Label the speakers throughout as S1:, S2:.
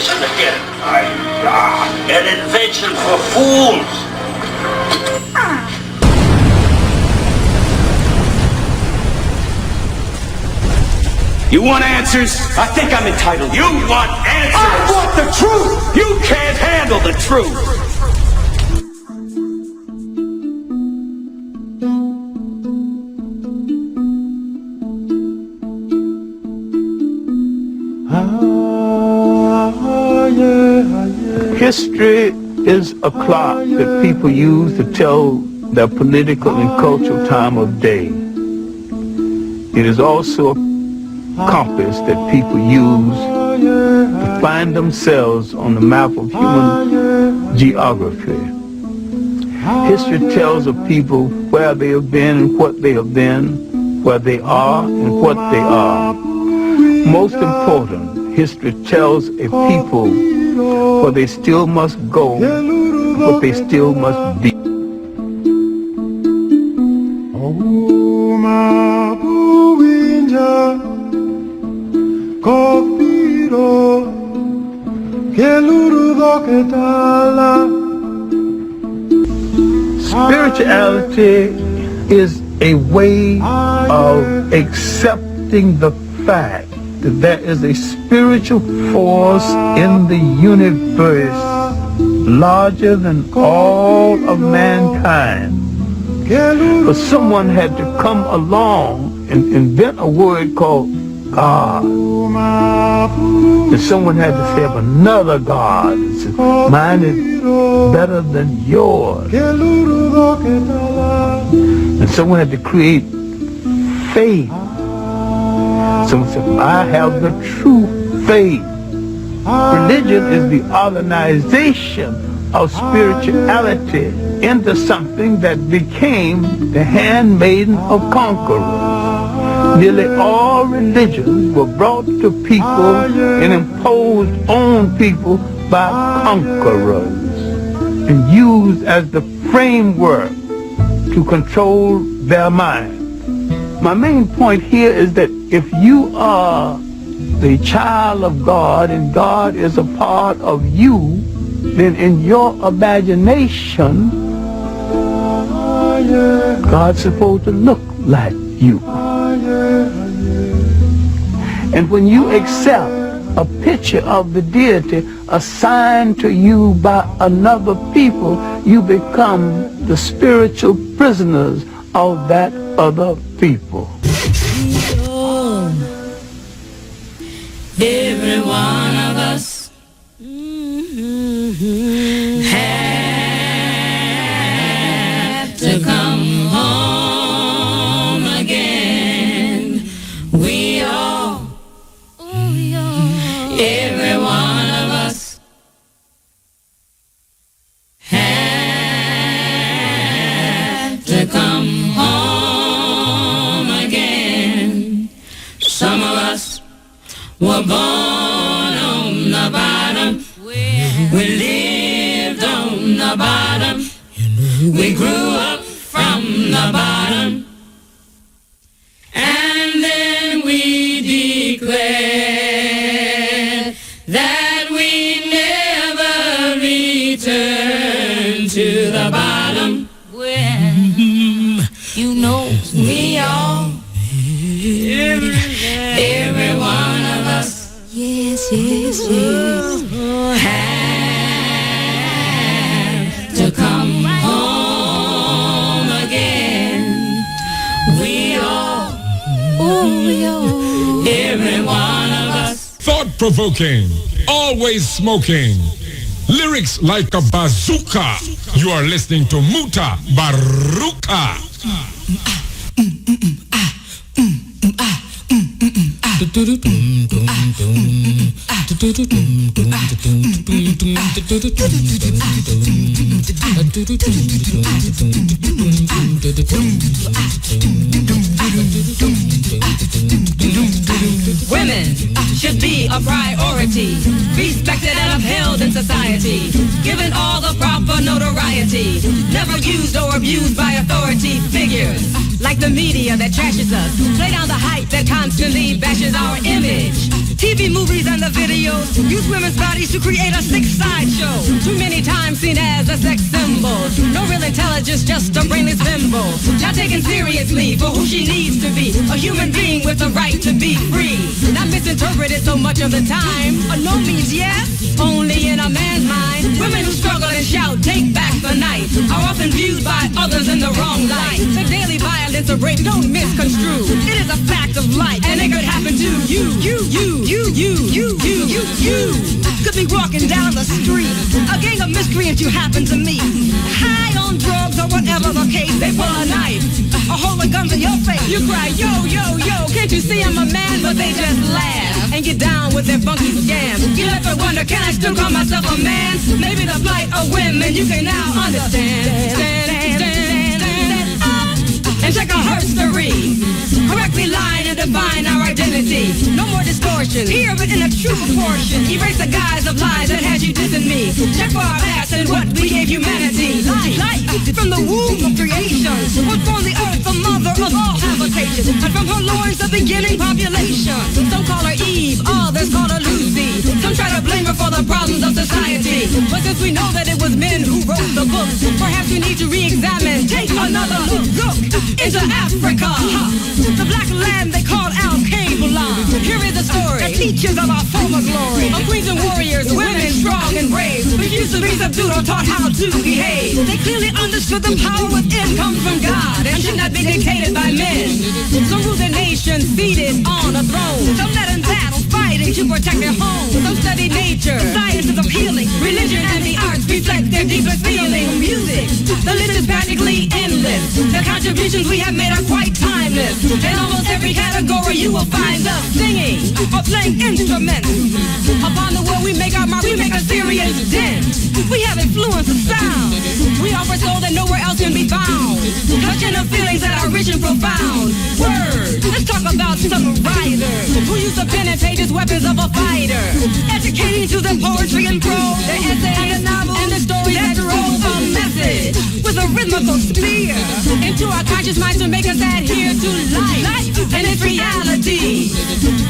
S1: invention again. An invention for fools.
S2: You want answers? I think I'm entitled. You want answers?
S3: I want the truth!
S2: You can't handle the truth!
S4: History is a clock that people use to tell their political and cultural time of day. It is also a compass that people use to find themselves on the map of human geography. History tells of people where they have been and what they have been, where they are and what they are. Most important, history tells a people where they still must go, what they still must be. Spirituality is a way of accepting the fact that there is a spiritual force in the universe larger than all of mankind. But someone had to come along and invent a word called God. And someone had to say of another God. Mine is better than yours. And someone had to create faith. Someone said, I have the true faith. Religion is the organization of spirituality into something that became the handmaiden of conquerors. Nearly all religions were brought to people and imposed on people by conquerors and used as the framework to control their mind. My main point here is that if you are the child of God and God is a part of you, then in your imagination, God's supposed to look like you. And when you accept a picture of the deity assigned to you by another people, you become the spiritual prisoners of that other people.
S5: Every one of us have to come home again. We all, every one of us have to come home again. Some of us were born on the bottom. We lived on the bottom. We grew up from the bottom. And then we declared that we never return to the bottom. Well, you know, we all, every one of us, yes, have to come home again. We all, every one of us.
S6: Thought-provoking, always smoking, lyrics like a bazooka. You are listening to Mutabaruka.
S7: Women should be a priority, respected and upheld in society, given all the proper notoriety, never used or abused by authority figures like the media that trashes us, play down the hype that constantly bashes our image, TV, movies, and the videos use women's bodies to create a sick sideshow. Too many times seen as a sex symbol. No real intelligence, just a brainless bimbo. Not taken seriously for who she needs to be. A human being with the right to be free. Not misinterpreted so much of the time. A no means yes, only in a man's mind. Women who struggle and shout, take back the night, are often viewed by others in the wrong light. The daily violence or rape, don't misconstrue. It is a fact of life, and it could happen to you. You could be walking down the street, a gang of miscreants you happen to meet, high on drugs or whatever the case. They pull a knife or hold a gun to your face. You cry, yo, can't you see I'm a man? But they just laugh and get down with their funky scam. You left to wonder, can I still call myself a man? Maybe the plight of women you can now understand. And check our history. Correctly line and define our identity. No more distortion. Here but in a true proportion. Erase the guise of lies that had you dissing me. Check for our past and what we gave humanity. Life from the womb of creation. What formed the earth, the mother of all habitation. And from her loins the beginning population. Some call her Eve, others call her Lucy. Some try to blame her for the problems of society. But since we know that it was men who wrote the book, perhaps we need to re-examine. Take another look into Africa, the black land they called Al-Kabulon. Here is the story, the teachers of our former glory, of queens and warriors, women strong and brave, refused to be subdued or taught how to behave. They clearly understood the power within comes from God and should not be dictated by men. Some rule their nation seated on a throne. Some led in battle, fighting to protect their home. Some study nature, sciences of healing, religion and the arts reflect their deepest feeling. Music, the list is practically endless. The contributions we have made are quite timeless. In almost every category you will find us singing or playing instruments. Upon the world we make our mark, we make a serious dent. We have influence of sound. We offer soul that nowhere else can be found. Touching the feelings that are rich and profound. Word, let's talk about some writers who use the pen and pages weapons of a fighter. Educating to them poetry and prose, their essays and the novels and the stories that drove a message with a rhythmical spear into our conscious minds to make us adhere to life and its reality.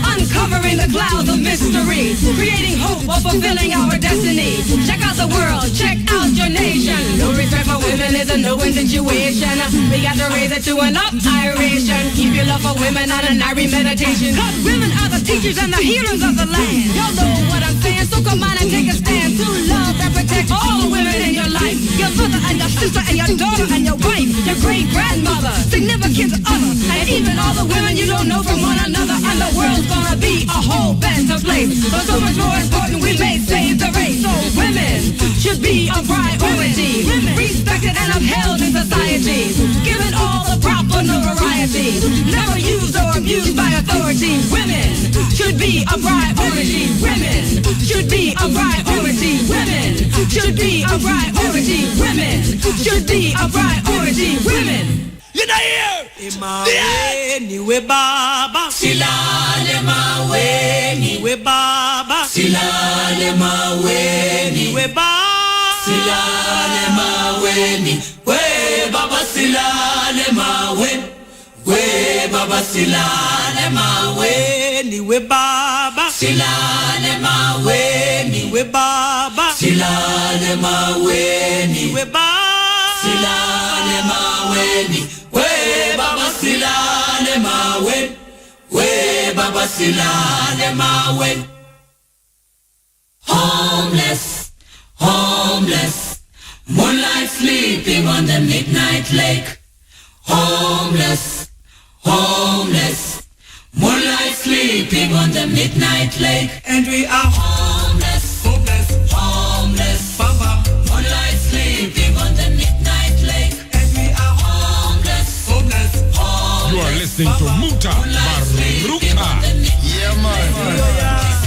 S7: Uncovering the clouds of mystery, creating hope or fulfilling our destiny. Check out the world, check out your nation. No respect for women is a no-win situation. We got to raise it to an up-iration. Keep your love for women on an Irie meditation. Cause women are the teachers and the healers of the land. Y'all know what I'm saying, so come on and take a stand to love and protect all women in your life. Your mother and your sister and your daughter and your wife, your great-grandmother, significant other, and even all the women you don't know from one another. And the world's gonna be a whole better place. But so much more important, we may save the race. So women should be a priority, respected and upheld in society, given all the proper notoriety, never used or abused by authority. Women should be a priority. Women should be a priority. Women should be a priority. Women should be a priority. Women.
S1: You know here?
S3: Imawe niwe baba
S5: Silale mawe
S3: niwe baba
S5: Silale mawe
S3: niwe baba
S5: Silale mawe ni we baba silale mawe we baba silale mawe
S3: niwe baba
S5: Silale mawe
S3: niwe baba
S5: Silale mawe
S3: niwe baba
S5: Silale mawe ni we baba silale mawe we baba silale mawe. Homeless, homeless, moonlight sleeping on the midnight lake. Homeless, homeless, moonlight sleeping on the midnight lake.
S3: And we are
S5: Homeless,
S3: homeless
S5: homeless,
S3: baba
S5: moonlight sleeping on the midnight lake.
S3: and we are
S5: Homeless,
S3: homeless
S6: You are listening to Mutabaruka.
S1: Yeah, man.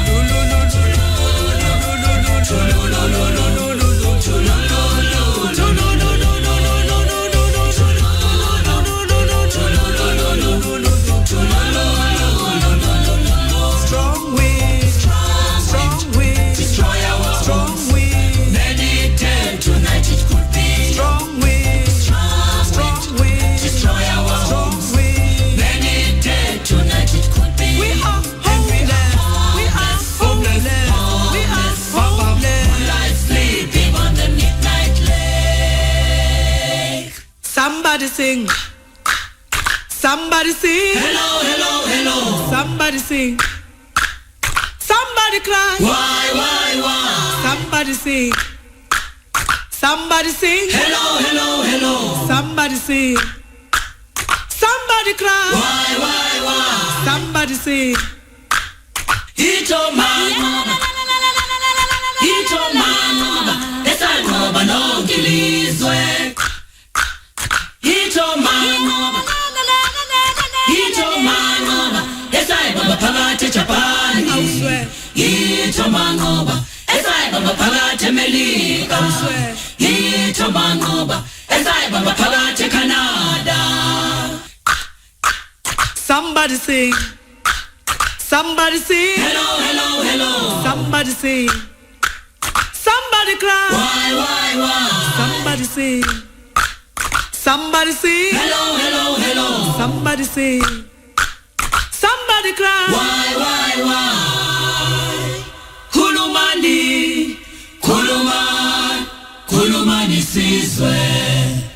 S3: Lulu Somebody sing. Somebody sing.
S5: Hello, hello, hello.
S3: Somebody sing. Somebody cry.
S5: Why?
S3: Somebody sing. Somebody sing.
S5: Hello, hello, hello.
S3: Somebody sing. Somebody cry.
S5: Why?
S3: Somebody sing.
S5: Ito mangoba. Ito mangoba. Esangoba nongilizwe. Ito mangoba. Ito mangoba. Esayibamba phakathi eJapan. Ito mangoba. Esayibamba phakathi eMelika. Ito mangoba. Esayibamba phakathi eCanada.
S3: Somebody sing. Somebody sing.
S5: Hello, hello, hello.
S3: Somebody sing. Somebody cry.
S5: Why?
S3: Somebody sing. Somebody sing.
S5: Hello, hello, hello.
S3: Somebody sing. Somebody cry.
S5: Why? Kulumani, kulumani sizwe.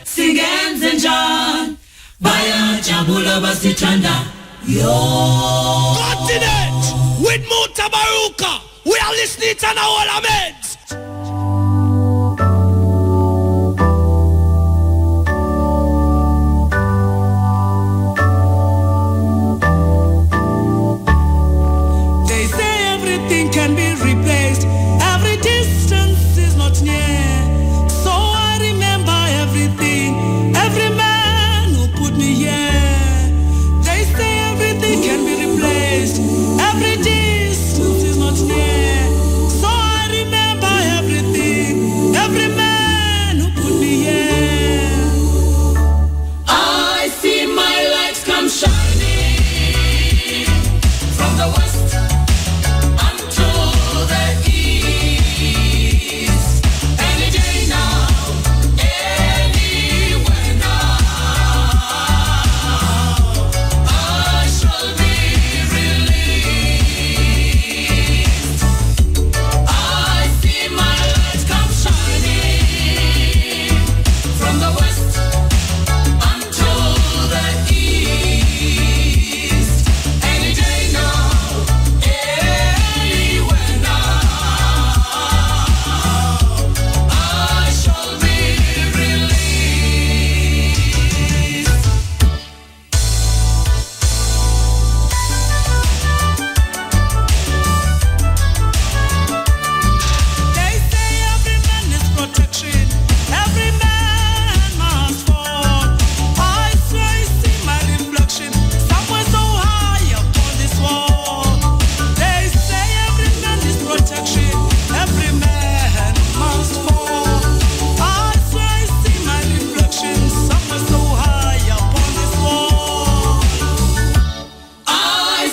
S5: Singenze njani, bayajabula basithanda.
S6: Continent with Mutabaruka. We are listening to the whole of meds.
S3: They say everything can be replaced. Every distance is not near. So I remember everything. Every man who put me here. They say everything can be replaced. Every distance is not near. So I remember everything. Every man who put me here.
S5: I see my lights come shining from the west unto the east. Any day now, anywhere now, I shall be released. I see my lights come shining from the west unto the east. Any day now, anywhere now, I shall be released.
S3: They say every man is protection, every man must fall. I swear I see my reflection somewhere so high upon this wall. They say every man is protection, every man must fall. I swear I see my reflection somewhere so high upon this wall.
S5: I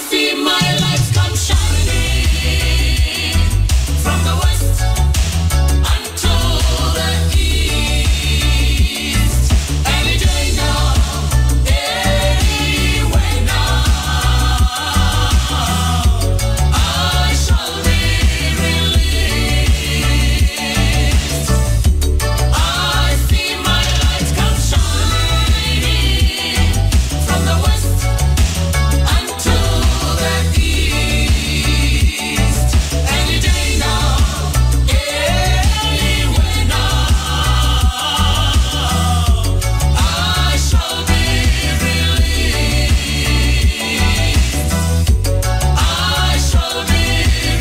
S5: see my lights come shining from the west unto the east. Any day now, anywhere now, I shall be released. I see my lights come shining from the west unto the east. Any day now, anywhere now, I shall be released. I shall be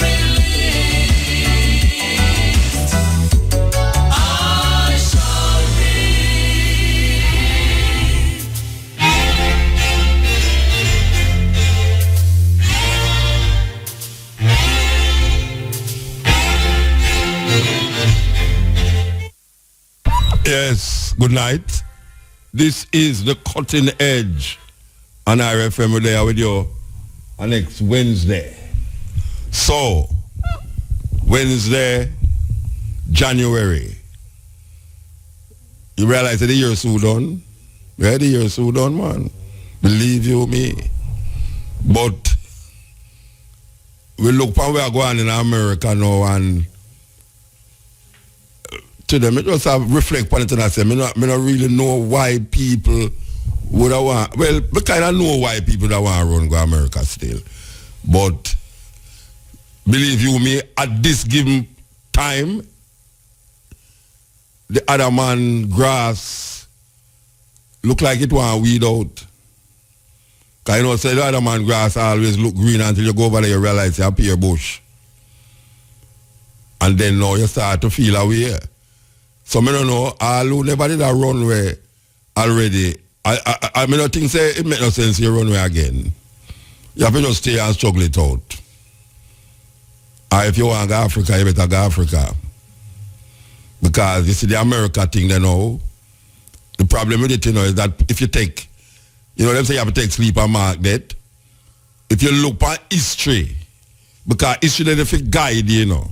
S5: released. I shall be.
S8: Yes, good night. This is the Cutting Edge on RFM. We're there with you on next Wednesday. So, Wednesday, January. You realize that the year so done? Yeah, the year so done, man. Believe you me. But we look for where we are going in America now, and to them. I just have reflect on it and I say, I not really know why people would have want. Well, I kind of know why people that want to run go America still. But believe you me, at this given time, the other man grass look like it want weed out. Because you know, say the other man grass always look green until you go over there, you realize you appear bush. And then now you start to feel away. So I don't know, all who never did a runway already, I don't think say it make no sense you runway again. You have to just stay and struggle it out. Or if you want to go Africa, you better go Africa. Because you see the America thing they know, the problem with it, you know, is that if you take, you know, them say you have to take sleep and mark that. If you look at history, because history they fit guide, you know.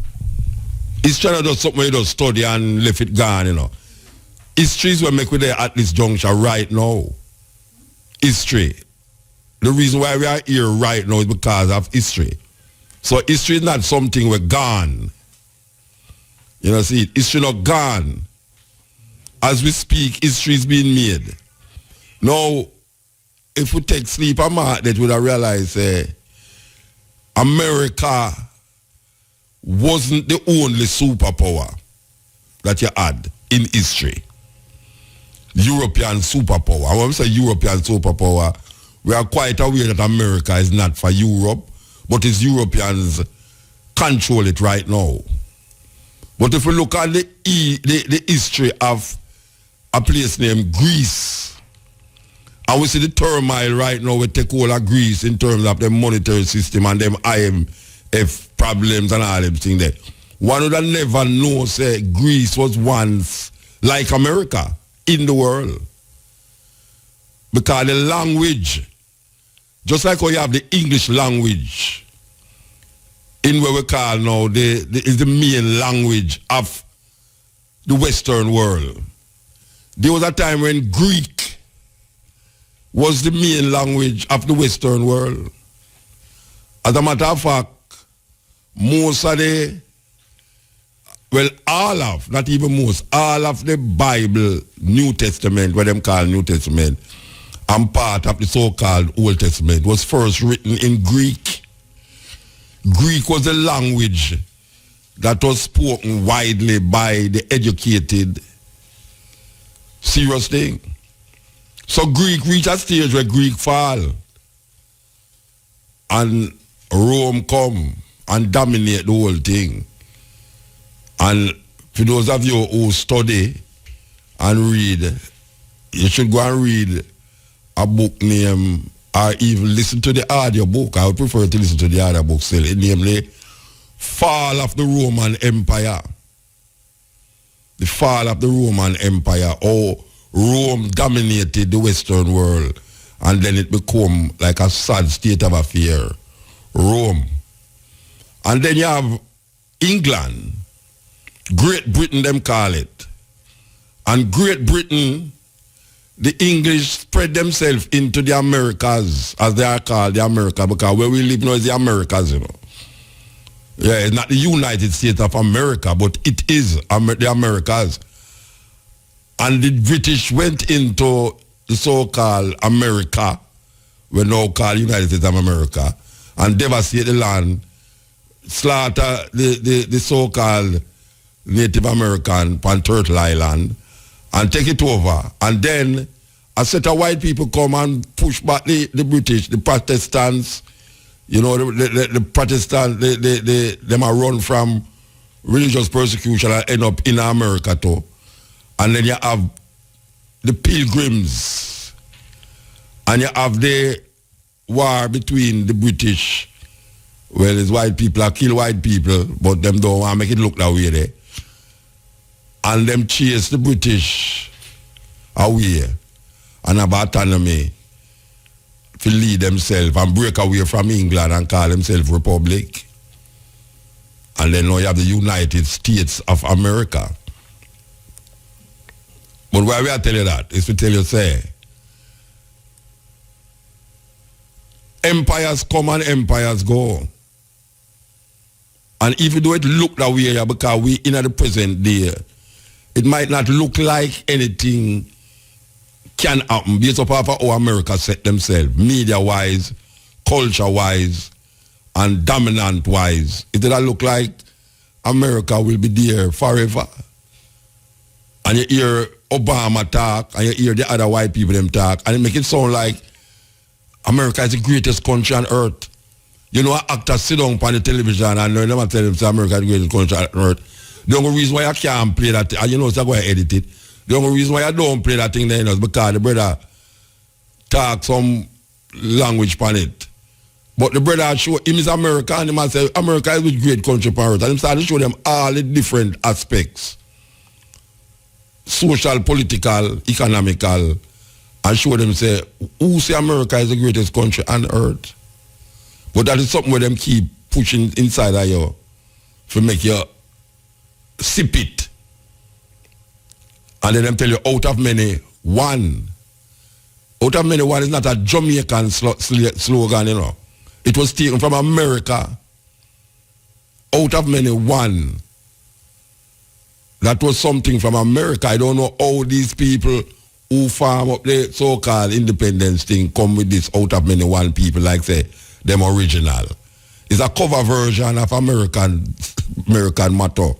S8: History not just something you just study and left it gone, you know. History is what make we there at this juncture right now. History. The reason why we are here right now is because of history. So history is not something we're gone. You know, see, history not gone. As we speak, history is being made. Now, if we take sleep and mark that, we would have realized America wasn't the only superpower that you had in history. European superpower. And when we say European superpower, we are quite aware that America is not for Europe, but it's Europeans control it right now. But if we look at the history of a place named Greece, and we see the turmoil right now, we take all of Greece in terms of the monetary system and them IMF problems and all them things there. One would have never know, say, Greece was once like America in the world. Because the language, just like how you have the English language, in what we call now, is the main language of the Western world. There was a time when Greek was the main language of the Western world. As a matter of fact, most of the, well, all of, not even most, all of the Bible, New Testament, what them call New Testament, and part of the so-called Old Testament was first written in Greek. Greek was the language that was spoken widely by the educated. Serious thing. So Greek reached a stage where Greek fall. And Rome come and dominate the whole thing. And for those of you who study and read, you should go and read a book named, or even listen to the audio book. I would prefer to listen to the audio book still, namely Fall of the Roman Empire. The fall of the Roman Empire, how Rome dominated the Western world, and then it become like a sad state of affair. Rome. And then you have England, Great Britain, them call it. And Great Britain, the English spread themselves into the Americas, as they are called, the America, because where we live now is the Americas, you know. Yeah, it's not the United States of America, but it is the Americas. And the British went into the so-called America, we now call United States of America, and devastate the land, slaughter the so-called Native American on Turtle Island, and take it over. And then a set of white people come and push back the British, the Protestants. You know, the Protestants, them are run from religious persecution and end up in America too. And then you have the Pilgrims. And you have the war between the British. Well, it's white people that kill white people, but them don't want to make it look that way there. And them chase the British away and have autonomy to lead themselves and break away from England and call themselves Republic. And then now you have the United States of America. But why we are telling you that is to tell you, say, empires come and empires go. And even though it look that way, because we in the present day, it might not look like anything can happen based upon how America set themselves, media-wise, culture-wise, and dominant-wise. It doesn't look like America will be there forever. And you hear Obama talk, and you hear the other white people them talk, and it make it sound like America is the greatest country on earth. You know, actors sit down on the television and they never tell them say America is the greatest country on earth. The only reason why I can't play that, and you know, so I go and edit it. The only reason why I don't play that thing then is because the brother talk some language on it. But the brother show him is America, and he must say America is a great country on earth. And he started to show them all the different aspects. Social, political, economical, and show them say, who say America is the greatest country on earth? But that is something where them keep pushing inside of you to make you sip it. And then them tell you, out of many, one. Out of many, one is not a Jamaican slogan, you know. It was taken from America. Out of many, one. That was something from America. I don't know how these people who farm up the so-called independence thing come with this out of many one people, like say, them original. It's a cover version of American motto.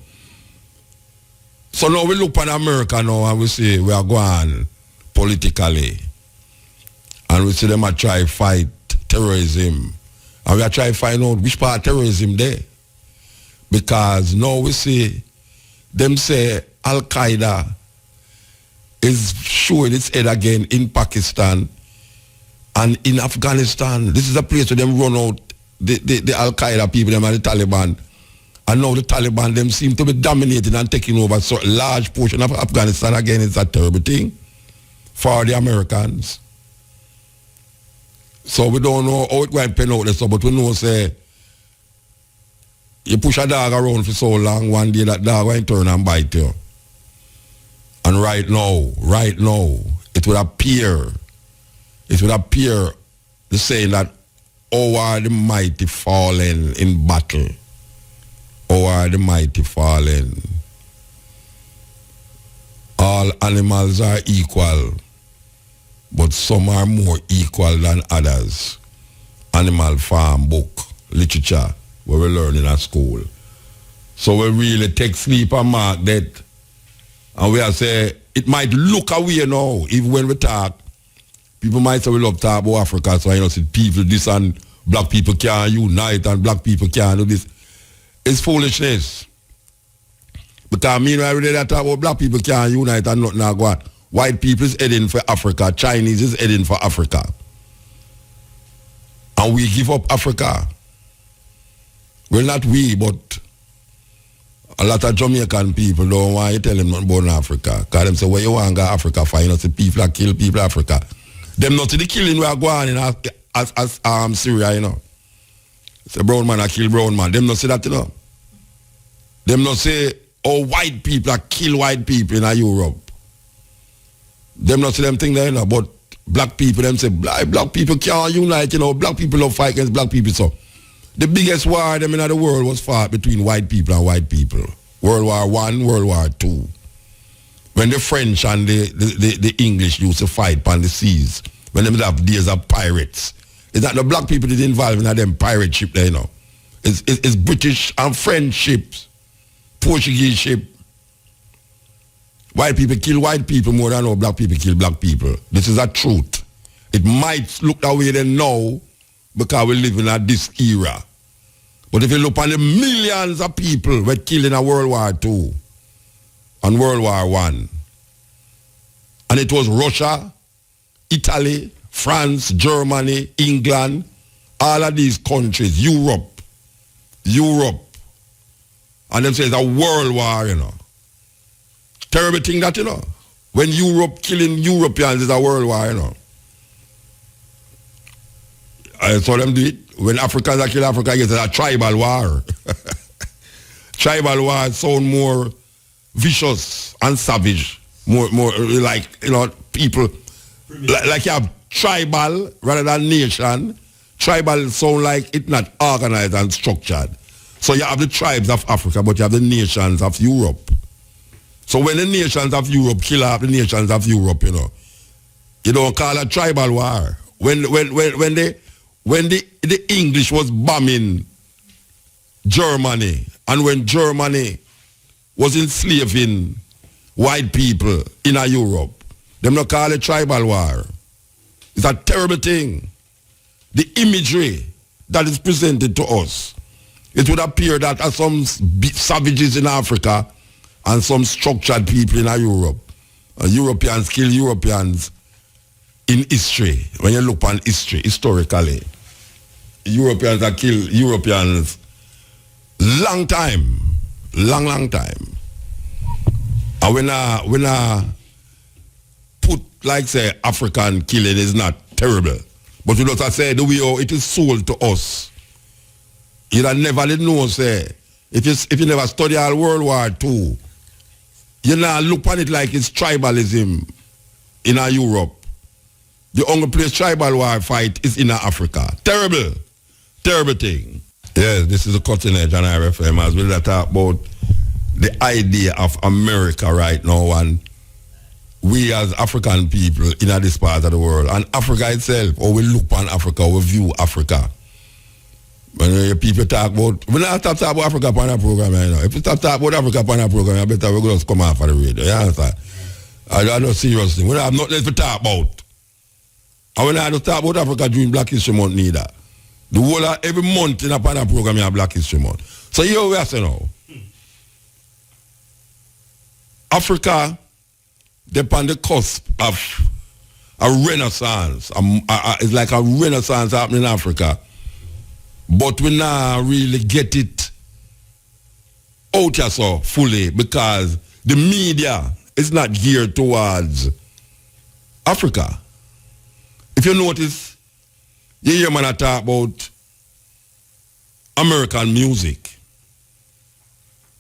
S8: So now we look at America now and we say we are going politically. And we see them are try fight terrorism. And we are trying to find out which part of terrorism there. Because now we see them say Al-Qaeda is showing its head again in Pakistan and in Afghanistan. This is a place where them run out the Al-Qaeda people, them and the Taliban. And now the Taliban, them seem to be dominating and taking over so a large portion of Afghanistan. Again, it's a terrible thing for the Americans. So we don't know how it's going to pan out this, but we know, say, you push a dog around for so long, one day that dog will turn and bite you. And right now, it would appear the saying that, oh, are the mighty fallen in battle? Oh, are the mighty fallen? All animals are equal, but some are more equal than others. Animal Farm book, literature, where we learn in at school. So we really take sleep and mark that. And we are say, it might look away now, even when we talk. People might say we love talk about Africa, so I know see people this and black people can't unite and black people can't do this. It's foolishness. Because meanwhile, we talk about black people can't unite and nothing like what. White people is heading for Africa, Chinese is heading for Africa. And we give up Africa. Well, not we, but a lot of Jamaican people don't want you tell them nothing about Africa. Because them say, where you want to go Africa for? You know, see people that kill people in Africa. Them not see the killing we are going in as Syria, you know. Say brown man I kill brown man. Them not say that, you know. Them not say, oh, white people that kill white people in Europe. Them not say them thing there, you know. But black people, them say, black people can't unite, you know. Black people don't fight against black people, so. The biggest war them in the world was fought between white people and white people. World War I, World War II. When the French and the English used to fight on the seas, when they have days of pirates. It's not the black people that involved in them pirate ship there, you know. It's British and French ships, Portuguese ship. White people kill white people more than how black people kill black people. This is a truth. It might look that way then now, because we live in this era. But if you look on the millions of people were killed in a World War II and World War I, and it was Russia, Italy, France, Germany, England, all of these countries, Europe, and them say it's a world war, you know. Terrible thing that, you know. When Europe killing Europeans is a world war, you know. I saw them do it. When Africans are kill Africa, it's a tribal war. Tribal war sound more vicious and savage. More like, you know, people. Like you have tribal rather than nation. Tribal sound like it's not organized and structured. So you have the tribes of Africa, but you have the nations of Europe. So when the nations of Europe kill off the nations of Europe, you don't call it tribal war. When the English was bombing Germany, and when Germany was enslaving white people in Europe, them not call it tribal war. It's a terrible thing. The imagery that is presented to us, it would appear that as some savages in Africa and some structured people in Europe, Europeans kill Europeans in history. When you look on history, historically, Europeans have killed Europeans long time. And when I put, like say, African killing is not terrible, but you know what I say, the way how it is sold to us, you never did know, say, if you never study all World War II, you now look on it like it's tribalism in Europe. The only place tribal war fight is in Africa. Terrible thing. Yes, this is a cutting edge on RFM as we talk about the idea of America right now, and we as African people in this part of the world, and Africa itself, how we look on Africa, we view Africa. When people talk about, we not stop talking about Africa on our program, If you stop talking about Africa on our program, I better we're going to come off of the radio. You understand? I don't know serious thing. We have nothing else to talk about. And when I don't talk about Africa during Black History Month neither. The whole of every month in a panel program you have Black History Month. So here we are saying now. Africa, they're on the cusp of a renaissance. It's like a renaissance happening in Africa. But we now really get it out here so fully because the media is not geared towards Africa. If you notice, you hear man talk about American music.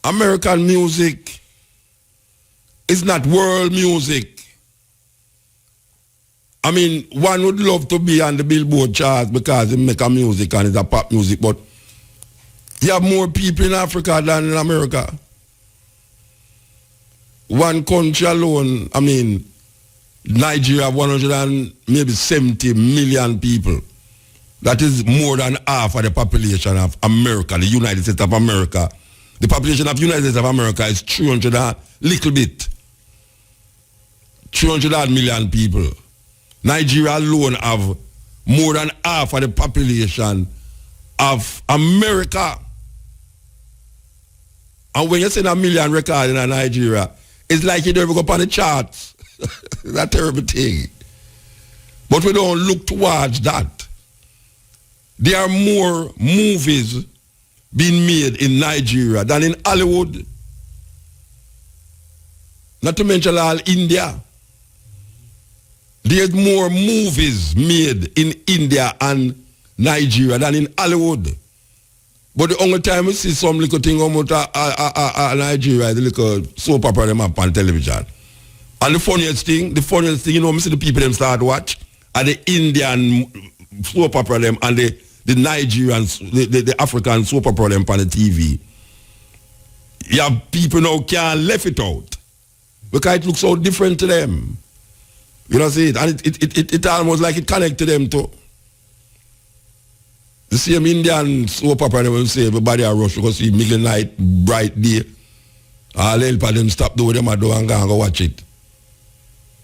S8: American music is not world music. I mean, one would love to be on the Billboard charts because they make a music and it's a pop music, but you have more people in Africa than in America. One country alone, I mean, Nigeria have 170 million people. That is more than half of the population of America, the United States of America. The population of the United States of America is 300 and little bit. 300 million people. Nigeria alone have more than half of the population of America. And when you send a million records in Nigeria, it's like you don't even go up on the charts. That's a terrible thing. But we don't look towards that. There are more movies being made in Nigeria than in Hollywood. Not to mention all India. There's more movies made in India and Nigeria than in Hollywood. But the only time we see some little thing about Nigeria is the little soap opera them up on television. And the funniest thing, you know, I see the people them start watch are the Indian soap opera them and the Nigerian, the African soap opera them on the TV. You have people now can't left it out because it looks so different to them. You know, see it, and it almost like it connects to them too. The same Indian soap opera them will say everybody are rush because see middle night, bright day. I'll help them stop doing them and go and go watch it.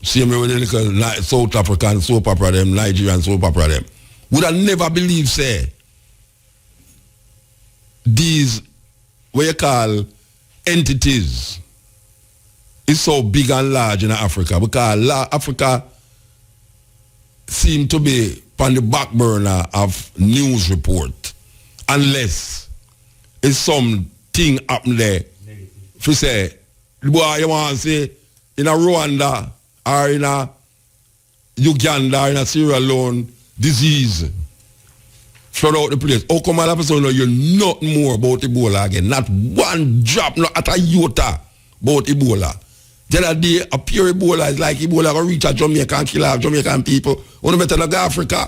S8: Same way with the little South African soap opera them, Nigerian soap opera them. Would I never believe, say, these, what you call, entities, is so big and large in Africa because Africa seem to be on the back burner of news report unless it's something happen there. If you say, boy, you want to say, in a Rwanda or in a Uganda or in a Sierra Leone, disease flood out the place. How come all of a sudden you know nothing more about Ebola again? Not one drop, not at a iota about Ebola. The other day, a pure Ebola is like Ebola will reach a Jamaica and kill off Jamaican people. Only better than Africa.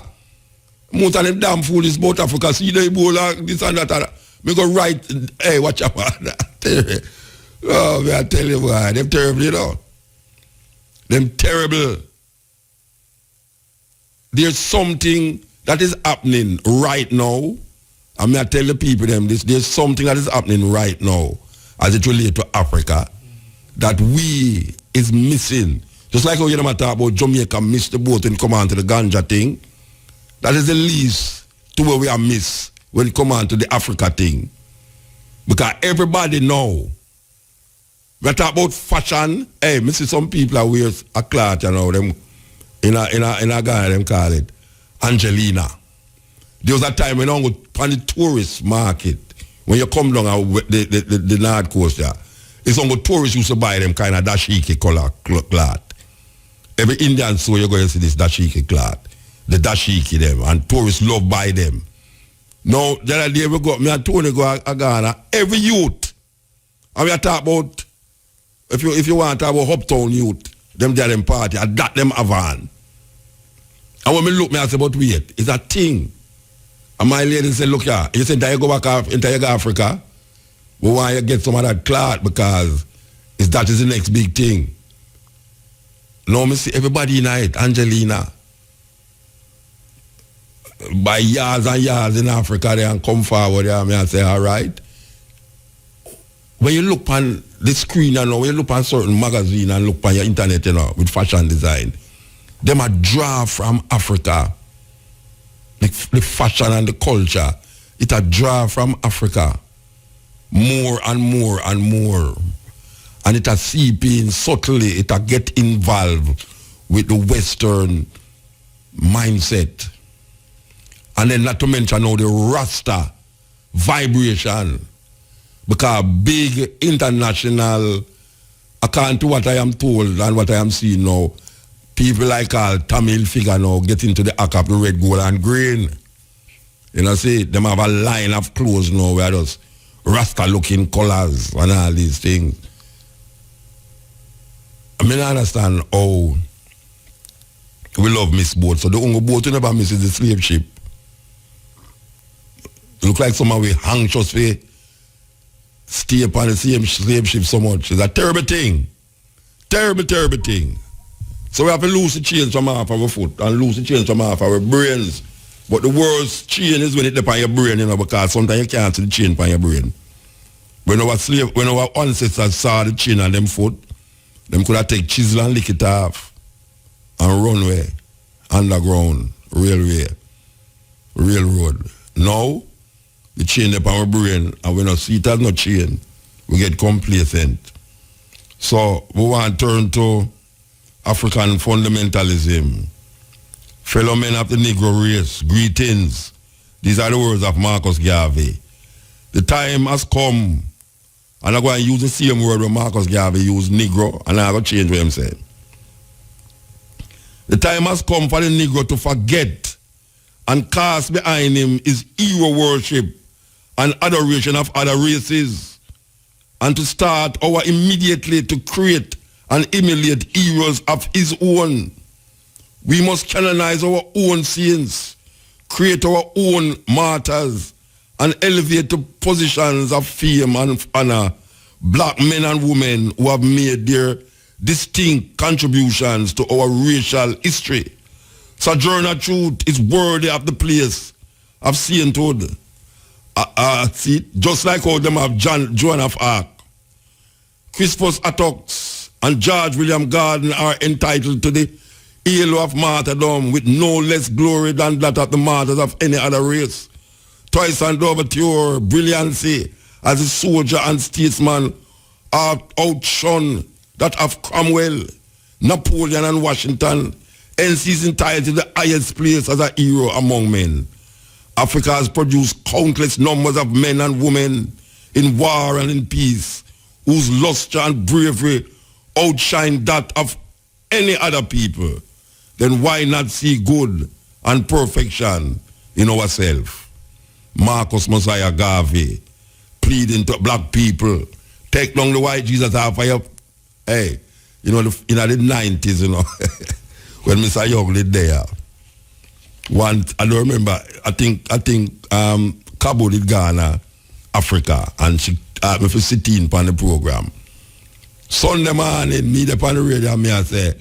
S8: Most of them damn fool is about Africa. See the Ebola, this and that. Me go right, hey, watch out. Oh, man, I tell you why. Them terrible, you know. Them terrible. There's something that is happening right now. I mean, I tell the people them this. There's something that is happening right now as it relates to Africa that we is missing. Just like how you know talk about Jamaica missed the boat when it come on to the ganja thing. That is the least to where we are missed when it come on to the Africa thing. Because everybody know. We talk about fashion. Hey, me see some people that wears a cloth, you know, them in a guy them call it Angelina. There was a time when I go on the tourist market, when you come down the North Coast there, it's on the tourists used to buy them kind of dashiki color cloth. Every Indian store you're going to see this dashiki cloth. The dashiki them, and tourists love buy them. Now, the other day we got, me and Tony go to Ghana, every youth, and we are talking about, if you want to talk about Uptown youth, them there them party, and that them a van. And when me look, me I say, but wait, it's a thing. And my lady said, look here, you say that you go back into Africa, we want you to get some of that cloth because that is the next big thing. Now me see everybody in it, Angelina, by years and years in Africa there and come forward there, me I say, all right. When you look on the screen, you know, when you look on certain magazine and look on your internet, you know, with fashion design, them a draw from Africa. The fashion and the culture, it a draw from Africa. More and more and more. And it a seep in subtly, it a get involved with the Western mindset. And then not to mention now the Rasta vibration. Because big international, according to what I am told and what I am seeing now, people like all Tamil figure now get into the act of the red, gold and green. You know, see, them have a line of clothes now where those Rasta looking colors and all these things. I mean, I understand how we love miss boat. So the only boat you never miss is the slave ship. Look like someone we anxious for stay upon the same slave ship so much. It's a terrible thing. Terrible, terrible thing. So we have to lose the chains from off our foot and lose the chains from off our brains. But the worst chain is when it's upon your brain, you know, because sometimes you can't see the chain upon your brain. When our ancestors saw the chain on them foot, them could have take chisel and lick it off and run away, underground, railway, railroad. Now, the chain upon our brain, and when we see it as no chain, we get complacent. So we want to turn to African fundamentalism. Fellow men of the Negro race, greetings. These are the words of Marcus Garvey. The time has come, and I'm going to use the same word where Marcus Garvey used Negro, and I'm going to change what I'm saying. The time has come for the Negro to forget and cast behind him his hero worship and adoration of other races, and to start our immediately to create and emulate heroes of his own. We must canonize our own saints, create our own martyrs, and elevate to positions of fame and honor black men and women who have made their distinct contributions to our racial history. Sojourner Truth is worthy of the place of sainthood. See, just like how them have Joan of Arc, Crispus Attucks, and George William Gordon are entitled to the halo of martyrdom with no less glory than that of the martyrs of any other race. Toysonne Louverture, brilliancy as a soldier and statesman are outshone that of Cromwell, Napoleon and Washington. Hence he is entitled to the highest place as a hero among men. Africa has produced countless numbers of men and women in war and in peace, whose luster and bravery outshine that of any other people. Then why not see good and perfection in ourselves? Marcus Mosiah Garvey pleading to black people, take down the white Jesus off of your, hey, you know, in the 90s, you know, when Mr. Young lived there. Once, I don't remember, I think Cabo did Ghana, Africa, and she asked me for sitting on the program. Sunday morning, me up on the radio and me I say,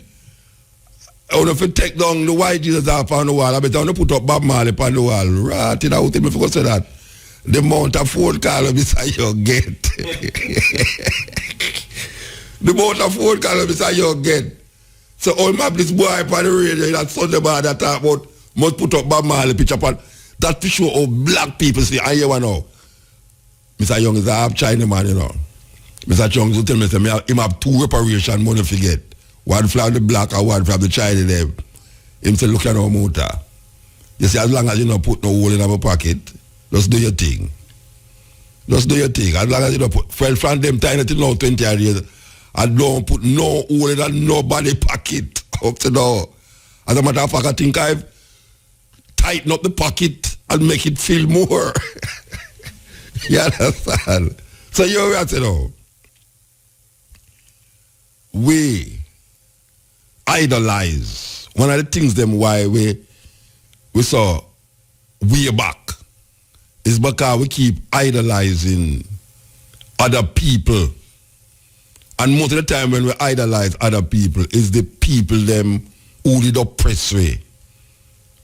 S8: if you take down the white Jesus off on the wall, I bet I put up Bob Marley on the wall. Right, it out, me forgot say that. The amount of phone call you get. The amount of phone call you get. So all my this boy on the radio, that Sunday morning that talk about, must put up Bob Marley picture upon. That to show how black people see, and you know. Mr. Young is a half Chinaman, you know. Mr. Young will tell me, him have 2 reparation money to get. One from the black and one from the Chinese them. Him say, look at our motor. You see, as long as you don't put no hole in our pocket, just do your thing. Just do your thing. As long as you don't put, from them time till now, 20 years, I don't put no hole in nobody's pocket. Up to now. As a matter of fact, I think I've tightened up the pocket and make it feel more. You understand? So you know what I know? We idolize. One of the things them why we saw way back is because we keep idolizing other people. And most of the time when we idolize other people is the people them who did oppress we.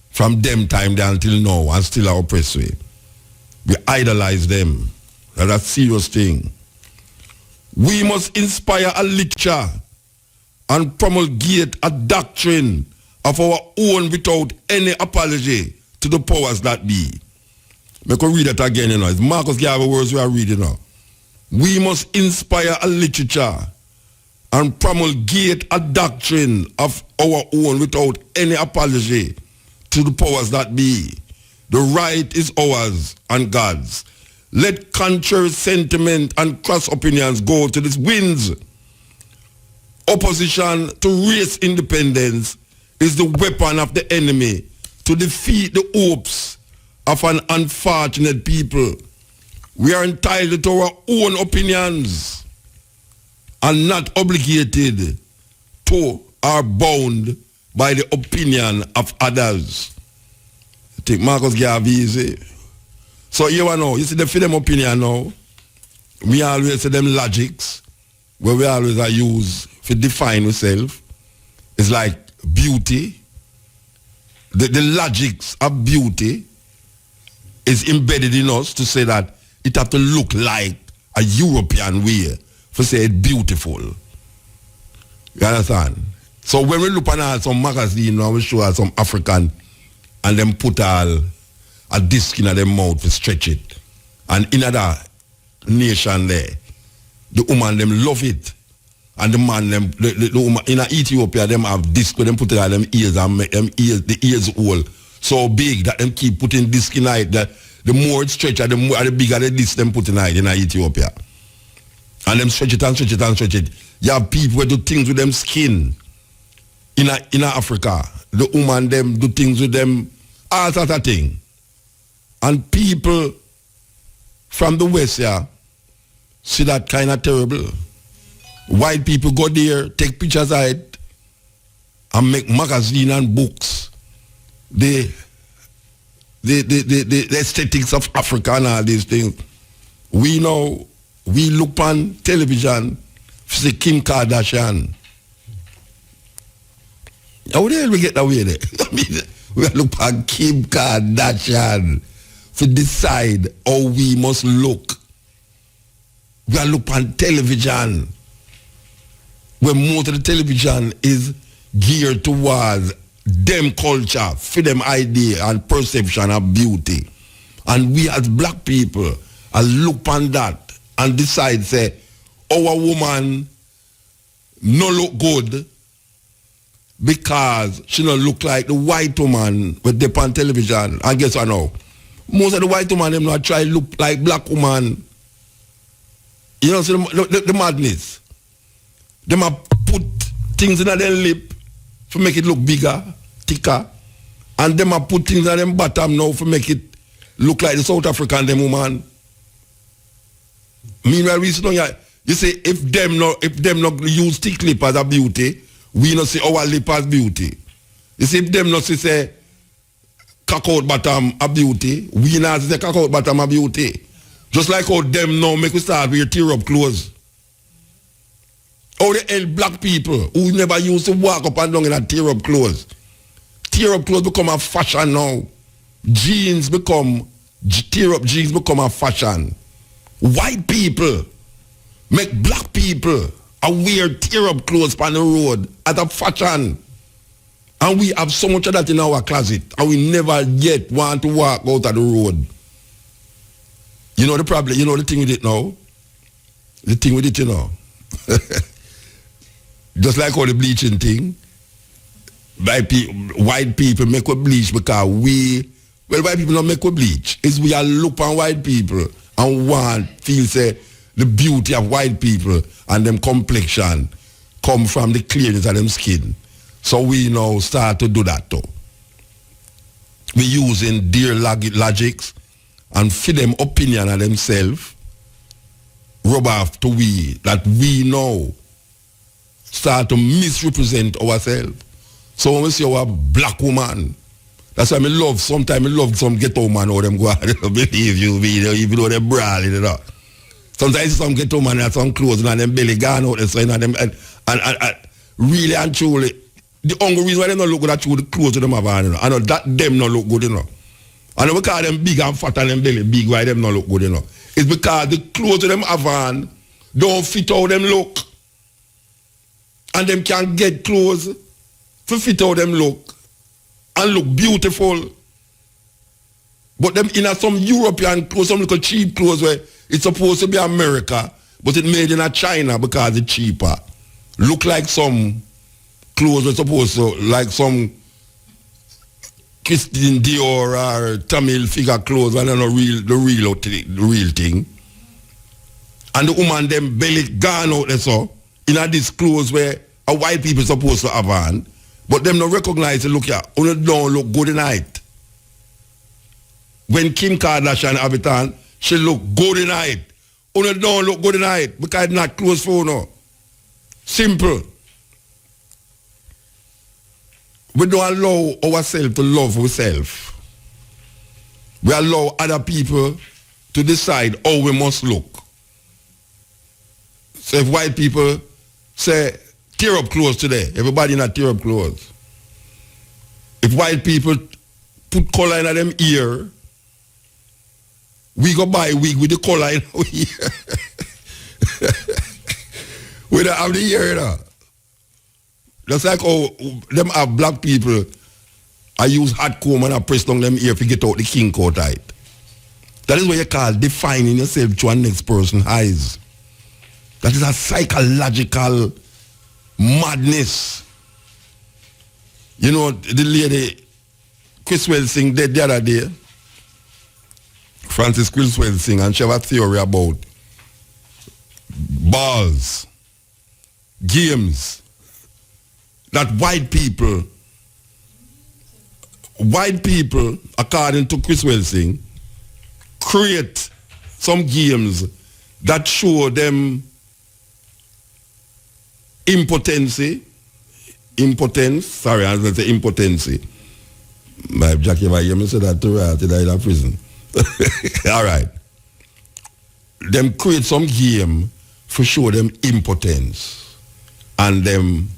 S8: From them time down until now and still are oppressed we. We idolize them. That's a serious thing. We must inspire a literature and promulgate a doctrine of our own without any apology to the powers that be. Make us read that again, you know. It's Marcus Garvey words we are reading now. We must inspire a literature and promulgate a doctrine of our own without any apology to the powers that be. The right is ours and God's. Let contrary sentiment and cross opinions go to the winds. Opposition to race independence is the weapon of the enemy to defeat the hopes of an unfortunate people. We are entitled to our own opinions and not obligated to or bound by the opinion of others. I think Marcus Garvey easy. So you know, you see the freedom opinion now, we always say them logics, where we always are use to define ourselves. It's like beauty. The logics of beauty is embedded in us to say that it have to look like a European way to say it's beautiful. You understand? So when we look at some magazine, we show us some African and them put all a disc in their mouth to stretch it. And in other nation there, the woman them love it. And the man them the woman in Ethiopia them have disc where them put it on them ears and make them ears the ears all so big that them keep putting disc in it. That the more it stretch the more the bigger the disc them put in it in Ethiopia. And them stretch it and stretch it and stretch it. You have people who do things with them skin in Africa. The woman them do things with them all sort of thing. And people from the West here see that kind of terrible. White people go there, take pictures of it, and make magazine and books. The aesthetics of Africa and all these things. We know, we look on television, see Kim Kardashian. How the hell we get that way there? I mean, we look on Kim Kardashian to decide how we must look. We are look on television, where most of the television is geared towards them culture, for them idea and perception of beauty. And we as black people are look on that and decide, say, our woman no look good because she don't look like the white woman with the on television. And guess what now? Most of the white woman them not try look like black woman. You know, so the madness. Them a put things in their lip to make it look bigger, thicker. And them a put things in them bottom now to make it look like the South African them woman. Meanwhile, we see, you say if them not use thick lip as a beauty, we not see our lip as beauty. You see if them not say cock out bottom a beauty, we not say cock out bottom a beauty. Just like how them now make we start wear tear up clothes. How the hell black people who never used to walk up and down in a tear up clothes become a fashion now. Tear up jeans become a fashion. White people make black people wear tear up clothes on the road as a fashion. And we have so much of that in our closet and we never yet want to walk out of the road. You know the problem, you know the thing with it now? The thing with it, you know. Just like all the bleaching thing. White people make we bleach because white people don't make we bleach. It's we are look on white people and feel say the beauty of white people and them complexion come from the clearness of them skin. So we now start to do that too. We using their logics and feed them opinion of themselves, rub off to we, that we now start to misrepresent ourselves. So when we see our black woman, that's why sometimes I love some ghetto man or them go out, believe you me, even though they're brawling, you know. Sometimes some ghetto man have some clothes and them belly gone out and so and them and really and truly, the only reason why they don't look good at the clothes to them have on, you know. I know that them not look good, you know. I know because them big and fat and them belly big, why them not look good, you know. It's because the clothes to them have on don't fit how them look. And them can get clothes to fit how them look and look beautiful. But them in some European clothes, some little cheap clothes where it's supposed to be America, but it's made in China because it's cheaper. Look like some clothes are supposed to, like some Christian Dior or Tamil figure clothes, and not the real thing. And the woman them belly gone out there so in this clothes where a white people supposed to have on, but them not recognize it. Look here, only don't look good tonight. When Kim Kardashian have it on, she look good tonight. Only don't look good tonight because it's not clothes for no. Simple. We don't allow ourselves to love ourselves. We allow other people to decide how we must look. So if white people say, tear up clothes today, everybody not tear up clothes. If white people put color in them ear, we go buy a wig with the color in our ear. We don't have the ear, you know. Just like how them have black people, I use hot comb and I press down them ear to get out the king coat tight. That is what you call defining yourself to a next person's eyes. That is a psychological madness. You know, the lady, Criswell sing dead the other day. Francis Criswell sing, and she have a theory about balls, games, that white people, according to Criswell sing, create some games that show them impotency. My Jackie, if I hear me say that to her, till I in a prison. All right. Them create some game for show them impotence and them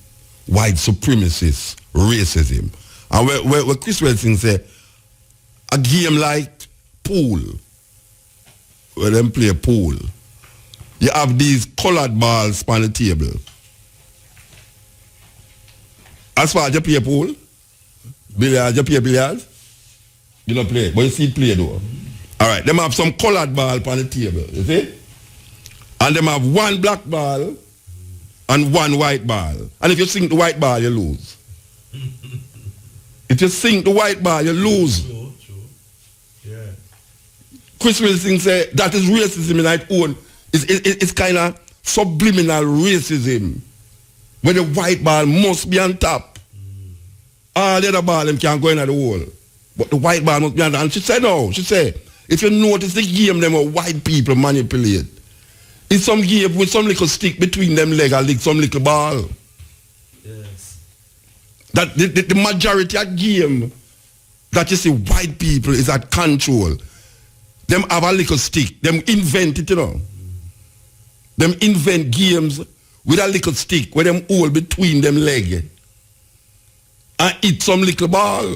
S8: white supremacist racism. And where Chris Wilson say, a game like pool, where them play pool, you have these colored balls on the table. As far as you play pool, billiards, you play billiards? You don't play, but you see it play though. Alright, them have some colored ball on the table, you see? And them have one black ball and one white ball. And if you sink the white ball, you lose. If you sink the white ball, you lose.
S9: True. Yeah.
S8: Chris Wilson said that is racism in its own. It's kind of subliminal racism. Where the white ball must be on top. All the other ball them can't go in at the hole. But the white ball must be on top. And she said no. She said, if you notice the game them what white people manipulate, it's some game with some little stick between them leg and like some little ball.
S9: Yes.
S8: That the majority of game that you see white people is at control. Them have a little stick. Them invent it, you know. Them invent games with a little stick where them hold between them leg and eat some little ball.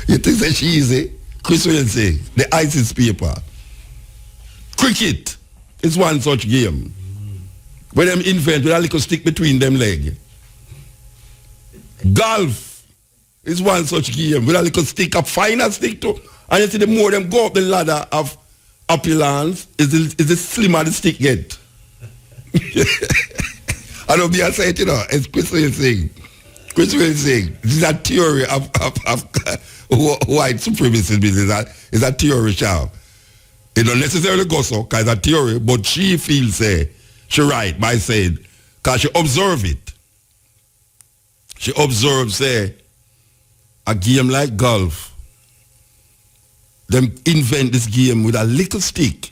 S8: You think that's easy? Chris will say, the ISIS paper. Cricket is one such game. Where them invent with a little stick between them leg. Golf is one such game with a little stick, a finer stick too. And you see the more them go up the ladder of opulence, is the slimmer the stick get. I don't be a say it, you know, it's Chris will say. Chris will say, this is a theory of white supremacy business. It's a theory, child. It don't necessarily go so, because it's a theory, but she feels, she right by saying, because she observe it. She observes, a game like golf. Them invent this game with a little stick,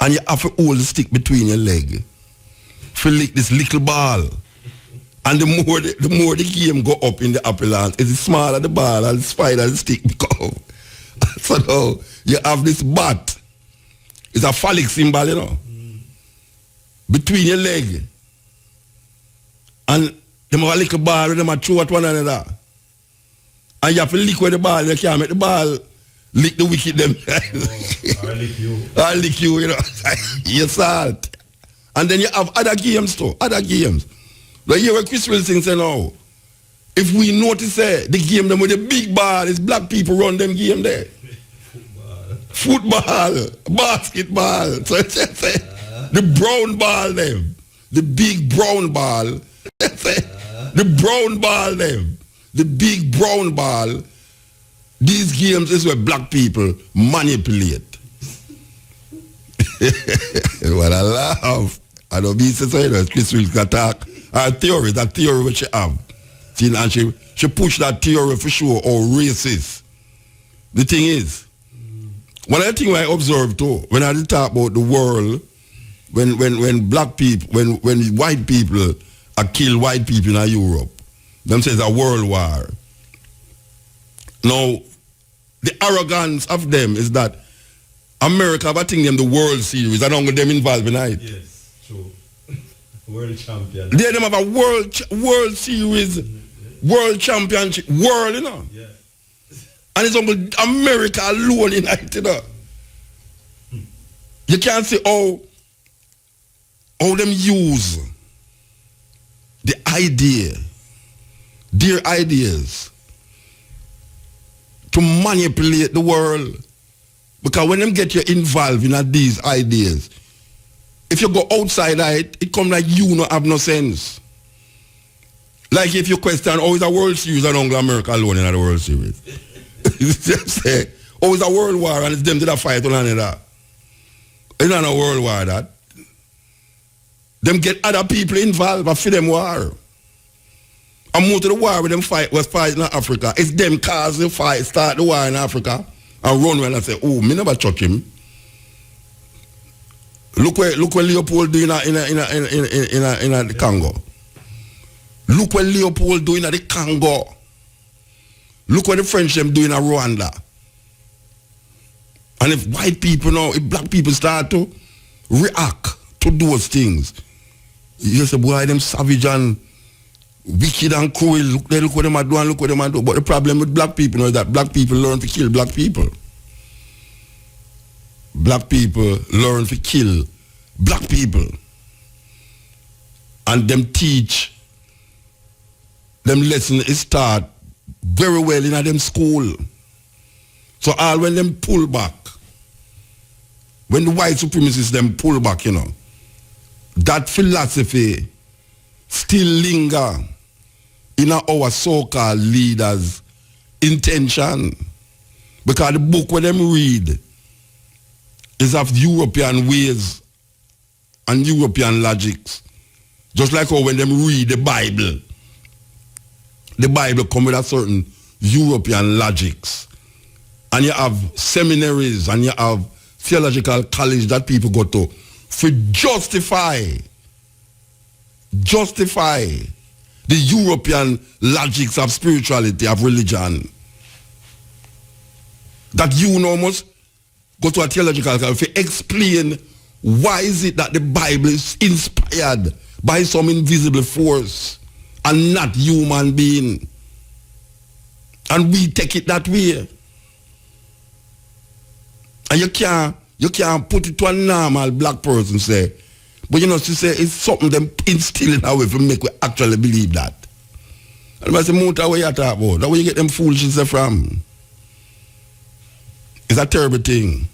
S8: and you have to hold the stick between your leg. To lick this little ball. And the more the game go up in the upper land, it's the smaller the ball and the spider the stick become. So now you have this bat. It's a phallic symbol, you know. Between your leg. And them have a little ball with them a throw at one another. And you have to lick with the ball. You can't make the ball lick the wicket them.
S9: I'll lick you.
S8: I'll lick you, you know. You salt. And then you have other games too. Other games. Like here where Chris Wilson say now, if we notice the game them with the big ball, is black people run them game there. Football, basketball. So the brown ball them, the big brown ball. The brown ball them, the big brown ball. These games is where black people manipulate. What I laugh. I don't be saying Chris Wilson attack. That theory which she have. See, and she push that theory for sure, or racist. The thing is, one of the things I observe too, when I talk about the world, when black people, when white people are kill white people in Europe, them says a world war. Now, the arrogance of them is that America have a thing them the World Series, and only them involved in it.
S9: Yes, true. World champion.
S8: They them have a World Series, World Championship, world, you know.
S9: Yeah.
S8: And it's only America alone in it, you know. You can't see how them use the idea, their ideas, to manipulate the world. Because when them get you involved in these ideas, if you go outside it come like you not have no sense. Like if you question, is a World Series and only America alone in the World Series? Say, it's a world war and it's them that fight on that. It's not a world war that. Them get other people involved for them war. And most of the war with them was fighting in Africa. It's them cause the fight, start the war in Africa, and run when I say, me never touch him. Look where Leopold doing in the Congo. Look what Leopold doing at the Congo. Look what the French them doing in Rwanda. And if white people now, if black people start to react to those things, you say, boy, them savage and wicked and cruel. Look what them are doing, look what them are doing. But the problem with black people is that black people learn to kill black people. Black people learn to kill black people. And them teach, them lesson is start very well in them school. So all when them pull back, when the white supremacists them pull back, you know, that philosophy still linger in our so-called leaders' intention. Because the book where them read is of European ways and European logics. Just like how when them read the Bible come with a certain European logics. And you have seminaries and you have theological college that people go to for justify the European logics of spirituality, of religion. That you must go to a theological college to explain Why is it that the Bible is inspired by some invisible force and not human being? And we take it that way. And you can't put it to a normal black person, say, but you know, she say it's something them instilling away to make we actually believe that. And I say, Muta, what you talk about? That's where you get them foolishness from. It's a terrible thing.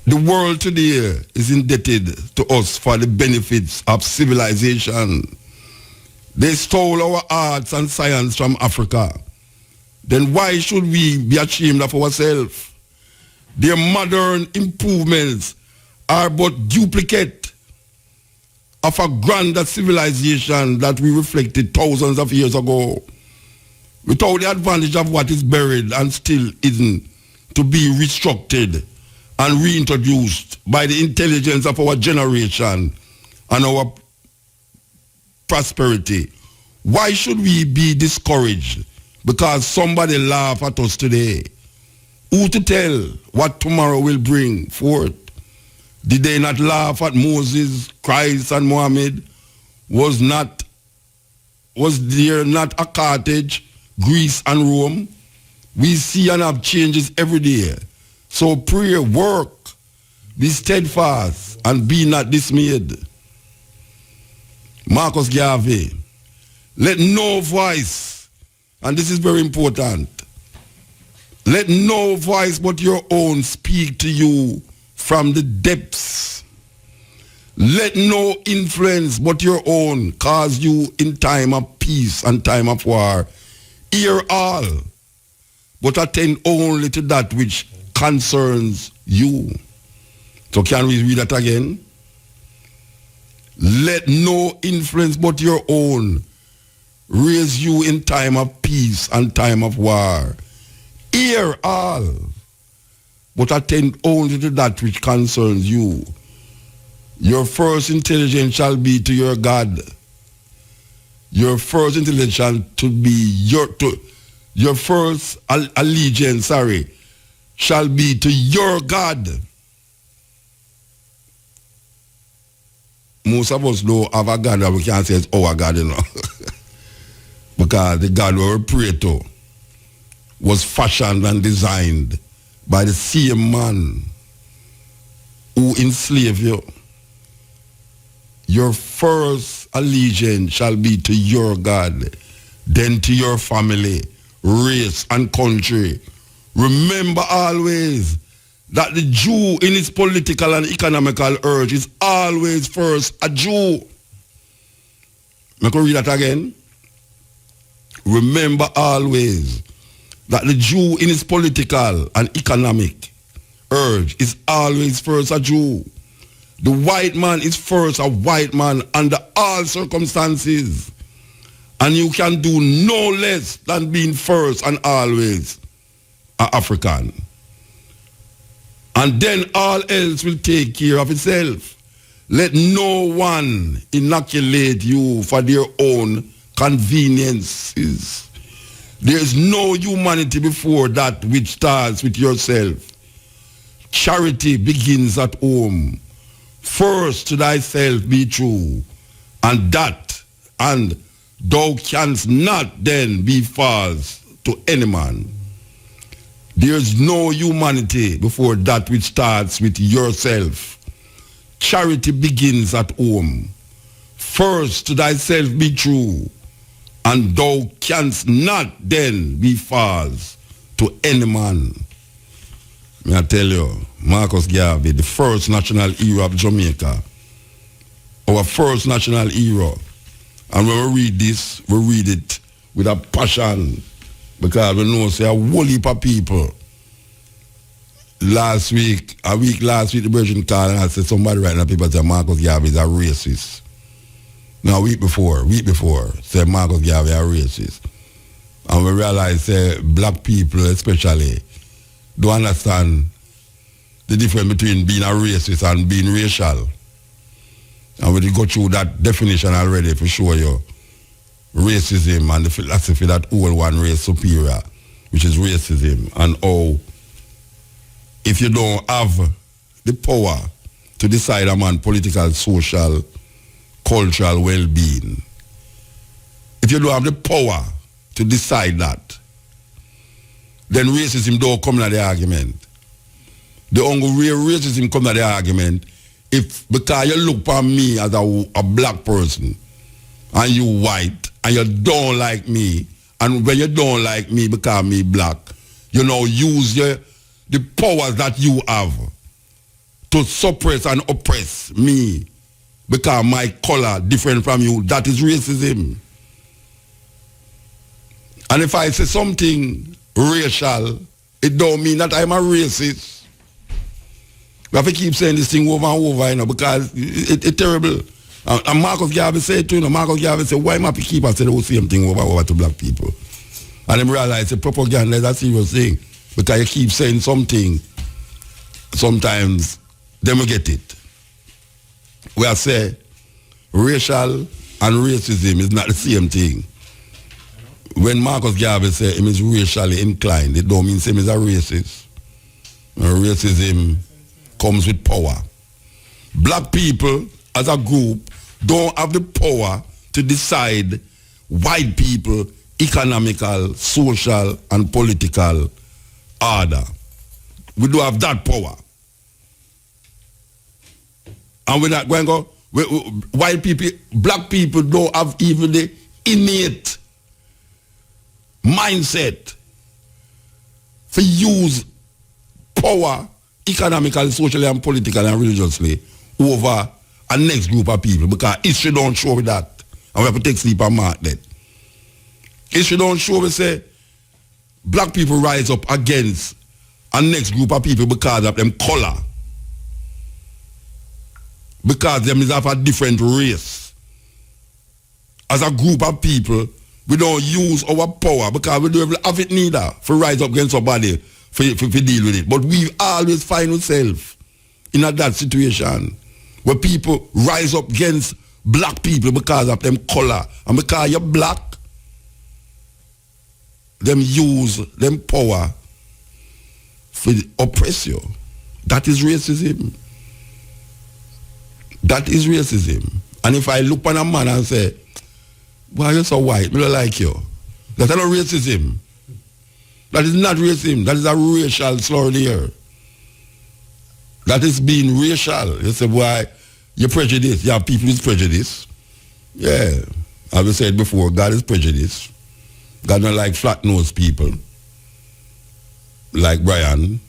S8: The world today is indebted to us for the benefits of civilization. They stole our arts and science from Africa. Then why should we be ashamed of ourselves? Their modern improvements are but duplicate of a grander civilization that we reflected thousands of years ago, without the advantage of what is buried and still isn't to be restructured and reintroduced by the intelligence of our generation and our prosperity. Why should we be discouraged because somebody laugh at us today? Who to tell what tomorrow will bring forth? Did they not laugh at Moses, Christ, and Muhammad? Was there not a Carthage, Greece, and Rome? We see and have changes every day. So pray, work, be steadfast, and be not dismayed. Marcus Garvey, let no voice, and this is very important, let no voice but your own speak to you from the depths. Let no influence but your own cause you in time of peace and time of war. Hear all, but attend only to that which concerns you. So can we read that again? Let no influence but your own raise you in time of peace and time of war. Hear all, but attend only to that which concerns you. Your first intelligence shall be to your God. Your first intelligence shall to be your first allegiance, shall be to your God. Most of us don't have a God that we can't say it's our God, you know. Because the God we pray to was fashioned and designed by the same man who enslaved you. Your first allegiance shall be to your God, then to your family, race, and country. Remember always that the Jew in his political and economical urge is always first a Jew. I can read that again. Remember always that the Jew in his political and economic urge is always first a Jew. The white man is first a white man under all circumstances. And you can do no less than being first and always an African. And then all else will take care of itself. Let no one inoculate you for their own conveniences. There is no humanity before that which starts with yourself. Charity begins at home. First to thyself be true, and thou canst not then be false to any man. There is no humanity before that which starts with yourself. Charity begins at home. First to thyself be true, and thou canst not then be false to any man. May I tell you, Marcus Garvey, the first national hero of Jamaica, our first national hero. And when we read this, we read it with a passion, because we know say a whole heap of people. Last week, the Virgin called and I said somebody right now, people say Marcus Garvey is a racist. Now, week before, said Marcus Garvey a racist. And we realize black people especially don't understand the difference between being a racist and being racial. And we go through that definition already for show you racism and the philosophy that all one race superior, which is racism, and how if you don't have the power to decide a man's political, social, cultural well-being, if you don't have the power to decide that, then racism don't come to the argument. The only real racism come to the argument if, because you look for me as a black person and you white and you don't like me, and when you don't like me because me black, you know, use the powers that you have to suppress and oppress me because my color different from you. That is racism. And if I say something racial, it don't mean that I'm a racist. We have to keep saying this thing over and over, you know, because it's terrible. And Marcus Garvey said too, you know, Marcus Garvey said, why am I to keep saying the same thing over and over to black people? And then realize the propaganda is a serious thing. Because you keep saying something, sometimes they will get it. We are saying racial and racism is not the same thing. When Marcus Garvey said he is racially inclined, it don't mean him is a racist. And racism comes with power. Black people as a group don't have the power to decide white people economical, social, and political order. We do have that power. And we're not going to go, white people, black people don't have even the innate mindset to use power economically, socially, and politically, and religiously over a next group of people, because history don't show that. And we have to take sleep and mark that. History don't show, we say, black people rise up against a next group of people because of them color. Because them is of a different race. As a group of people, we don't use our power because we don't have it neither for rise up against somebody for deal with it. But we always find ourselves in that situation where people rise up against black people because of them color. And because you're black, them use them power for oppress you. That is racism. That is racism. And if I look on a man and say, why are you so white? We don't like you. That's not racism. That is not racism. That is a racial slur there. That is being racial. You say, why you're prejudiced. You have people with prejudice. Yeah. As we said before, God is prejudiced. God don't like flat-nosed people. Like Brian.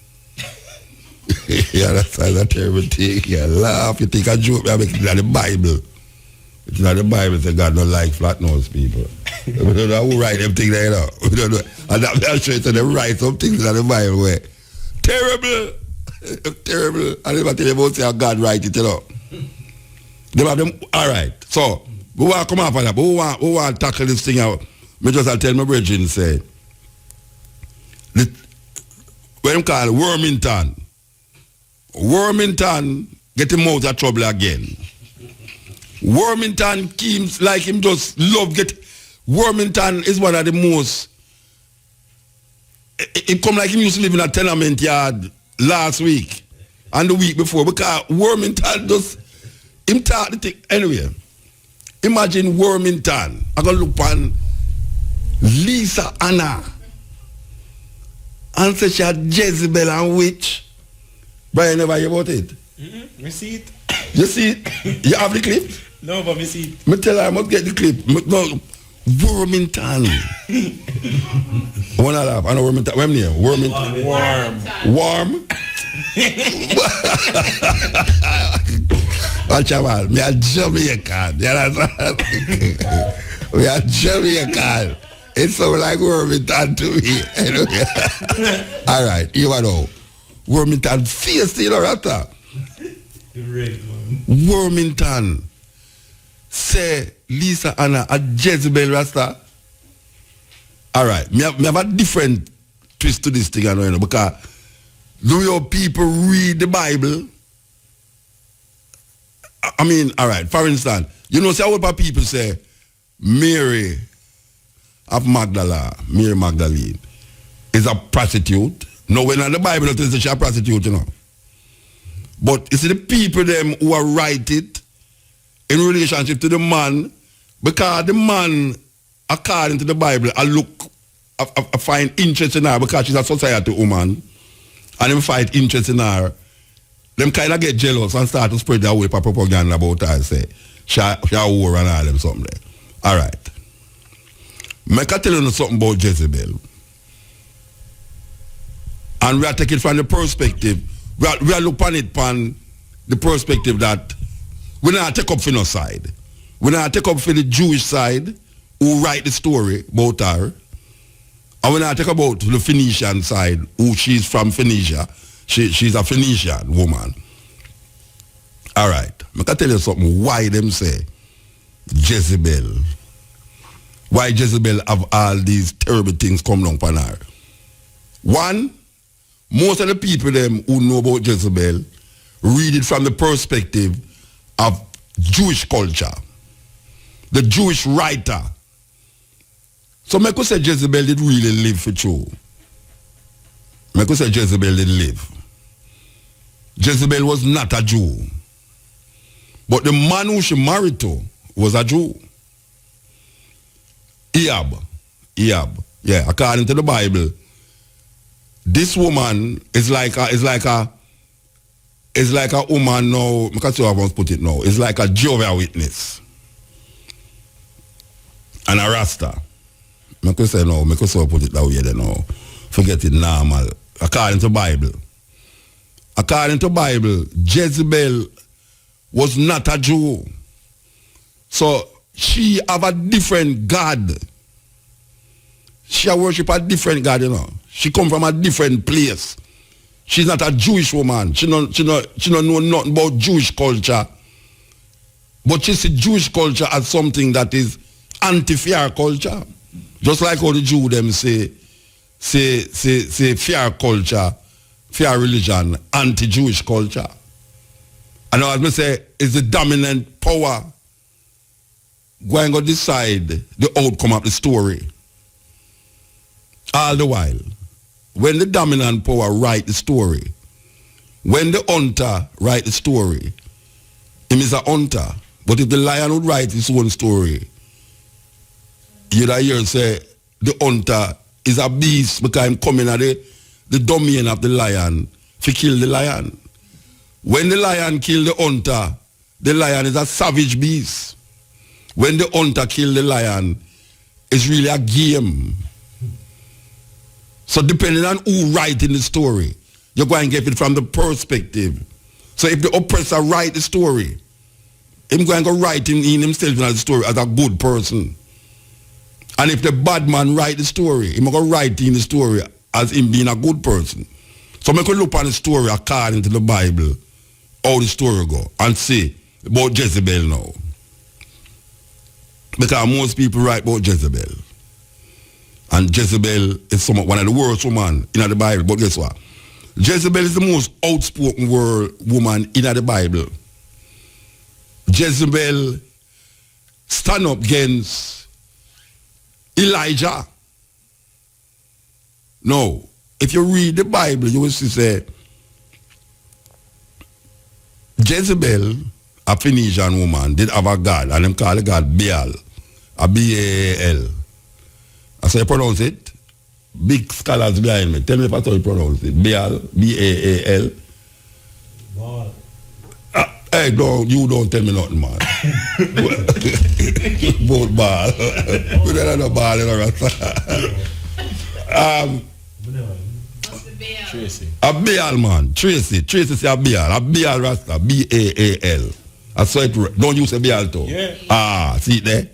S8: Yeah, that's a terrible thing. You laugh, you think a joke, you make it in the Bible. It's not the Bible that God don't like flat-nosed people. We don't know who write them things there, you know. We don't know. And I'm sure they write some things in the Bible where terrible. Terrible. I never tell you about how God write it, you know. They have them, all right. So, we want to come up on that, but we want to tackle this thing out. I just tell my brethren, say, when I'm called Wormington, Wormington get him out of trouble again. Wormington seems like him just love get. Wormington is one of the most. It come like him used to live in a tenement yard last week and the week before, because Wormington just him talk the thing. Anyway, imagine Wormington. I gonna look on Lisa Anna and say she a Jezebel and witch. Brian never hear about it.
S9: We see it.
S8: You see it? You have the clip?
S9: No, but we see it.
S8: Me tell her I must get the clip. No, Wormington. I want to laugh. I know Wormington. What's name? Wormington. Warm. Watch out, me a Jamaican. You understand? We are Jamaican. It sounds like Wormington to me. All right, you know. Wormington fierce, you know, Rata. Wormington say Lisa Anna a Jezebel Rasta. All right, me have a different twist to this thing, you know, because do your people read the Bible? I mean, all right, for instance, you know, say what people say Mary of Magdala, Mary Magdalene, is a prostitute. No, when in the Bible it says she's a prostitute, you know. But you see the people them who are write it in relationship to the man, because the man, according to the Bible, I find interest in her because she's a society woman, and them find interest in her. Them kind of get jealous and start to spread their way for propaganda about her, say, she a war and all them something there. All right. I can tell you something about Jezebel. And we are taking it from the perspective, we are looking at it from the perspective that we not take up for no side. We not take up for the Jewish side who write the story about her. And we not take about the Phoenician side who she's from Phoenicia. She's a Phoenician woman. All right. I can tell you something why them say Jezebel. Why Jezebel have all these terrible things come down upon her. One, most of the people them who know about Jezebel read it from the perspective of Jewish culture. The Jewish writer. So I could say Jezebel did really live for true. I could say Jezebel did live. Jezebel was not a Jew. But the man who she married to was a Jew. Ahab. Yeah, according to the Bible, this woman is like a woman now, I can't see how I want to put it now. It's like a Jehovah's Witness. And a Rasta. I could say no, I could so put it that way then now. Forget it normal. According to Bible. According to Bible, Jezebel was not a Jew. So she have a different God. She worship a different God, you know. She come from a different place. She's not a Jewish woman. She don't know nothing about Jewish culture. But she see Jewish culture as something that is anti-fair culture. Just like how the Jew them say fair culture, fair religion, anti-Jewish culture. And now as I say, it's the dominant power going to decide the outcome of the story. All the while, when the dominant power write the story, when the hunter write the story, him is a hunter. But if the lion would write his own story, you'd hear say the hunter is a beast because I'm coming at the domain of the lion to kill the lion. When the lion kill the hunter, the lion is a savage beast. When the hunter kill the lion, it's really a game. So depending on who writing the story, you're going to get it from the perspective. So if the oppressor write the story, him going to write in himself in the story as a good person. And if the bad man write the story, he's going to write in the story as him being a good person. So I can look on the story according to the Bible, how the story go, and see about Jezebel now. Because most people write about Jezebel. And Jezebel is one of the worst women in the Bible. But guess what? Jezebel is the most outspoken woman in the Bible. Jezebel stand up against Elijah. No. If you read the Bible, you will see say Jezebel, a Phoenician woman, did have a god, and them call the god Baal. A B-A-A-L. I say you pronounce it. Big scholars behind me. Tell me if I you pronounce it. Baal, B-A-A-L. Hey, you don't tell me nothing, man. Both Baal. We don't know Baal in
S9: Tracy.
S8: A Baal, man. Tracy say a Baal. A Baal Rasta. B-A-A-L. I saw it. Don't use a Baal too.
S9: Yeah.
S8: Ah, see it there?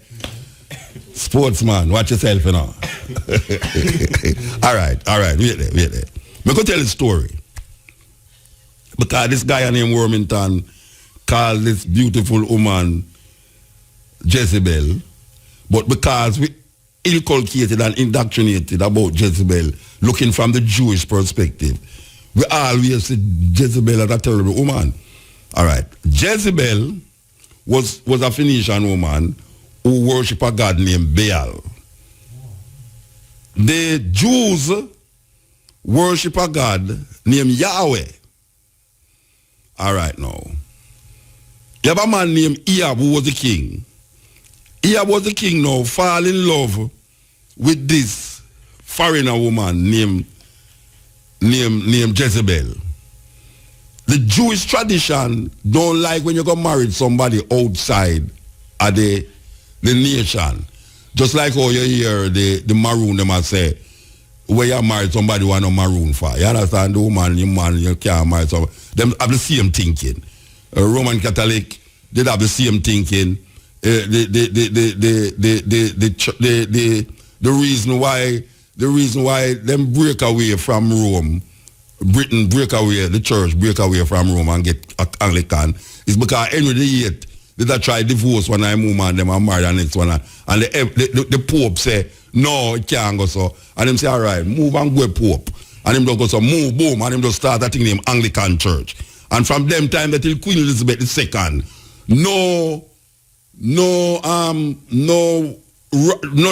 S8: Sportsman, watch yourself, you know. All right. Wait there. I'm going to tell the story. Because this guy named Wormington called this beautiful woman Jezebel. But because we inculcated and indoctrinated about Jezebel, looking from the Jewish perspective, we always see Jezebel as a terrible woman. All right. Jezebel was a Phoenician woman who worship a god named Baal. The Jews worship a god named Yahweh. All right now. You have a man named Ahab who was the king. Ahab was the king now, fall in love with this foreigner woman named Jezebel. The Jewish tradition don't like when you go marry somebody outside of the nation. Just like how you hear the maroon them a say, where you marry somebody who are no maroon for. You understand? The woman, you can't marry somebody. Them have the same thinking. Roman Catholic, they have the same thinking. The reason why them break away from Rome, Britain break away, the church break away from Rome and get Anglican, is because Henry VIII did try divorce one woman, them and marry the next one, and the Pope say, no, it can't go so, and them say, all right, move and go Pope, and him just go so, move, boom, and him just start that thing named Anglican Church, and from them time until Queen Elizabeth II, none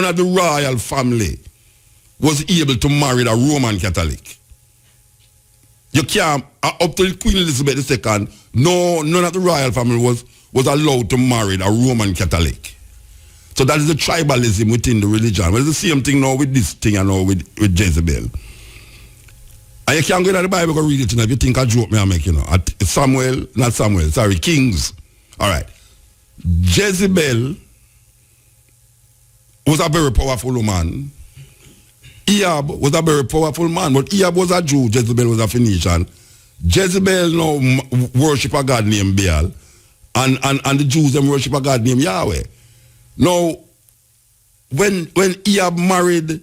S8: of the royal family was able to marry a Roman Catholic. You can't, up till Queen Elizabeth II, none of the royal family was allowed to marry a Roman Catholic. So that is the tribalism within the religion. Well, it's the same thing now with this thing and now with Jezebel. And you can't go into the Bible and read it, if you think a joke me I make, Kings. All right. Jezebel was a very powerful woman. Ahab was a very powerful man, but Ahab was a Jew, Jezebel was a Phoenician. Jezebel now worship a God named Baal, and the Jews them worship a God named Yahweh. Now, when Ahab married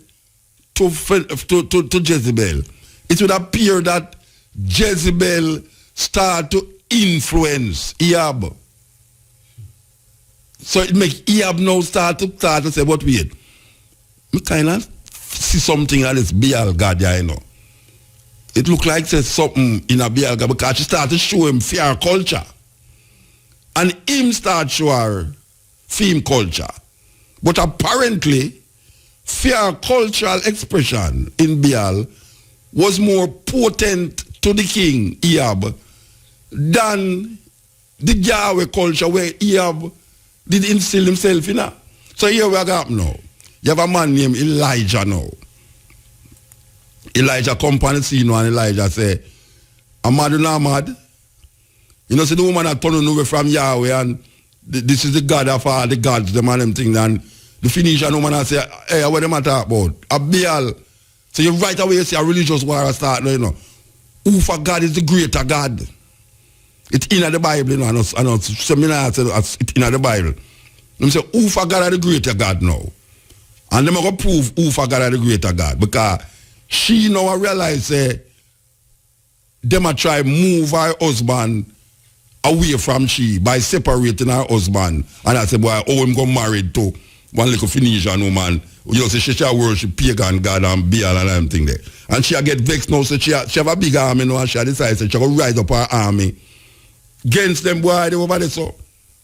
S8: to Jezebel, it would appear that Jezebel started to influence Ahab. So it makes Ahab now start to say, but wait, me kind of see something that is Baal God, you know. It look like there's something in a Baal God because she started to show him fear culture. And him start show her film culture. But apparently, fear cultural expression in Baal was more potent to the king, Ahab, than the Yahweh culture where Ahab did instill himself in her. So here we got now. You have a man named Elijah now. Elijah come on the scene and Elijah say, I'm mad or not mad? You know, see the woman that turned away from Yahweh and this is the God of all the gods, the man them thing, and the Phoenician woman say, hey, what am I talking about? A Baal. So you right away see a religious war start now, you know. Who for God is the greater God? It's in the Bible, you know, I know seminar said it's in the Bible. Them say, who for God is the greater God now? And them are going to prove who for God is the greater God. Because she now realize them are try move her husband away from she by separating her husband. And I say, boy, I'm going married to one little Phoenician woman. You know, so she shall worship pagan God and Baal and everything there. And she get vexed now, so she have a big army now, and she decides she will rise up her army against them, boy, they over there, so.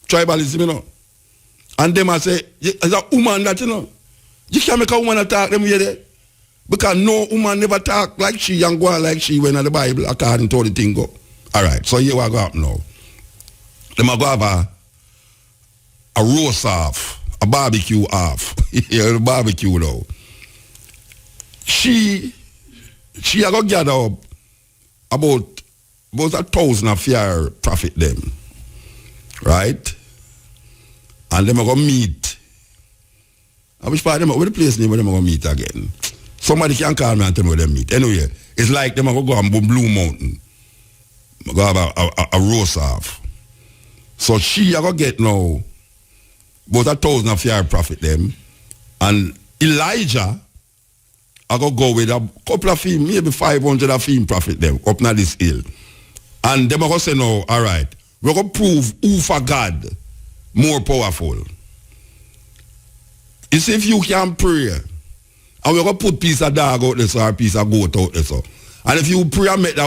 S8: Tribalism, you know. And them I say, as a woman that, you know, you can't make a woman attack them here. Because no woman never talk like she and go on like she went in the Bible according to how the thing go. All right, so here we go up now. Them are going to have a roast off, a barbecue off. Yeah, the barbecue now. She are going to gather up about 1,000 of your prophet them. Right? And them are going to meet. I wish part of them, where the place name where them are going to meet again. Somebody can call me and tell me where they meet. Anyway, it's like them are going to go on Blue Mountain. Go have a roast off. So she are going to get now about 1,000 of your prophet them. And Elijah are going to go with a couple of him, maybe 500 of him prophet them up na this hill. And them are going to say no, all right, we're going to prove who for God more powerful. You see, if you can pray, and we're going to put piece of dog out there so or a piece of goat out there so. And if you pray and make the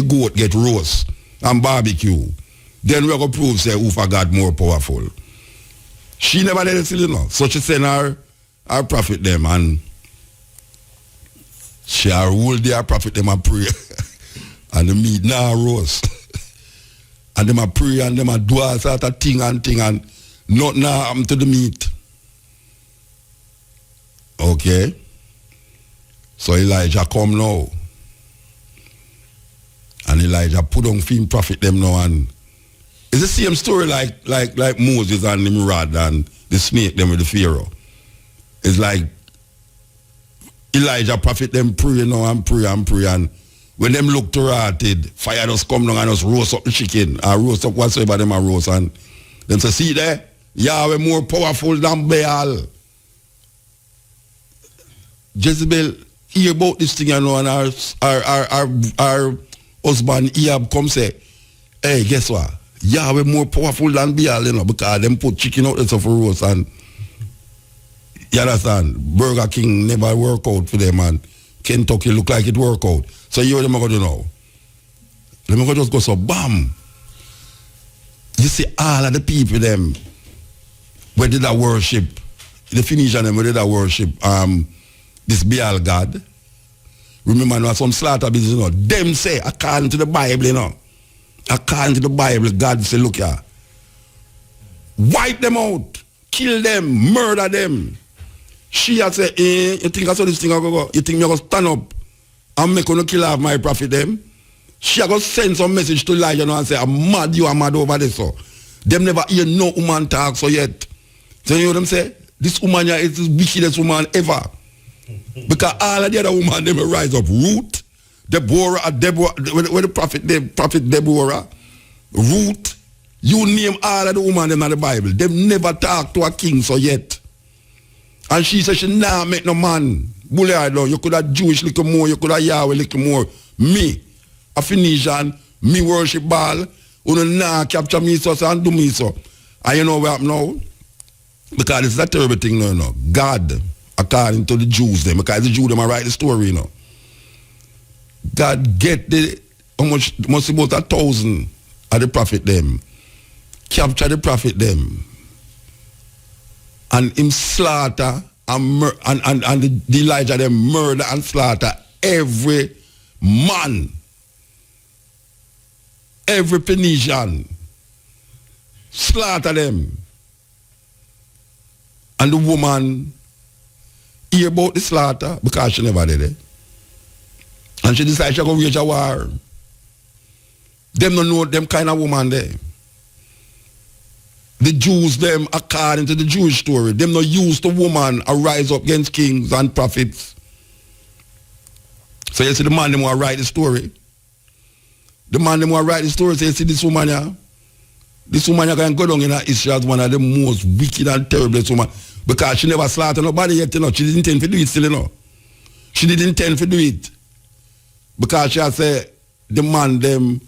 S8: goat get roast and barbecue, then we're going to prove say who for God more powerful. She never let it see, you know. So she sent her prophet them and she hold their prophet them and pray. And the meat now roast. And them a pray and them a do all sort of thing and nothing happen to the meat. Okay? So Elijah come now. And Elijah put on film prophet them now, and it's the same story like Moses and Nimrod and the snake them with the Pharaoh. It's like Elijah prophet them pray now and pray and when them look to rotted, fire just come down and just roast up the chicken or roast up whatsoever them a roast, and them say, see there, Yahweh more powerful than Baal. Jezebel hear about this thing, you know, and our husband Ahab come say, hey, guess what? Yahweh more powerful than Baal, you know, because them put chicken out there for roast, and you understand? Burger King never work out for them, and Kentucky look like it work out. So you know them going to do now? Them going to just go so bam. You see all of the people them where did I worship, the Phoenician them where did I worship this Baal God. Remember now some slaughter business, you know, them say according to the Bible, you know. According to the Bible, God say, look here, wipe them out, kill them, murder them. She had said, you think I saw this thing I go? You think me going to stand up and make you kill off my prophet them? She had to send some message to Elijah, you know, and say, I'm mad, you are mad over this. So. Them never hear no woman talk so yet. So you know what I'm saying? This woman here is the wickedest woman ever. Because all of the other women, them rise up. Ruth, Deborah, where the prophet Deborah, Ruth, you name all of the women in the Bible. They never talk to a king so yet. And she said she nah make no man. Bully her down. You could have Jewish little more, you could have Yahweh little more. Me, a Phoenician, me worship Baal, you nah capture me so and do me so. And you know what happened now? Because it's a terrible thing now, you know. God, according to the Jews them, because the Jews them write the story, you know. God get the how much must about 1,000 of the prophet them. Capture the prophet them. And him slaughter and the Elijah them murder and slaughter every man, every Phoenician, slaughter them. And the woman hear about the slaughter because she never did it. And she decided she going to wage a war. Them don't know them kind of woman there. The Jews, them, according to the Jewish story, them not use the woman a rise up against kings and prophets. So you see the man them want to write the story. The man them want to write the story, so you see this woman here. This woman here can go down in her history as one of the most wicked and terrible women. Because she never slaughtered nobody yet, you know. She didn't intend to do it still, you know. She didn't intend to do it. Because she has said, the man them,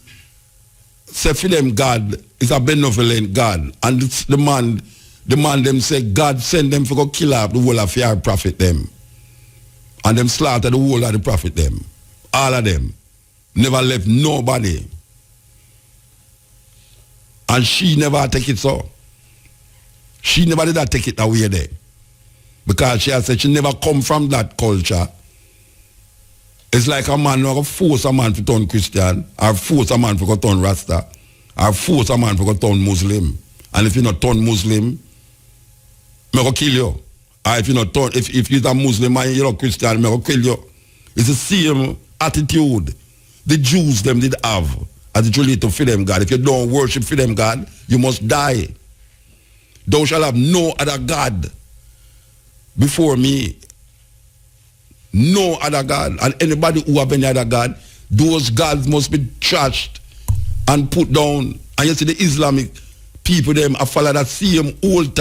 S8: say for them God is a benevolent God, and the man them say God send them for go kill up the whole of your prophet them, and them slaughter the whole of the prophet them, all of them, never left nobody, and she never take it so. She never did that take it away there, because she has said she never come from that culture. It's like a man who force a man to turn Christian, or force a man to turn Rasta, or force a man to turn Muslim. And if you not turn Muslim, I'm going to kill you. Or if you not turn, if you're a Muslim and you're a Christian, I'm going to kill you. It's the same attitude the Jews them did have as it relates to for them God. If you don't worship for them God, you must die. Thou shalt have no other God before me. No other God. And anybody who have any other God, those gods must be trashed and put down. And you see the Islamic people them are follow that same old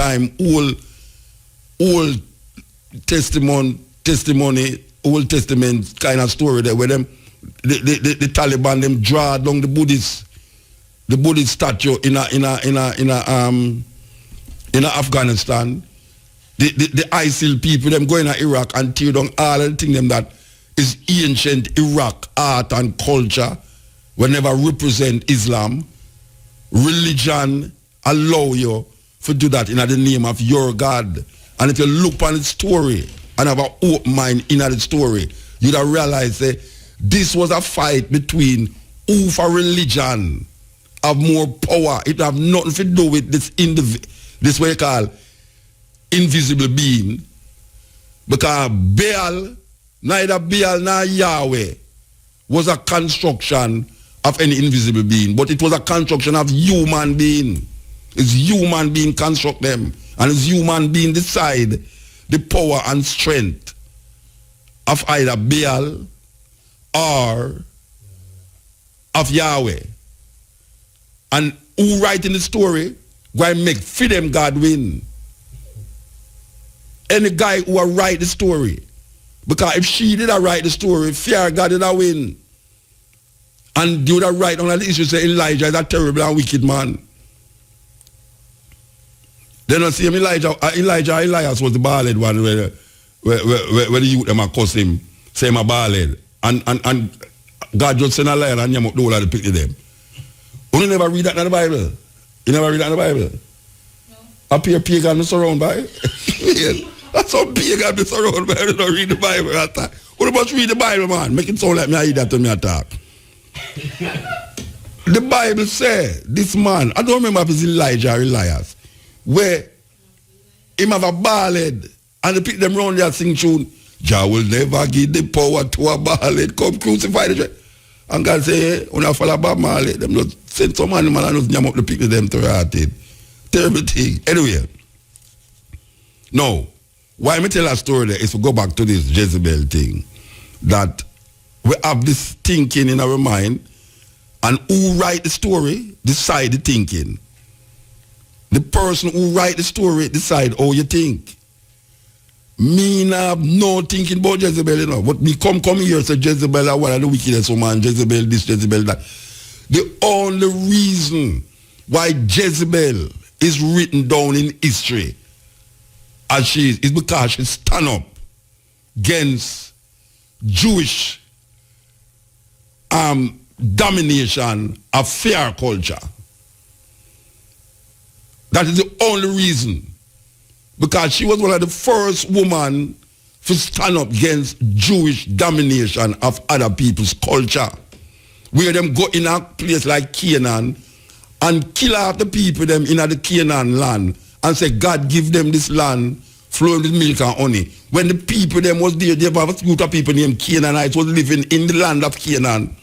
S8: testimony, Old Testament kind of story there where them the Taliban them draw down the Buddhist statue in Afghanistan. The ISIL people them go in Iraq and tear down all of the things them that is ancient Iraq art and culture will never represent Islam. Religion allow you to do that in the name of your God. And if you look on the story and have an open mind in the story, you'd have realized that this was a fight between who for religion have more power. It have nothing to do with this way called invisible being. Because Baal, neither Baal nor Yahweh was a construction of any invisible being, but it was a construction of human being. It's human being construct them, and it's human being decide the power and strength of either Baal or of Yahweh. And who writing the story, why make for them God win. Any guy who will write the story. Because if she did write the story, fear God did win. And you would have write on the issue say Elijah is a terrible and wicked man. Then I see him Elijah Elias was the bald one where the youth them cuss him, say him a bald. And God just sent a lion and him up the whole of the picture them. You never read that in the Bible? You never read that in the Bible? No. Up here pagan is surrounded by. That's how pagan is surrounded by. You don't read the Bible. What about read the Bible, man? Make it sound like me I hear that to me attack. The Bible says this man, I don't remember if it's Elijah or Elias, where him have a bald head and they pick them round there sing tune, Jah will never give the power to a bald head, come crucify the church. And God say, hey, when I follow Bob Marley, them just send some animal and just jam up the people them to heart it. Terrible thing. Anyway, now, why me tell a story there is to go back to this Jezebel thing, that we have this thinking in our mind, and who write the story decide the thinking. The person who write the story decide how you think. Me have no thinking about Jezebel, you know. But me come here say Jezebel are one of the wickedest woman, Jezebel this, Jezebel that. The only reason why Jezebel is written down in history as she is because she stand up against Jewish domination of fair culture. That is the only reason. Because she was one of the first women to stand up against Jewish domination of other people's culture. Where them go in a place like Canaan and kill out the people them in the Canaan land and say God give them this land flowing with milk and honey. When the people them was there, they have a group of people named Canaanites was living in the land of Canaan.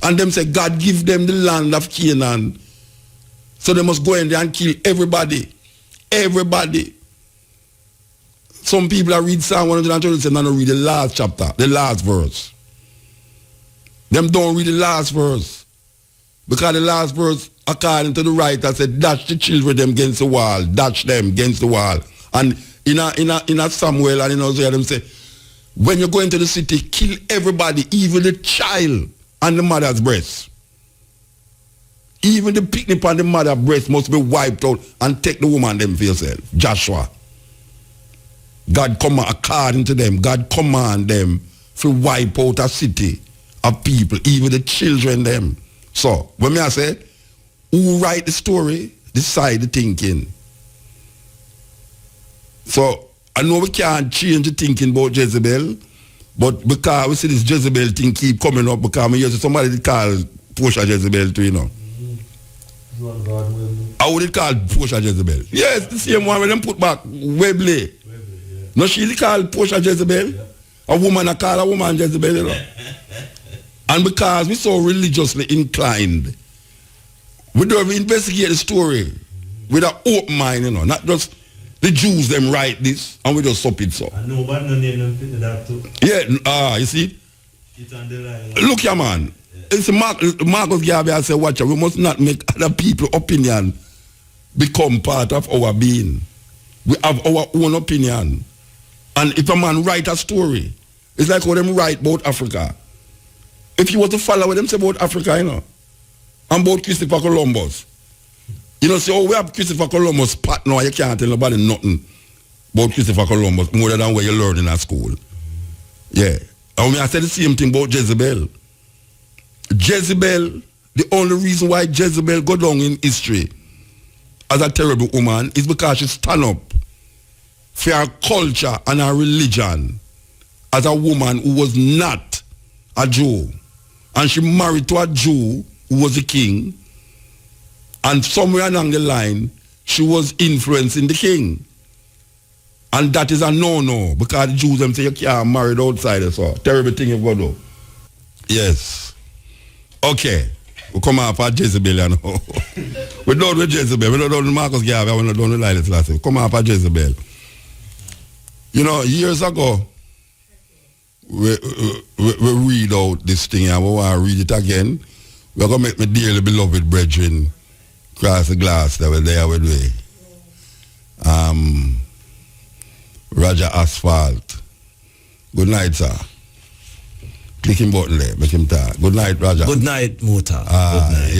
S8: And them say God give them the land of Canaan. So they must go in there and kill everybody. Everybody. Some people are read Psalm 127 and don't read the last chapter, the last verse. Them don't read the last verse. Because the last verse, according to the writer, said, dash the children them against the wall, dash them against the wall. And in a Samuel and in Hosea, them say, when you go into the city, kill everybody, even the child and the mother's breast. Even the picnic on the mother's breast must be wiped out and take the woman them for yourself. Joshua. God command, according to them, God command them to wipe out a city of people, even the children them. So, when I say, who write the story, decide the thinking. So, I know we can't change the thinking about Jezebel, but because we see this Jezebel thing keep coming up, because I hear somebody call Portia Jezebel too, you know. How would it call Portia Jezebel? Yes, the same one when them put back Webley. No, she called Portia Jezebel. Yeah. A woman I call a woman Jezebel, you know. And because we're so religiously inclined, we don't investigate the story with an open mind, you know. Not just the Jews them write this and we just sup it so.
S9: And nobody no name them fit that too.
S8: Yeah, you see?
S9: It's on the line.
S8: Look here, man. It's Marcus Garvey I say, watch out, we must not make other people's opinion become part of our being. We have our own opinion. And if a man write a story, it's like how them write about Africa. If you want to follow what them say about Africa, you know, and about Christopher Columbus, you know, say, oh, we have Christopher Columbus part now, you can't tell nobody nothing about Christopher Columbus more than what you learn in at school. Yeah. And I said the same thing about Jezebel. Jezebel, the only reason why Jezebel go down in history as a terrible woman is because she stand up for her culture and her religion as a woman who was not a Jew. and she married to a Jew who was a king, and somewhere along the line, she was influencing the king. And that is a no-no, because the Jews them say you can't marry the outsider, so terrible thing you've got to do. Yes. Okay. We come off at Jezebel, you know. We're done with Jezebel. We're not done with Marcus Garvey. We're not done with Haile Selassie. We come off at Jezebel. You know, years ago, we read out this thing and we want to read it again. We're going to make my dearly beloved brethren cross the glass that were there with me. Roger Asphalt. Good night, sir. Click him button there, make him talk. Good night, Roger.
S10: Good night, Muta.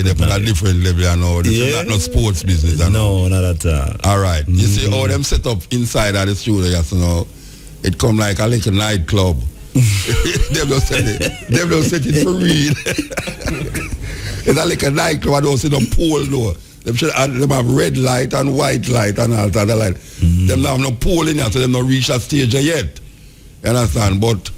S8: They put a different level, you know. This is not sports business, you know.
S10: No, not at all.
S8: All right. You see how them set up inside of the studio, you know. It come like a little nightclub. Them don't set it for real. It's a little nightclub. I don't see them pole though. Them have red light and white light and all that light. Them don't have no pole in here, so them not reach that stage yet. You understand? But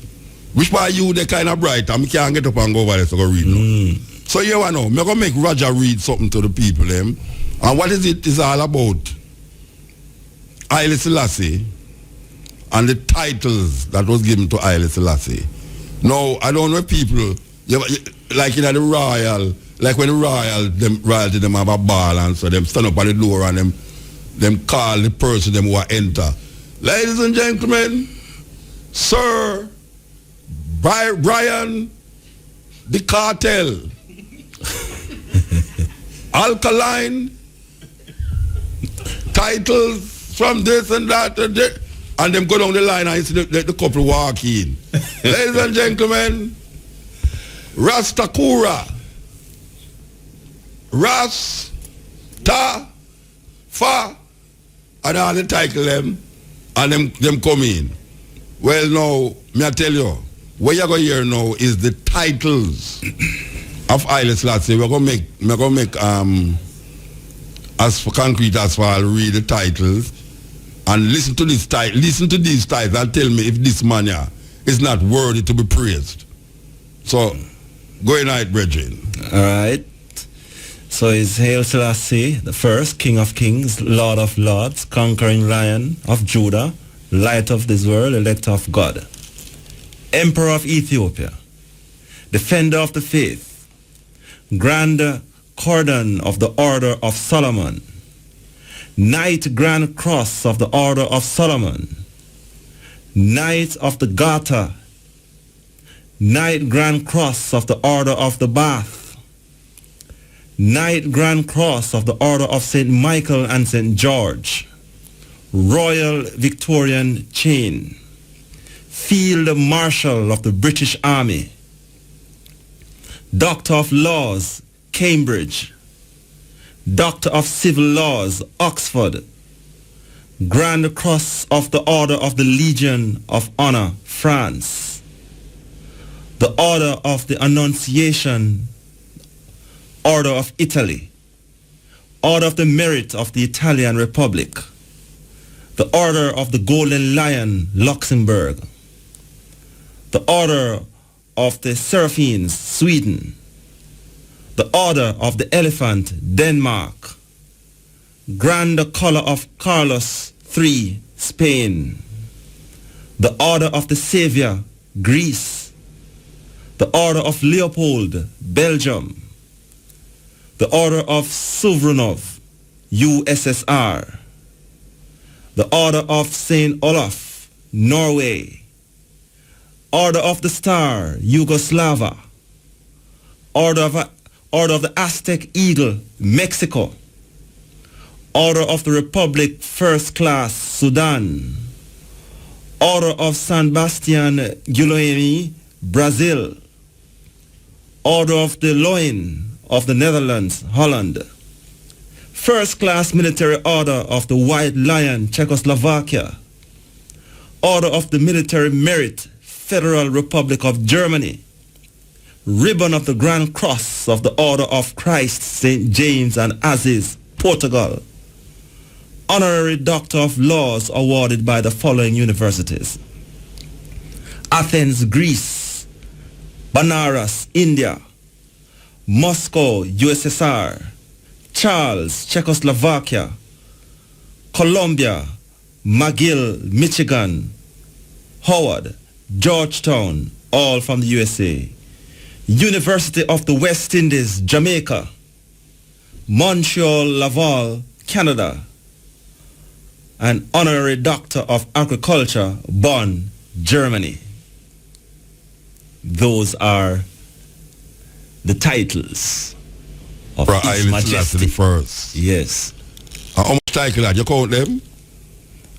S8: which part you they kind of bright and I can't get up and go over there to go read no. So you know, I'm going to make Roger read something to the people. And what is it is all about? Haile Selassie and the titles that was given to Haile Selassie. Now, I don't know people, like in the royal, like when the royalty them have a ball and so them stand up at the door and them call the person them who enter. Ladies and gentlemen, Sir Brian the Cartel, Alkaline, titles from this and that and that, and them go down the line and see the couple walk in. Ladies and gentlemen, Rastakura, Ras-ta-fa, and all the title them, and them come in. Well, now, me I tell you, what you're going to hear now is the titles of Haile Selassie. We're going to make as for concrete as far as read the titles and listen to these titles and tell me if this man here is not worthy to be praised. So, go ahead, brethren.
S10: All right. So is Haile Selassie, the first King of Kings, Lord of Lords, conquering Lion of Judah, Light of this world, elect of God, Emperor of Ethiopia, Defender of the Faith, Grand Cordon of the Order of Solomon, Knight Grand Cross of the Order of Solomon, Knight of the Garter, Knight Grand Cross of the Order of the Bath, Knight Grand Cross of the Order of St. Michael and St. George, Royal Victorian Chain, Field Marshal of the British Army, Doctor of Laws, Cambridge, Doctor of Civil Laws, Oxford, Grand Cross of the Order of the Legion of Honor, France, the Order of the Annunciation, Order of Italy, Order of the Merit of the Italian Republic, the Order of the Golden Lion, Luxembourg, the Order of the Seraphins, Sweden, the Order of the Elephant, Denmark, Grand Collar of Carlos III, Spain, the Order of the Savior, Greece, the Order of Leopold, Belgium, the Order of Suvronov, USSR, the Order of St. Olaf, Norway, Order of the Star, Yugoslavia, Order of the Aztec Eagle, Mexico, Order of the Republic, First Class, Sudan, Order of San Bastian Guilherme, Brazil, Order of the Loin of the Netherlands, Holland, First Class Military Order of the White Lion, Czechoslovakia, Order of the Military Merit, Federal Republic of Germany, Ribbon of the Grand Cross of the Order of Christ, St. James and Aziz, Portugal, Honorary Doctor of Laws awarded by the following universities: Athens, Greece, Banaras, India, Moscow, USSR, Charles, Czechoslovakia, Columbia, McGill, Michigan, Howard, Georgetown, all from the USA, University of the West Indies, Jamaica, Montreal, Laval, Canada, and Honorary Doctor of Agriculture, Bonn, Germany. Those are the titles of His Majesty.
S8: First.
S10: Yes.
S8: How much title that? You count them?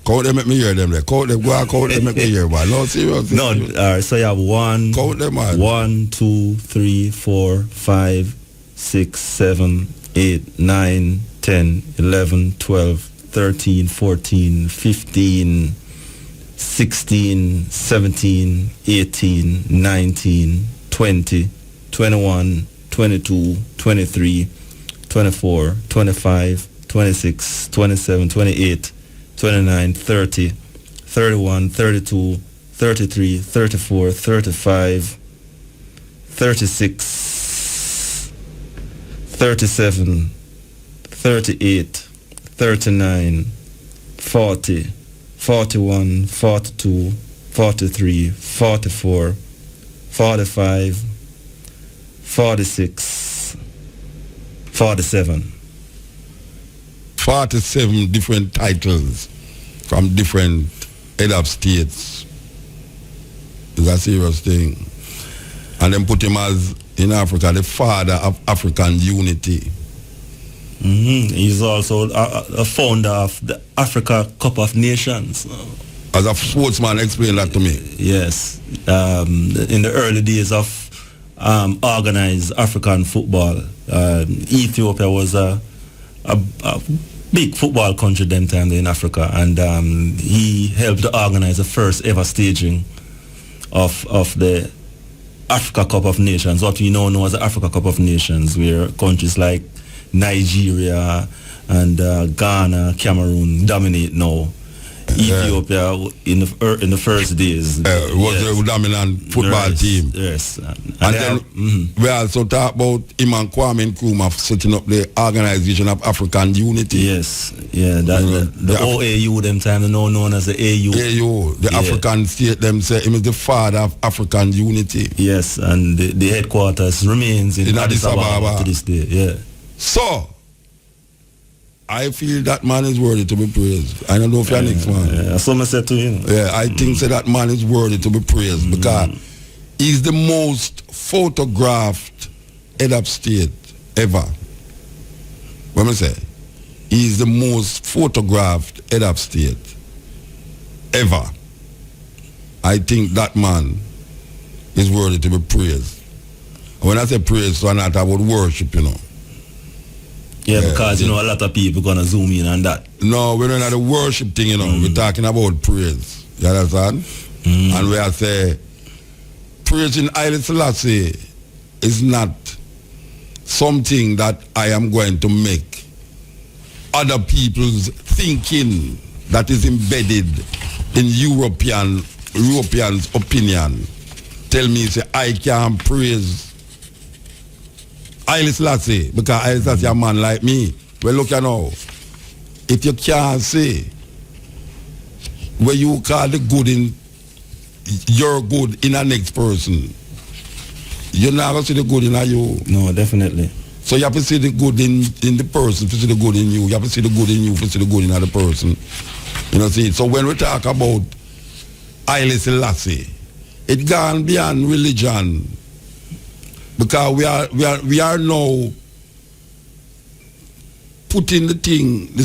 S8: Count them, make me hear them there. Count them, go and count them, make me hear. But no, serious.
S10: No, so you have 1,
S8: count them, man.
S10: 1, 2, 3, 4, 5, 6, 7, 8, 9, 10, 11, 12, 13, 14, 15, 16, 17, 18, 19, 20, 21, 22, 23, 24, 25, 26, 27, 28, 29, 30, 31, 32, 33, 34, 35, 36, 37, 38, 39, 40, 41, 42, 43, 44, 45, 46, 47.
S8: 47 different titles from different head of states. It's a serious thing. And then put him as, in Africa, the father of African unity.
S10: Mm-hmm. He's also a founder of the Africa Cup of Nations.
S8: As a sportsman, explain that to me.
S10: Yes. In the early days of organized African football, Ethiopia was a big football country them time in Africa, and he helped to organize the first ever staging of the Africa Cup of Nations, what we now know as the Africa Cup of Nations, where countries like Nigeria and Ghana, Cameroon dominate now. Ethiopia in the first days
S8: was the dominant football team.
S10: Yes,
S8: and then we also talk about him and Kwame Nkrumah setting up the Organization of African Unity.
S10: Yes, yeah, the OAU them time now known as the AU.
S8: AU, the African state them say him is the father of African unity.
S10: Yes, and the headquarters remains in Addis Ababa to this day. Yeah.
S8: So I feel that man is worthy to be praised. I don't know if you're next man.
S10: Yeah, someone said to him.
S8: Yeah, I think so that man is worthy to be praised because he's the most photographed head of state ever. What am I say? He's the most photographed head of state ever. I think that man is worthy to be praised. When I say praise, so I'm not about worship, you know.
S10: Yeah, because you know a lot of people gonna zoom in on that.
S8: No, we're not at the worship thing, you know. We're talking about praise. You understand? And we are say praising Haile Selassie is not something that I am going to make other people's thinking that is embedded in Europeans' opinion. Tell me, say I can praise Haile Selassie, because Haile Selassie a man like me. Well, look at now. If you can't say where you call the good in your good in a next person, you're not going to see the good in you.
S10: No, definitely.
S8: So you have to see the good in the person, to see the good in you. You have to see the good in you, to see the good in other person. You know, see. So when we talk about Haile Selassie, it gone beyond religion. Because we are now putting the thing, the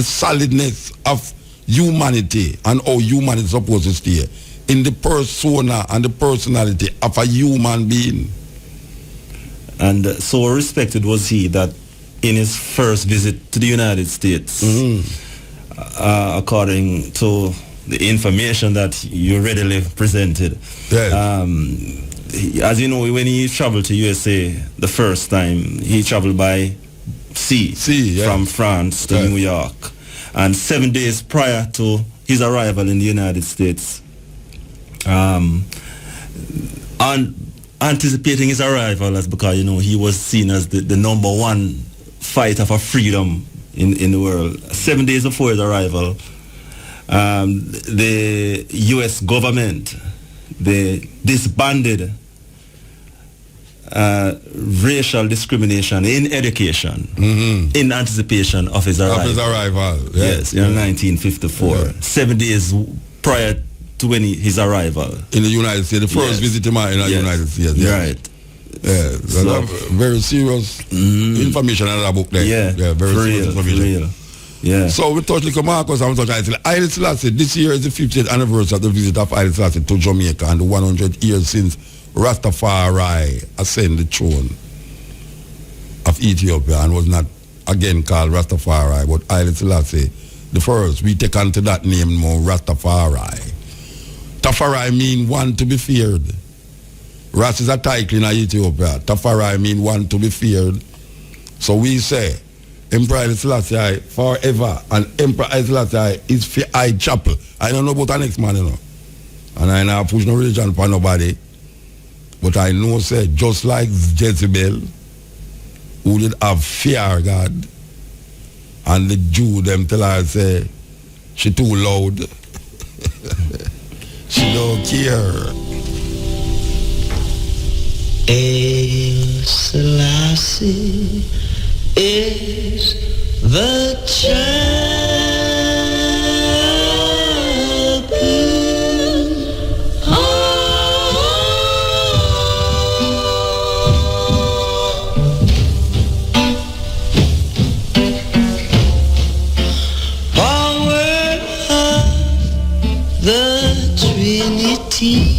S8: solidness of humanity and how humanity is supposed to stay in the persona and the personality of a human being.
S10: And so respected was he that in his first visit to the United States, according to the information that you readily presented, as you know, when he traveled to USA the first time, he traveled by sea from France to New York. And 7 days prior to his arrival in the United States, anticipating his arrival, as because he was seen as the number one fighter for freedom in the world. 7 days before his arrival, the U.S. government, they disbanded racial discrimination in education in anticipation of his arrival. Yes, in 1954. 7 days prior to his arrival
S8: in the United States, the first visit in the United States.
S10: Right.
S8: Yeah, so, very serious information in that book there.
S10: Yeah,
S8: very serious information.
S10: Real. Yeah.
S8: So we touch like Marcus and we touch Haile Selassie. This year is the 50th anniversary of the visit of Haile Selassie to Jamaica and the 100 years since Rastafari ascended the throne of Ethiopia and was not again called Rastafari, but Haile Selassie the first. We take on to that name more, Rastafari. Tafari mean one to be feared. Ras is a title in Ethiopia. Tafari mean one to be feared. So we say, Emperor Haile Selassie forever, and Emperor Haile Selassie is for I chapel. I don't know about the next man, And I don't push no religion for nobody. But I know, say, just like Jezebel, who did have fear God, and the Jew them tell her, say, she too loud. She don't care.
S11: Haile Selassie is the champion. Power of the Trinity.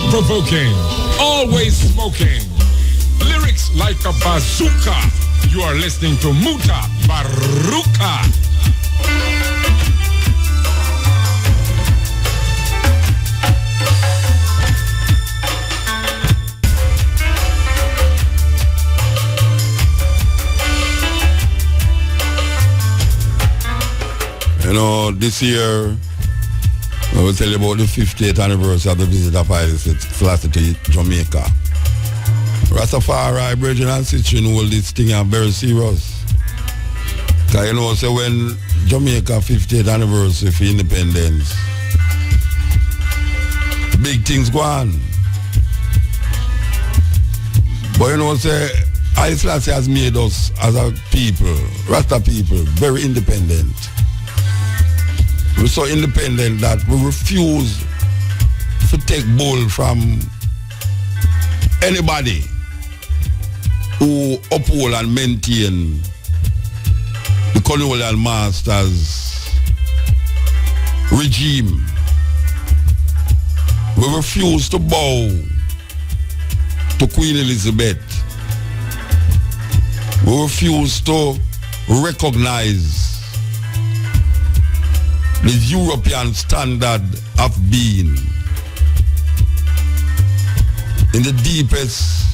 S12: thought-provoking, always smoking. Lyrics like a bazooka. You are listening to Mutabaruka.
S8: You know, this year, I will tell you about the 50th anniversary of the visit of Haile Selassie to Jamaica. Rastafari, brethren and sisters, know this thing are very serious. Because you know, so when Jamaica 50th anniversary for independence, big things go on. But you know, say, Haile Selassie has made us as a people, Rasta people, very independent. We're so independent that we refuse to take bull from anybody who uphold and maintain the colonial masters' regime. We refuse to bow to Queen Elizabeth. We refuse to recognize the European standard of being. In the deepest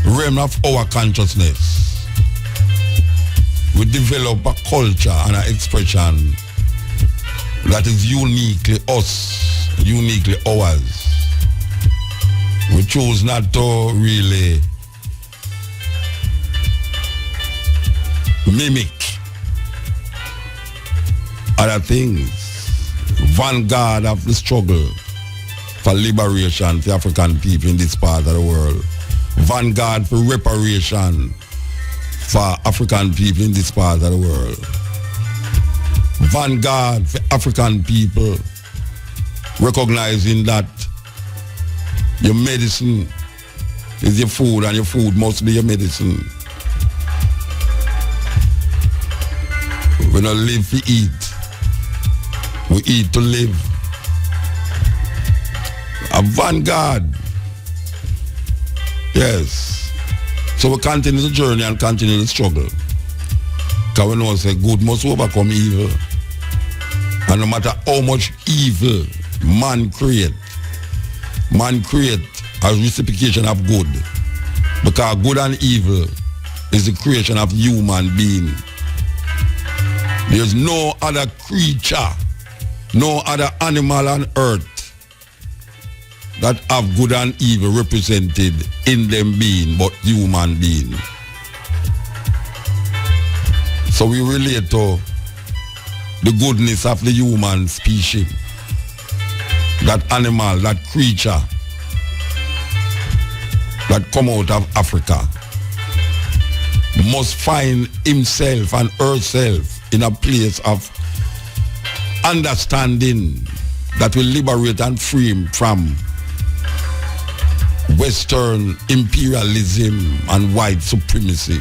S8: realm of our consciousness, we develop a culture and an expression that is uniquely us, uniquely ours. We choose not to really mimic other things. Vanguard of the struggle for liberation for African people in this part of the world. Vanguard for reparation for African people in this part of the world. Vanguard for African people recognizing that your medicine is your food and your food must be your medicine. We don't live to eat. We eat to live. A vanguard. Yes. So we continue the journey and continue the struggle. Because we know say good must overcome evil. And no matter how much evil man create as reciprocation of good. Because good and evil is the creation of human being. There's no other creature, no other animal on earth that have good and evil represented in them being but human being. So we relate to the goodness of the human species, that animal, that creature that come out of Africa must find himself and herself in a place of understanding that will liberate and free him from Western imperialism and white supremacy.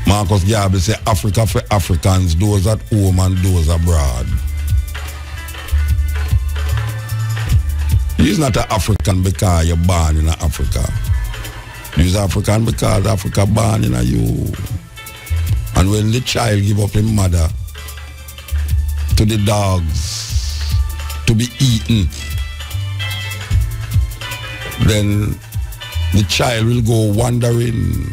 S8: Marcus Garvey said, Africa for Africans, those at home and those abroad. He's not an African because you're born in Africa. He's African because Africa born in you. And when the child give up his mother to the dogs to be eaten, then the child will go wandering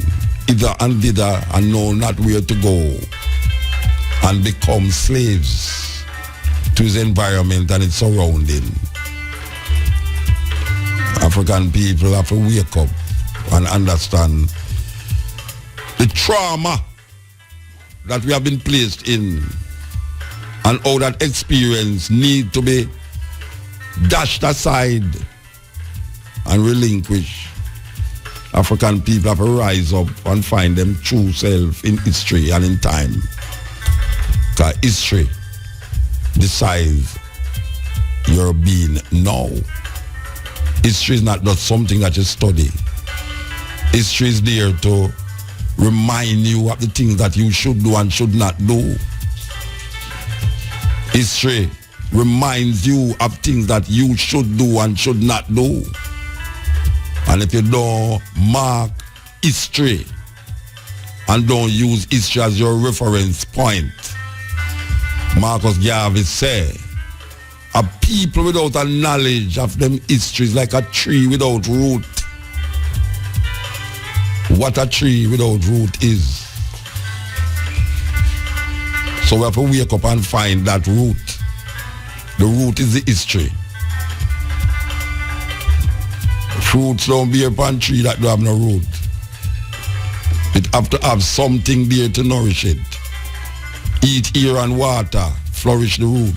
S8: hither and thither and know not where to go and become slaves to his environment and its surrounding. African people have to wake up and understand the trauma that we have been placed in and how that experience need to be dashed aside and relinquished. African people have to rise up and find them true self in history and in time. Because history decides your being now. History is not just something that you study. History is there to remind you of the things that you should do and should not do. History reminds you of things that you should do and should not do. And if you don't mark history and don't use history as your reference point, Marcus Garvey said, a people without a knowledge of them history is like a tree without root. What a tree without root is. So we have to wake up and find that root. The root is the history. Fruits don't bear upon tree that don't have no root. It have to have something there to nourish it. Eat air and water, flourish the root.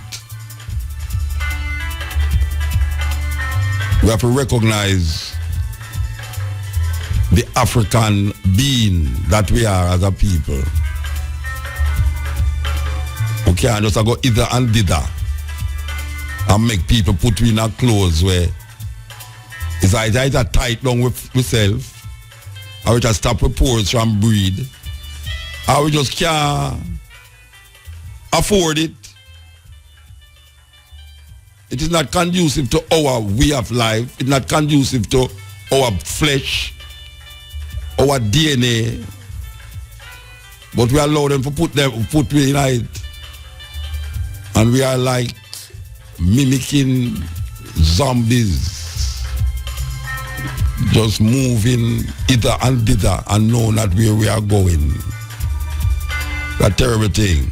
S8: We have to recognize the African being that we are as a people. We can't just go either and thither and make people put in our clothes where it's either tight down with self, or we just stop with pores from breed, or we just can't afford it. It is not conducive to our way of life. It's not conducive to our flesh, our DNA. But we allow them to put me in it. And we are like mimicking zombies. Just moving hither and thither and know not where we are going. That's a terrible thing.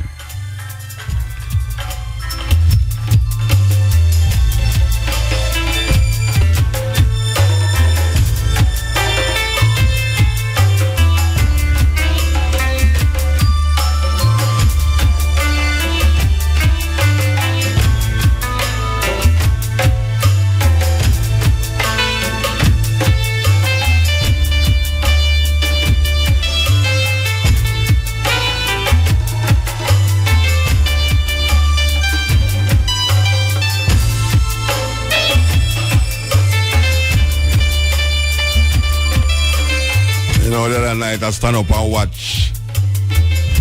S8: I stand up and watch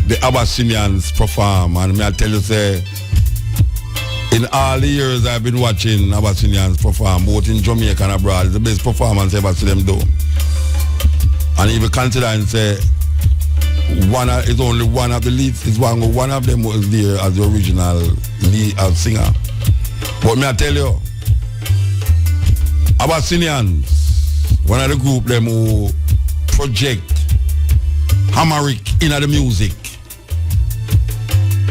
S8: the Abyssinians perform, and I tell you, say, in all the years I've been watching Abyssinians perform, both in Jamaica and abroad, it's the best performance I ever see them do. And if you consider and say, it's only one of the leads, one of them was there as the original lead singer. But me I tell you, Abyssinians, one of the group them who project Amharic in the music.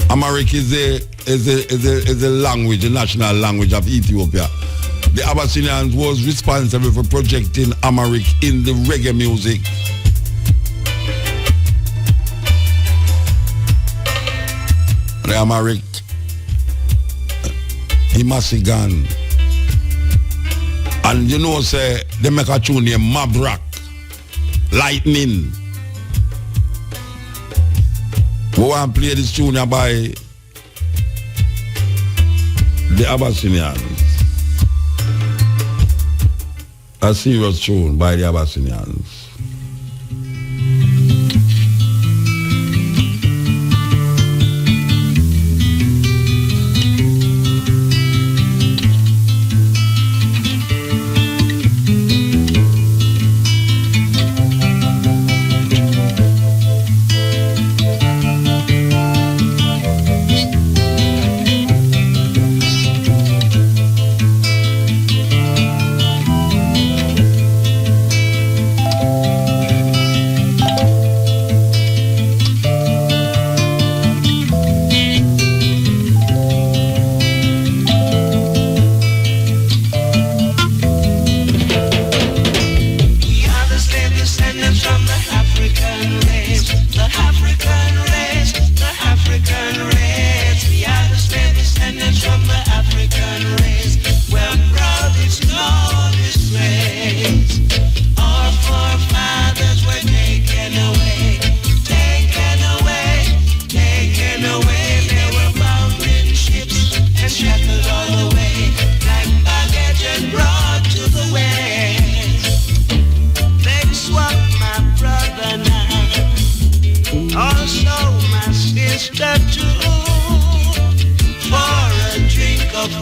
S8: Amharic is a language, the national language of Ethiopia. The Abyssinians was responsible for projecting Amharic in the reggae music. The Amharic, Imasigan. And you know, say, they make a tune named Mabrak, Lightning. We want to play this tune by the Abyssinians. A serious tune by the Abyssinians.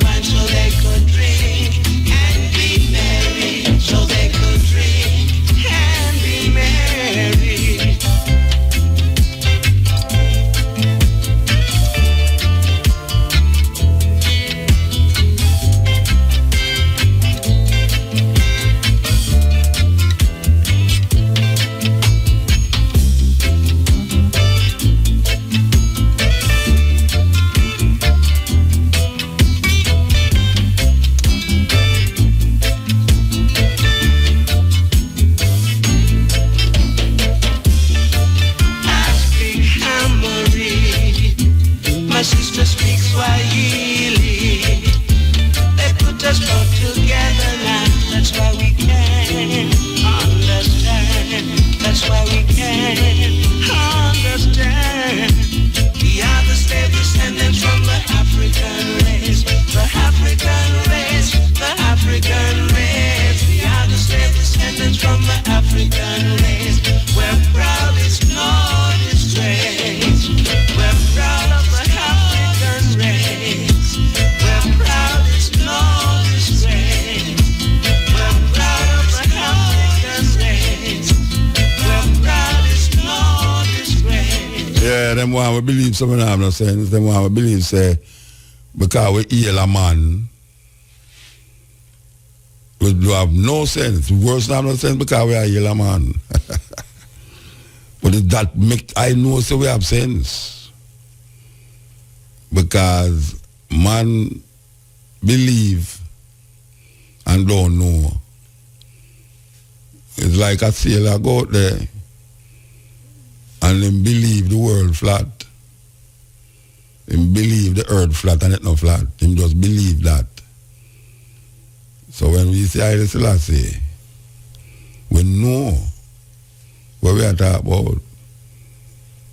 S11: wine so they could drink and be merry, so they could drink and be merry. My sister speaks Swahili. They put us both together now. That's why we can understand. That's why we can understand. We are the slave descendants from the African race. The African race. The African race. We are the slave descendants from the African race. We're proud, it's no disgrace. We're proud of the African race. We're proud, it's no disgrace. We're proud of the African race. We're proud, it's no disgrace.
S8: Yeah, them one we believe some of them have no sense. Them one we believe say because we heal a man, we do have no sense. Worse than have no sense because we are heal a man. But that make I know so we have sense. Because man believe and don't know. It's like a sailor go out there and him believe the world flat. Him believe the earth flat and it not flat. Him just believe that. So when we say Haile Selassie, we know what we are talking about.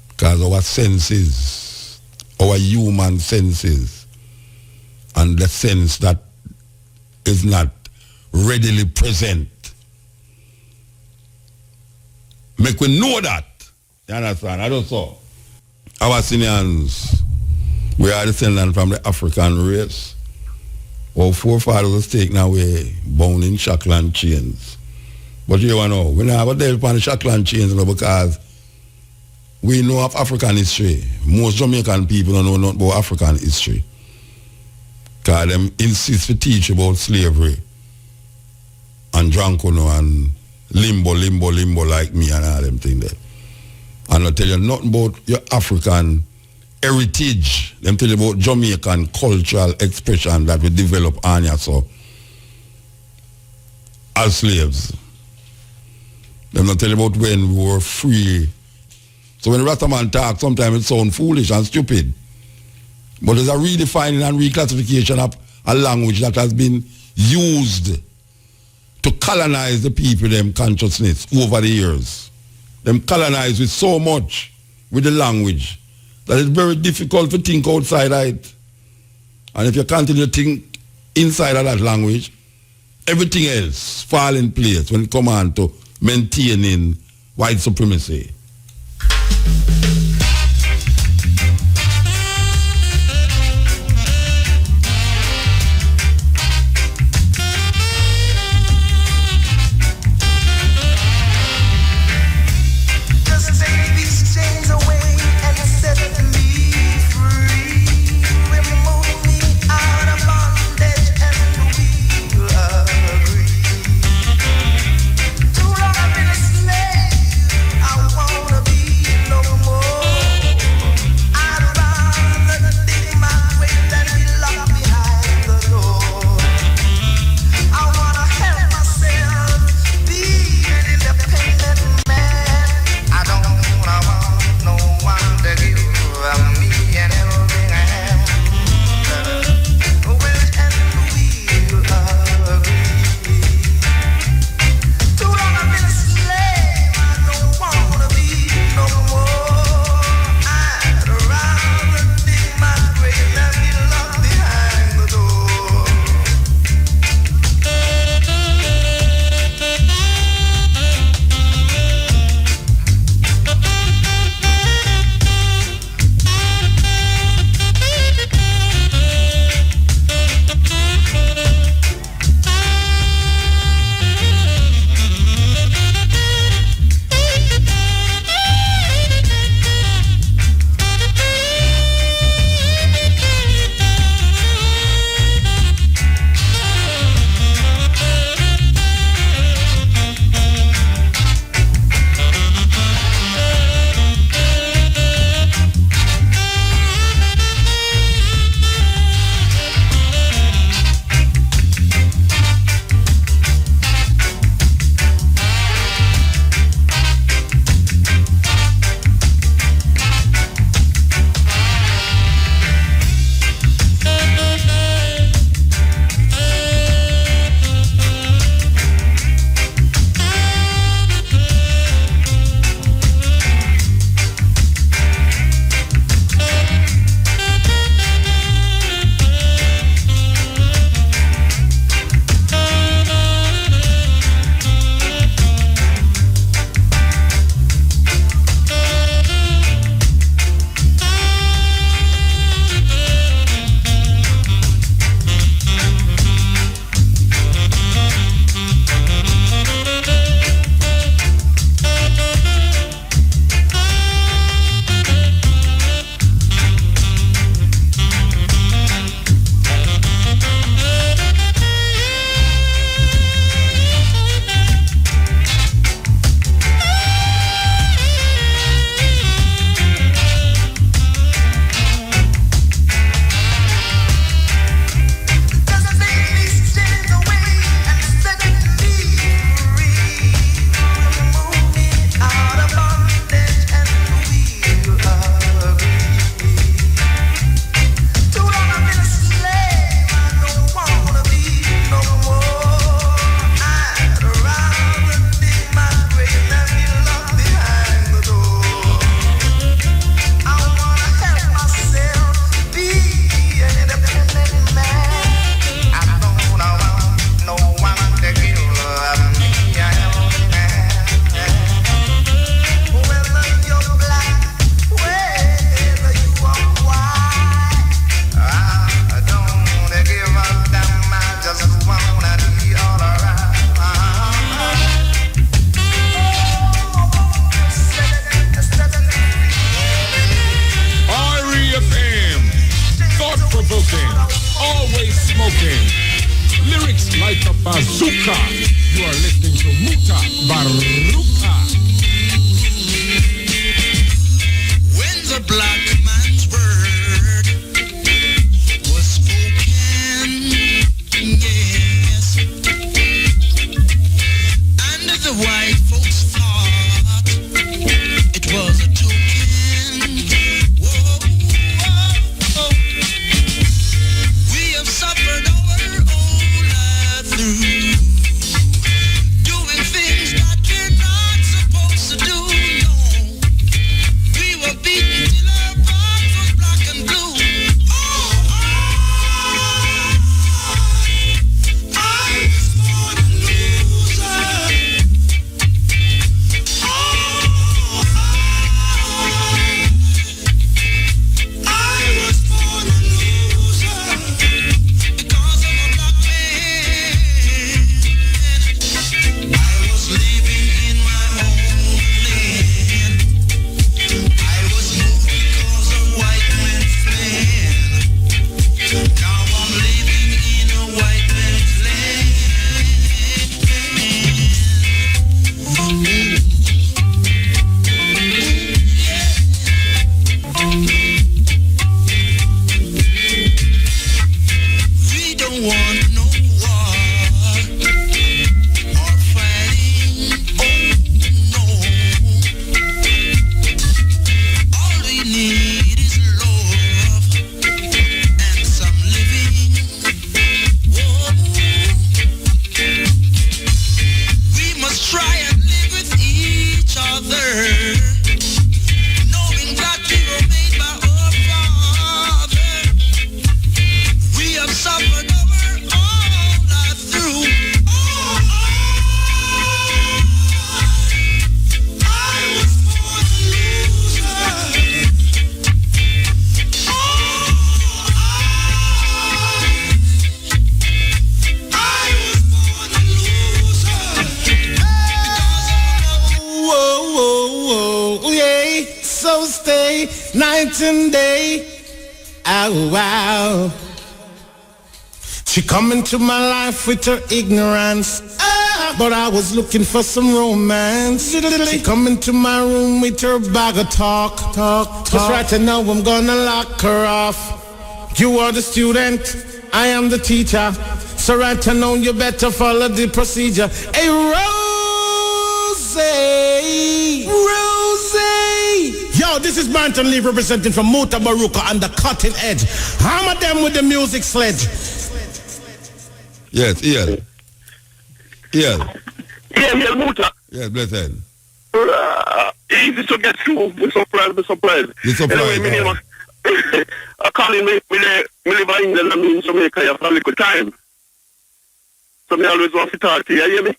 S8: Because our senses, our human senses, and the sense that is not readily present, make we know that. You understand? I don't saw. Our Sinians, we are descendants from the African race. Our forefathers was taken away, bound in shackle and chains. But you know, we don't have a deal upon the shackle and chains because we know of African history. Most Jamaican people don't know nothing about African history. Because them insist to teach about slavery and drunkono and limbo like me and all them things there. And I tell you nothing about your African heritage. Them tell you about Jamaican cultural expression that we develop on you so as slaves. Them not tell you about when we were free. So when the Rastaman talk, sometimes it sounds foolish and stupid. But there's a redefining and reclassification of a language that has been used to colonize the people, them consciousness over the years. Them colonize with so much with the language that it's very difficult to think outside of it. And if you continue to think inside of that language, everything else fall in place when it comes on to maintaining white supremacy.
S13: No
S12: smoking. Lyrics like a bazooka. You are listening to Mutabaruka.
S6: When the black man's word was spoken, yes, and the white folks thought it was a token. Whoa, whoa, whoa. We have suffered our whole life through doing things that we're not supposed to do. No, we were beaten till our blood was black and blue. Oh, I was born a loser. Oh, I was born a loser because I'm a black man. I was living in my own land. I was moved because of white man's plan. Now I'm living in a white man's land. We don't want no war or fighting. Oh no. All we need is love and some living. Whoa. We must try and live with each other, knowing that we were made by our Father. We have suffered our whole life through. Oh, I was born a loser. Oh, I was born a loser.
S13: Whoa, whoa, whoa, yeah. So stay night and day. Oh, wow. She come into my life with her ignorance. But I was looking for some romance. She come into my room with her bag of talk. Just right now I'm gonna lock her off. You are the student, I am the teacher. So right now you better follow the procedure. Hey, Rosie! Yo, this is Banton Lee representing from Mutabaruka and the Cutting Edge. Hammer them with the music sledge.
S8: Yes, Ian.
S1: Yeah, Muta.
S8: Yes, blessed.
S1: Easy to get through. We're surprised.
S8: You're surprised.
S1: Anyway, my name I call him, me live in England, I'm in Jamaica, you have a little time. So me always want to talk to you hear me?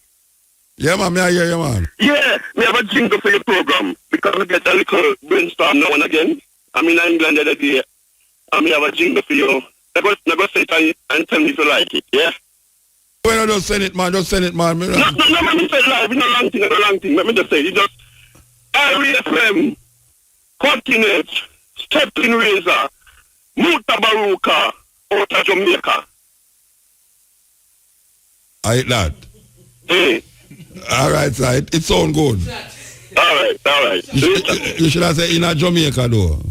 S8: Yeah, man, I hear you, man.
S1: Yeah, me have a jingle for your program, because I get a little brainstorm now and again. I'm in England the other day, and me have a jingle for you. Never say it and tell me if you like it, yeah?
S8: Well, don't send it, man. Just send it, man.
S1: No, let me say it live. It's not a long thing. Let me just say it. It's just RFM, Cutting Edge, Stepping Razor, Mutabaruka, out of Jamaica.
S8: I hate that.
S1: Hey.
S8: All right, side. It sounds good.
S1: All right.
S8: You should have said in a Jamaica, though.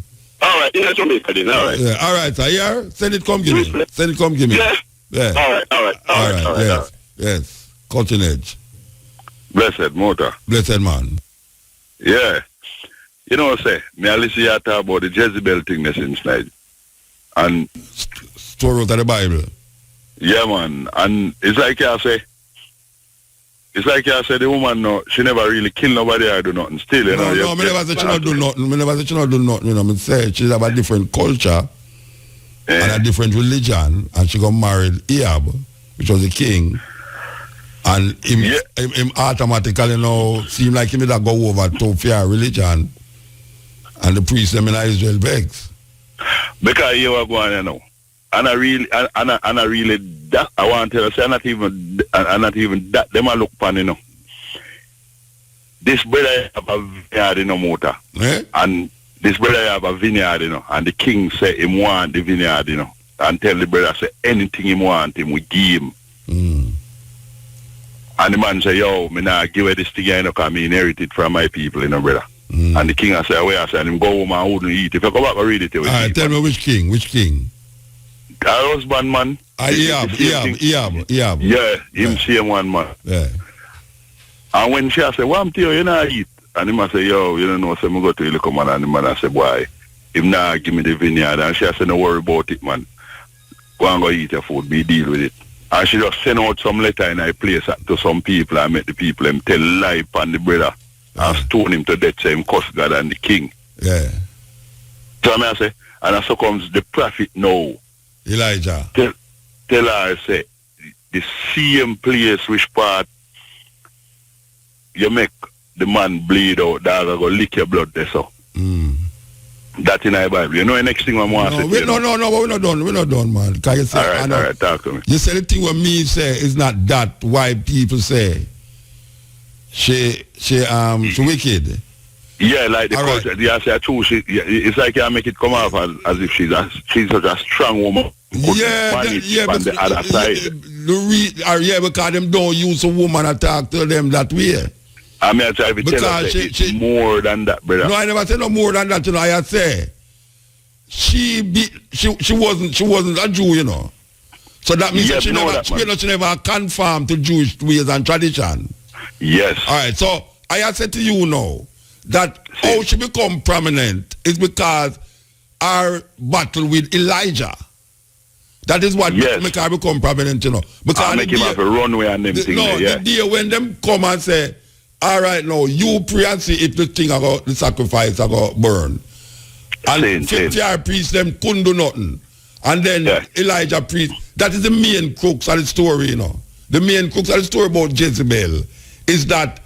S1: All right, in a Jamaica, then. All right.
S8: Yeah, all right, sir. Yeah, send it, come give me. Send it, come give me.
S1: Yeah.
S8: Yeah.
S1: All right.
S8: Yes. Cutting Edge.
S14: Blessed Motor.
S8: Blessed man.
S14: Yeah. You know what I say? Me I listen you talk about the Jezebel thing that's inside. And
S8: story out of the Bible.
S14: Yeah, man. And it's like I say the woman, no, she never really kill nobody or do nothing still, you know.
S8: No, me never say she not do nothing. Me never say she not do nothing, you know. Me say she have a different culture and a different religion, and she got married Ahab, which was the king. And him automatically, you know, seem like him that go over to fear religion. And the priest them in Israel begs.
S14: Because you are going, you know. And I really that I want to tell you, say not even that them a look pan, you know. This brother have a vineyard, you know, Motor.
S8: Eh?
S14: And this brother have a vineyard, you know, and the king say him want the vineyard, you know. and tell the brother, say, anything he want him, we give him. And the man say, yo, me nah give her this thing, you know, because I inherited from my people, you know, brother. And the king I say, where I say, and him go home and wouldn't eat. If you come back and read it, you will eat.
S8: Tell me which king?
S14: Our husband, man.
S8: Ehab.
S14: Yeah, him same one, man.
S8: Yeah.
S14: And when she say, what am to you not eat? And him I say, yo, you don't know, so I go to the little man, and the man I say, why? Him not give me the vineyard. And she say, no worry about it, man. Go and go eat your food, be deal with it. And she just send out some letter in a place to some people and make the people them tell lie upon the brother and stone him to death, say him curse God and the king.
S8: Yeah.
S14: So I say, and so comes the prophet now.
S8: Elijah.
S14: Tell her, say, the same place which part you make the man bleed out, dog, go lick your blood there, so. That in our Bible. You know the next thing I want to say?
S8: No, we're not done, man. You say,
S14: all right, talk to me.
S8: You say the thing what me say is not that why people say she wicked.
S14: Yeah, like the culture. Yeah, say true. It's like you make it come off as if she's such a strong woman.
S8: Yeah,
S14: on the other side.
S8: Yeah, because them don't use a woman to talk to them that way.
S14: I mean, I try to tell her it's more than that, brother.
S8: No, I never said no more than that. You know, I say she wasn't a Jew, you know. So that means that she never conformed to Jewish ways and tradition.
S14: Yes.
S8: All right. So I said to you now that how she become prominent is because our battle with Elijah. That is what make her become prominent, you know. Because
S14: I make him have a runway and them things.
S8: The day when them come and say, all right, now you pray and see if the thing about the sacrifice about burn. And 50 hour priests them couldn't do nothing. And then Elijah priest. That is the main crux of the story, you know. The main crux of the story about Jezebel is that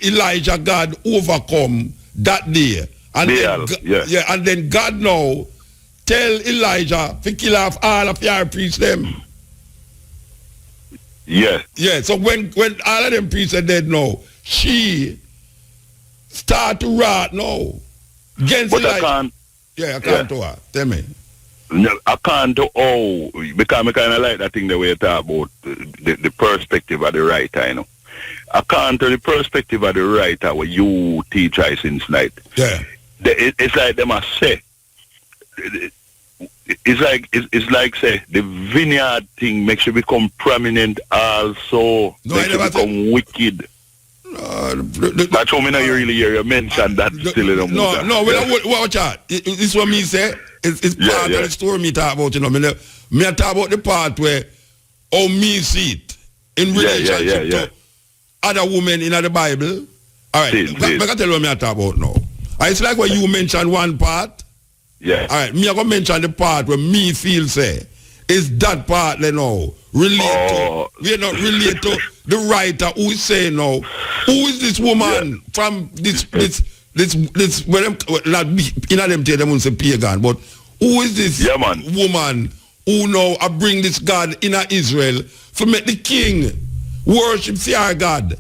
S8: Elijah overcome that day. And and then God now tell Elijah to kill off all of your priests them.
S14: Yeah.
S8: Yeah, so when all of them priests are dead now, she start to rot now. Against Elijah. I can't do her. Tell me.
S14: No, I can't do because I kind of like that thing the way you talk about the perspective of the writer, you know. I can't do the perspective of the writer where you teach I since night.
S8: Yeah.
S14: It's like them must say. It's like say the vineyard thing makes you become prominent also. Makes you become wicked. That's how many you really hear you mention that still in the movie.
S8: No, watch out. It's what me say. It's part of the story me talk about, you know. Me talk about the part where how me see it in relationship to other women in the Bible. All right, I can tell you what me talk about now. It's like when you mention one part.
S14: Yeah.
S8: All right, me I gonna mention the part where me feel say is that part you know relate to the writer who is saying now who is this woman from this when them not in them tell them won't say pagan, but who is this woman who now I bring this God in Israel to make the king worship their God.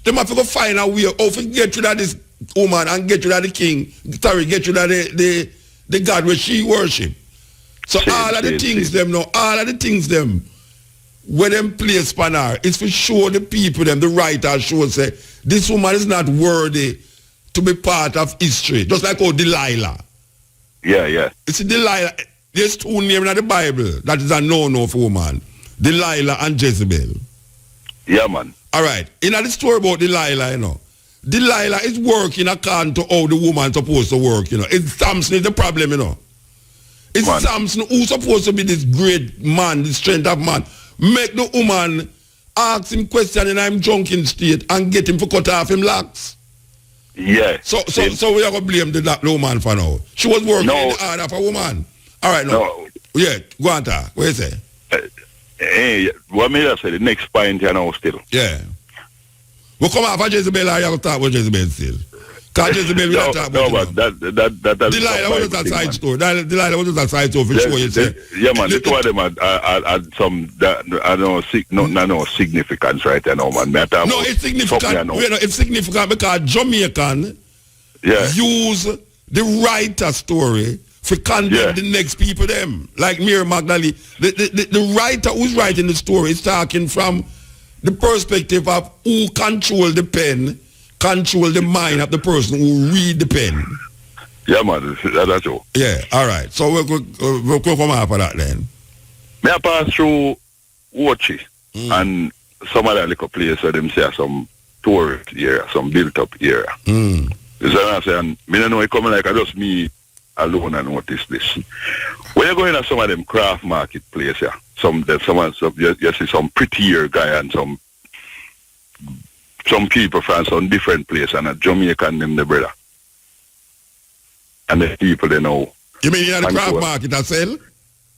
S8: They have to go find a way how to get rid of this woman and get rid of the king. Sorry, get rid of the God where she worship. So all of the things them where them place upon her, it's for sure the people them, the writer show say, this woman is not worthy to be part of history. Just like Delilah.
S14: Yeah.
S8: It's Delilah. There's two names in the Bible that is a no-no for woman. Delilah and Jezebel.
S14: Yeah, man.
S8: All right. In the story about Delilah, you know, Delilah is working according to how the woman supposed to work, you know. It's Samson is the problem, you know. It's Samson who's supposed to be this great man, this strength of man. Make the woman ask him question in him drunken state and get him to cut off him locks.
S14: Yeah.
S8: So we are going to blame the woman for now. She was working in the order of a woman. All right, no. Yeah, go on, what you say?
S14: What me just say, the next point you know still.
S8: Yeah. We come off of Jezebel or you have to talk about Jezebel still? Because Jezebel we don't talk about
S14: but that
S8: Delilah was just a side story. Delilah was just a side story for sure, you say.
S14: Yeah, man, the two of them had some, I don't know, significance right there now, man.
S8: No, it's significant. It's significant because Jamaican use the writer story for condemn the next people them. Like Mary Magdalene. The writer who's writing the story is talking from the perspective of who control the pen, control the mind of the person who read the pen.
S14: Yeah, man, that's all.
S8: Yeah, all right. So we'll come after that then.
S14: May I pass through Watchy and some other little place where them say some tourist area, some built-up area. You see what I'm saying? I don't know it coming like just me alone and notice this. When you go in some of them craft marketplace, yeah, you see some prettier guy and some people from some different place and a Jamaican them the brother. And the people they know.
S8: You mean in the craft market as well?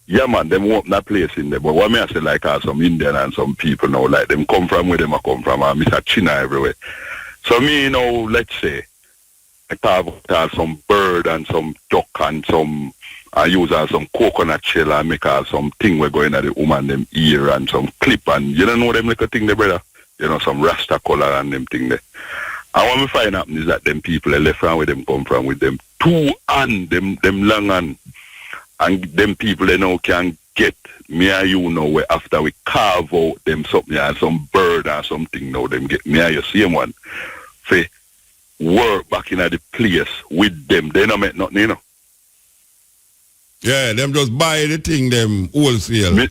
S14: Yeah, man, them open that place in there. But what me I say like some Indian and some people now, like them come from where them come from, and Mr. China everywhere. So me, let's say, I carve some bird and some duck and some, I use some coconut shell and make some thing we're going at the woman, them ear and some clip and, you don't know them little thing there, brother? Some rasta color and them thing there. And what me find out is that them people, they left from where them come from with them two and them long and them people they now can get me and you know where after we carve out them something and some bird or something now them get me and you same one for work back in the place with them. They don't make nothing,
S8: Yeah, them just buy the thing them wholesale.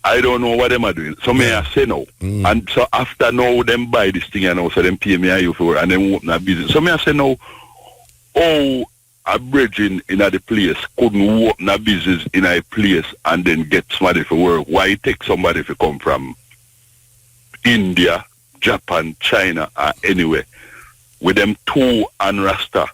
S14: I don't know what them are doing. So may I say no. And so after now them buy this thing and so them pay me and you for and then open a business. So may I say no, a bridging in the place couldn't open a business in a place and then get somebody for work. Why take somebody to come from India, Japan, China, or anywhere with them two and rasta?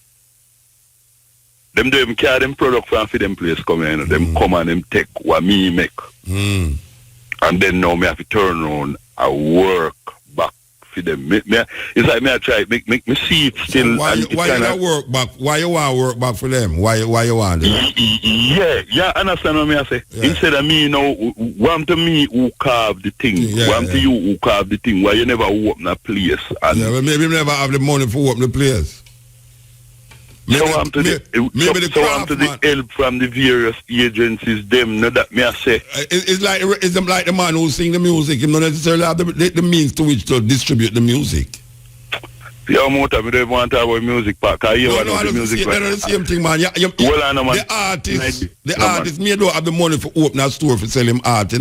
S14: Them do them carry them product from for them place come in. Them come and them take what me make. And then now me have to turn around and work back for them. It's like me I try make me see it still.
S8: So why you not work back? Why you want to work back for them? Why you want it?
S14: Yeah, understand what me I say? Yeah. Instead of me want to me who carve the thing. Want to you who carve the thing. Why you never open a place? And
S8: well, maybe you never have the money for open the place.
S14: Maybe the help from the various agencies, them, know that me I say.
S8: It's like the man who sing the music, he don't necessarily have the means to which to distribute the music.
S14: Yeah, I don't want to have a music pack. I
S8: the music pack. The same thing, man. The artist may don't have the money for open a store for sell him art,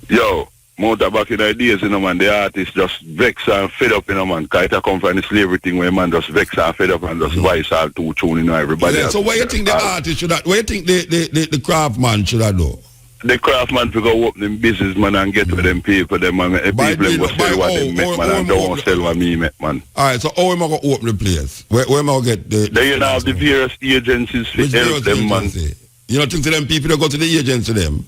S14: Yo. Back in the days, man, the artists just vex and fed up, man. Because it come from the slavery thing where man just vex and fed up and just voice all too tune, everybody else.
S8: So what you think the artist should have, what you think the craftsman should have do?
S14: The craftsman to go open them business, man, and get to them people, them, and people will sell what they make, man, and don't want to sell what me make, man.
S8: Alright, so how am I going to open the place? Where am I going to get the...
S14: Then you have the various agencies to help them, man.
S8: You don't think to them people that go to the agency, them?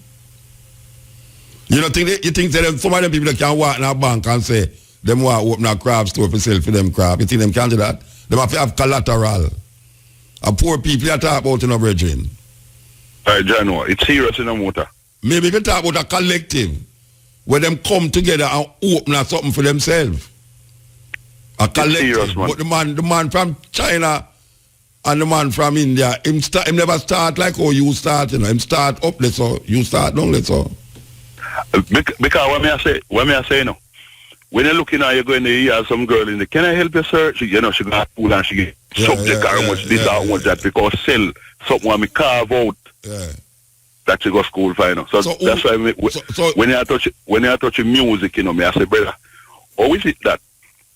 S8: You think that some of them people that can walk in a bank and say them want to open a craft store for sell for them craft. You think them can do that? Them have to have collateral. A poor people you talk about in a brethren.
S14: Alright, John, it's serious in a motor.
S8: Maybe if you talk about a collective where them come together and open something for themselves. A collective. Serious, man. But the man from China and the man from India, him never start like how you start, Him start up, let's all. You start down, let's all.
S14: Because what me I say now, when you're looking at you going to hear some girl in the, can I help you search? She got food and she get subject how much this how much that because sell something when me carve out that she go school for, So that's why when you touch music, me I say, brother, how is it that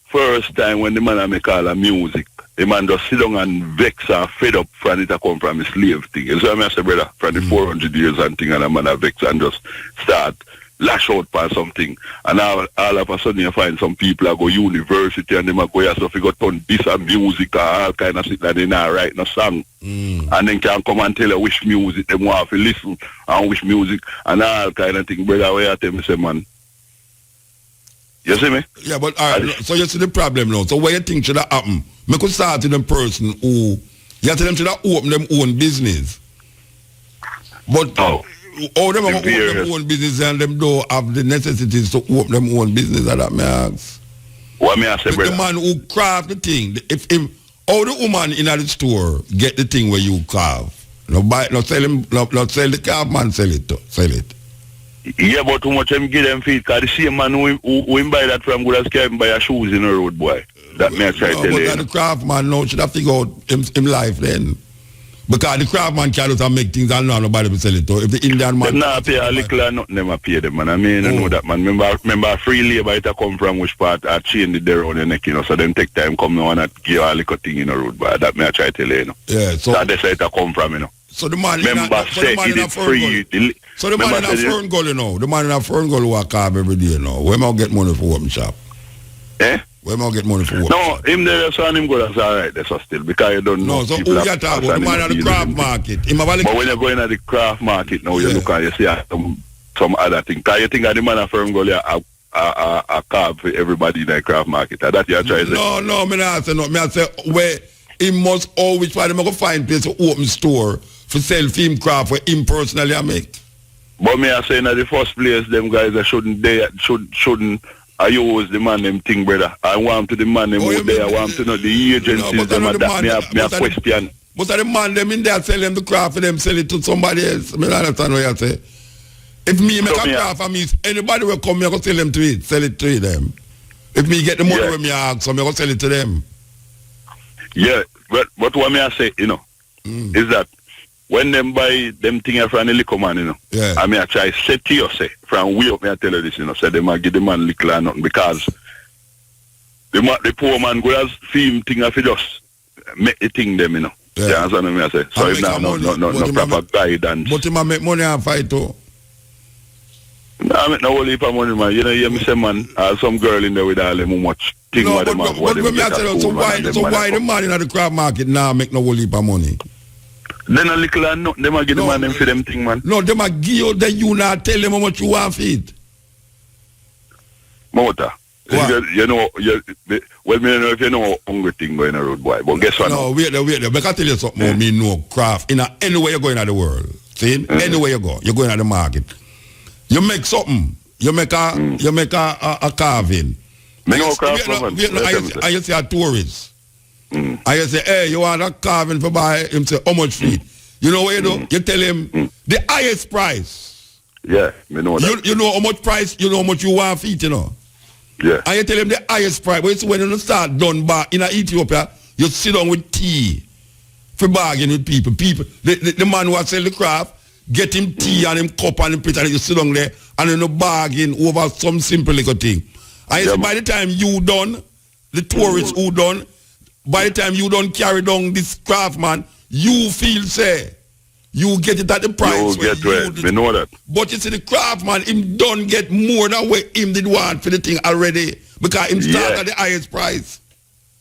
S14: first time when the man I make all the music, the man just sit down and vex and fed up from it come from his slave thing. And so I say, brother, from the 400 years and thing, and the man vex and just start lash out for something. And all of a sudden you find some people that go university and them go here, so if you go turn this and music and all kind of shit that they not write no song. And then can come and tell you which music they want to listen and which music and all kind of thing. Brother, where I tell me, say, man, you see me?
S8: Yeah, but so you see the problem now. So what you think should have happen? I could start with them person who, you have to them should have open them own business. But all them open them own business and them don't have the necessities to open them own business, that may I ask.
S14: What may I say, brother?
S8: The man who craft the thing, how the woman in the store get the thing where you carve? No buy, no sell him, no sell the craft man, sell it.
S14: Yeah, but too much him give them feed, because the same man who him buy that from good as can buy a shoes in the road, boy. That may I try to tell you.
S8: But the craft man now should have to go him life then. Because the craft man can't make things and nobody will sell it. If the Indian man...
S14: Them not pay a little or nothing, them pay them, man. I mean, I know that, man. Remember free labor, it come from which part, I chain it there on the neck, you know, so them take time come now and give a little thing in the road, but that may I try to tell you, you know.
S8: Yeah, so...
S14: That's where it come from, you know.
S8: So the man
S14: remember say it is free.
S8: So the man in a Fern Gully, you know. The man in a Fern Gully who carve every day, you know. Where am I get money for open shop?
S14: Eh?
S8: Where am I get money for open
S14: No, him there, so him go, that's all right, that's still, because you don't know.
S8: No, so who you talk about? The man at the craft market. But
S14: when you go in at the craft market now, you look and you see some other thing. Because you think that the man at Fern Gully a carve for everybody in the craft market. That you try to say?
S8: No, me not say no. Me I say where he must always find him go find place to open store for sell film craft for him personally I make.
S14: But me I say in the first place, them guys that shouldn't I use the man them thing, brother. I want to the man them out there. I want to know the agencies them and that me a question.
S8: But the man them in there sell them the craft for them sell it to somebody else. Me not understand what you say. If me make a craft for me, anybody will come here go sell them to it, sell it to them. If me get the money when me ask, so me go sell it to them.
S14: Yeah, but what me I say, you know, is that when them buy them thing from the liquor man, you know, I mean I try say to you, say, from way up me I tell you this, you know, say they might give the man liquor or nothing, because the poor man go as film thing if he just make the thing them, you know. Yeah. You understand what I say? So if not no proper guidance.
S8: But he might make money and fight too.
S14: No, I make no whole heap of money, man. You know, you me say, man, some girl in there with all them much thing what them have.
S8: But me I tell you, so why the man in the craft market now make no whole heap of money?
S14: Then a little and nothing, them a give the man them for them thing, man.
S8: No, them a give you, then you not tell them how much you want for it.
S14: Mota. You know, well, me know if you know hungry thing going on the road, boy. But guess what?
S8: No, wait there. But I can tell you something, me know craft. Anywhere you go in the world, see? Anywhere you go, you're going to the market. You make something. You make a carving.
S14: Me know craft,
S8: and you see a tourist. And you say, hey, you want a carving for buy? Him say, how much for it? You know what you do? You tell him the highest price.
S14: Yeah, me know that.
S8: You know how much price, you know how much you want for it, you know?
S14: Yeah.
S8: And you tell him the highest price. But when you start done back in Ethiopia, you sit down with tea for bargain with people. The man who sell the craft, get him tea and him cup and him plate and you sit down there and you bargain over some simple little thing. And you say, by the time you done, the tourists who done, by the time you don't carry down this craft, man, you feel say you get it at the price.
S14: You get it. We know that.
S8: But you see the craft, man, him don't get more than what him did want for the thing already because him start at the highest price.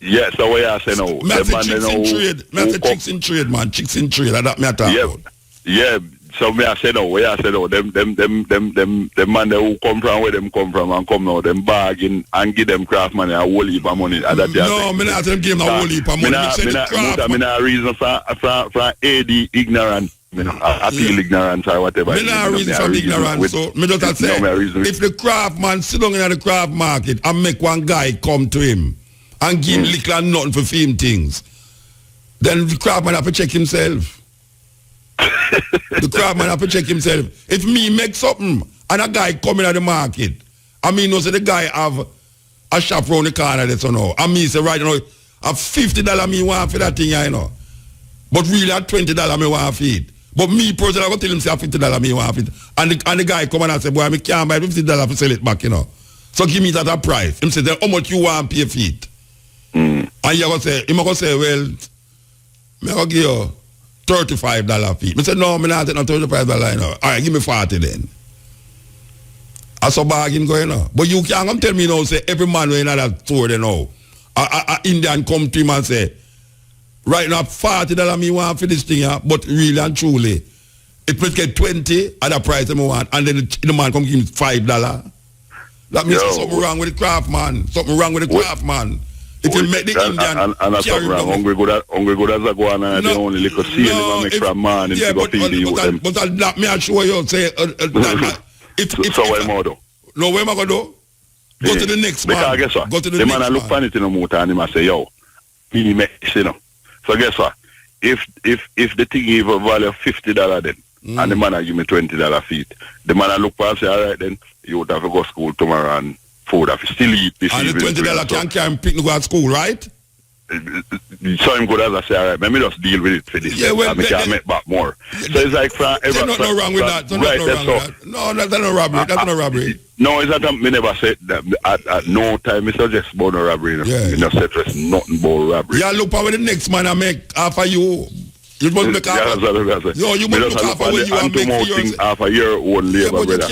S14: Yes, that's what I say now.
S8: Chicks in trade, man. Chicks in trade. That me I talk about.
S14: Yeah. So me I say now, them man who come from where them come from and come now, them bargain and give them craft money a whole heap of money.
S8: No, me not them give them a whole heap of money.
S14: Me not reason for AD ignorant. I feel ignorance or whatever.
S8: Me not reason for ignorance. So me just say, if the craft man sit down in the craft market and make one guy come to him and give him little and nothing for film things, then the craft man have to check himself. The craft man have to check himself. If me make something and a guy come in at the market, I mean, no say the guy have a shop round the corner there, so no. And me say right now, a $50 me want for that thing, you know. But really at $20 me want for it. But me personally, I go tell him say a $50 me want for it. And the guy come and say, boy, I can't buy $50 to sell it back, you know. So give me that a price. Him say, then how much you want to pay for it? And you go say, him go say, well, me go give you $35 fee. I said, no, I'm not taking no $35, you know. All right, give me 40 then. I saw bargain going on. But you can't come tell me now, say, every man who in that store, you know, a Indian come to him and say, right now, $40 me want for this thing, yeah, but really and truly, if we get 20 at the price I want, and then the man come give me $5, that means something wrong with the craft man. Something wrong with the craft man. If you make the Indian
S14: and that's something wrong. Hungry good as a go and the only little seal make from man and go feed you them.
S8: But that me assure you say
S14: so well more though.
S8: No, where am I going to do? Go to the next man.
S14: Because guess what?
S8: Go to the
S14: man
S8: next
S14: look funny to the motor and he must say, yo, he makes, you know. So guess what? if the thing even value $50 then, and the man a give me $20 feet, the man a look past say, all right then, you would have to go to school tomorrow and food have to still eat this
S8: and
S14: evening.
S8: And the $20 can carry pick to go to school, right?
S14: So him good as I say, all right, let me just deal with it for this.
S8: Yeah, well,
S14: I can make back more. So it's like from
S8: there's nothing wrong with that. No, that's not robbery. That's not robbery.
S14: No, it's not. Me never said that. At no time, me suggest about no robbery.
S8: Yeah.
S14: Me not said it's nothing about robbery.
S8: Yeah, look for the next man I make after you. You must make half. Yo, you must look after when you are making for your
S14: half a year own labor, brother.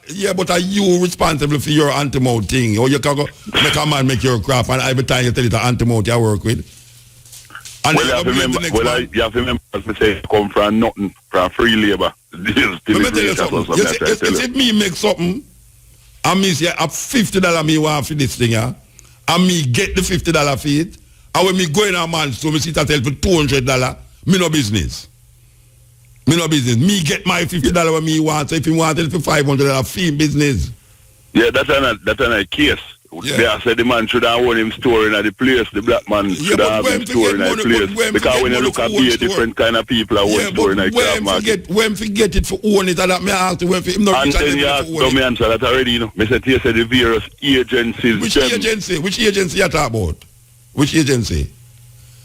S8: Yeah, but are you responsible for your anti-mouth thing? Or you can go make a man make your craft, and every time you tell it an anti-mouth you work with. And
S14: well, you have to remember, as I say, come from nothing, from free labor.
S8: Let me tell you something. If me make something, and me say $50 me want for this thing, and me get the $50 for it, and when me go in a man store, me sit and tell for $200, me no business. Me get my $50 when me want. So if you want it for $500, fee business.
S14: Yeah, that's a case. Yeah. They said the man should have owned him store in the place. The black man should have him store in the place. Because when you look at a different kind of people are own store in the crab market.
S8: When forget it for own it, and that me ask you when for him not
S14: and then you ask, don't me answer that already, you know. Me said he said the various agencies.
S8: Which agency you talk about? Which agency?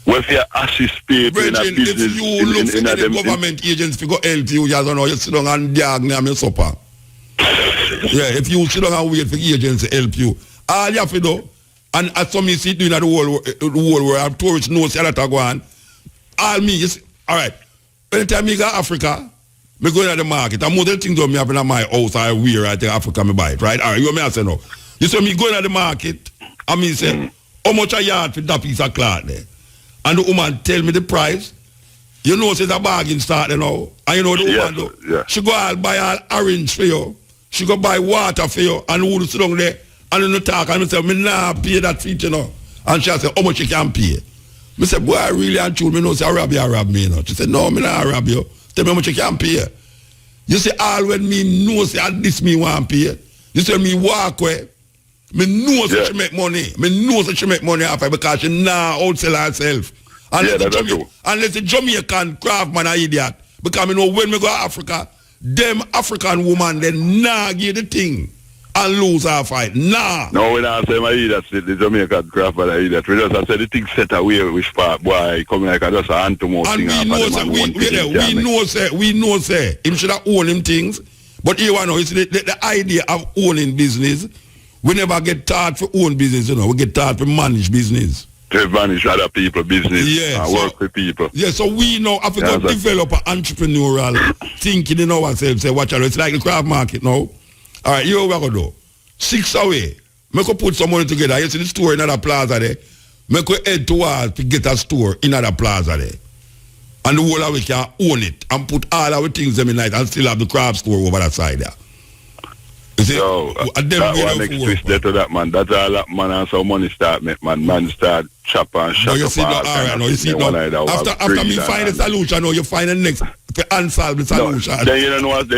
S14: Well, if you assist people in a business,
S8: if you look for any government agency to go help you, you don't know, you sit down and diag me your supper. Yeah, if you sit down and wait for the agency to help you, all you have to do, and as some you see doing the whole world, tourists know see that go on, all me, you see, all right, anytime you go to Africa, me go into the market, and most of the things that me have in my house, I wear, I take Africa, me buy it, right? All right, you want me to say no? You see me go into the market, and me say, how much a yard for that piece of cloth there? And the woman tell me the price. You know, it's a bargain start, you know. And you know the woman do. Yeah. She go out buy all orange for you. She go buy water for you. And who sit down there and you talk and you say, me nah pay that fee, you know. And she say, how much you can pay? Me say, boy, I really and true. Me know say, I rob me, you know. She say, no, me nah rob you. Tell me how much you can pay. You say, all when me know say, this me want pay. You say, me walk away. Me know that she make money. Me know that she make money off her because she nah outsell herself. Unless the Jamaican craftman are idiot. Because me know when me go to Africa, them African woman, they nah give the thing and lose our fight. Nah.
S14: No, we not say my idiot, the Jamaican craftman are idiot. We just say the thing set away which part, boy, come like just a anti-mouth thing.
S8: And we know say, him should have own him things. But you know, it's the idea of owning business. We never get taught for own business, you know. We get taught for manage business.
S14: To manage other people's business and work with people.
S8: Yeah, so we know if we go develop an entrepreneurial thinking in ourselves, say, watch out, it's like the craft market now. All right, here we go do. 6 away. Make we put some money together. You see the store in another plaza there. Make we head towards to get a store in another plaza there. And the whole of we can own it and put all our things them in it and still have the craft store over that side there.
S14: So, that one next twist there to that, man. That's all that man and some money start make, man. Man start chop and shop.
S8: No, you see, you see, after me find a solution, you find the next to unsolve the solution.
S14: Then you don't know what
S8: So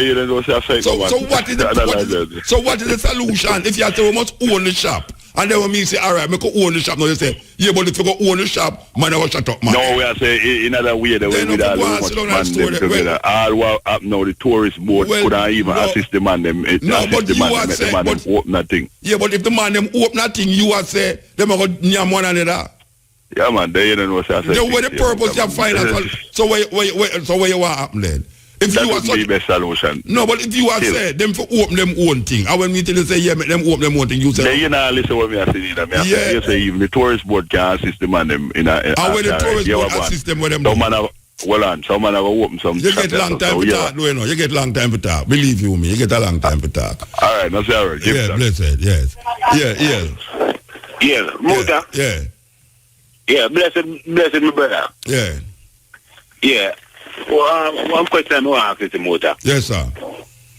S8: what is the solution? If you have to, we must own the shop. And then when me say, all right, me go own the shop. Now you say, yeah, but if you go own the shop, man, I will shut up, man.
S14: No, we are saying in another way, the way we are man them together. All what up now, the tourist boat couldn't even assist the man them.
S8: No, but you are saying,
S14: open that thing.
S8: Yeah, but if the man them open that thing, you are saying, them are going to nyam one another.
S14: Yeah, man, they don't know what I say.
S8: Then where the purpose you find so where you want to happen then? If
S14: that
S8: you
S14: would be the best solution.
S8: No, but if you are saying them for open them own thing, and when me tell you say, yeah, make them open them own thing, you say...
S14: Then you know, listen what me I say either. You say even the tourist board can assist the man them in a...
S8: And when the tourist board assist them with them...
S14: Some man have open some...
S8: You get long time for talk, you know. You get long time for talk. Believe you me, you get a long time for talk.
S14: All right, that's all right.
S8: Yeah, blessed, yes. Yeah.
S1: Yeah, Muta.
S8: Yeah.
S1: Yeah, blessed my brother.
S8: Yeah.
S1: Yeah. Well, one question I want to ask you, Muta.
S8: Yes, sir.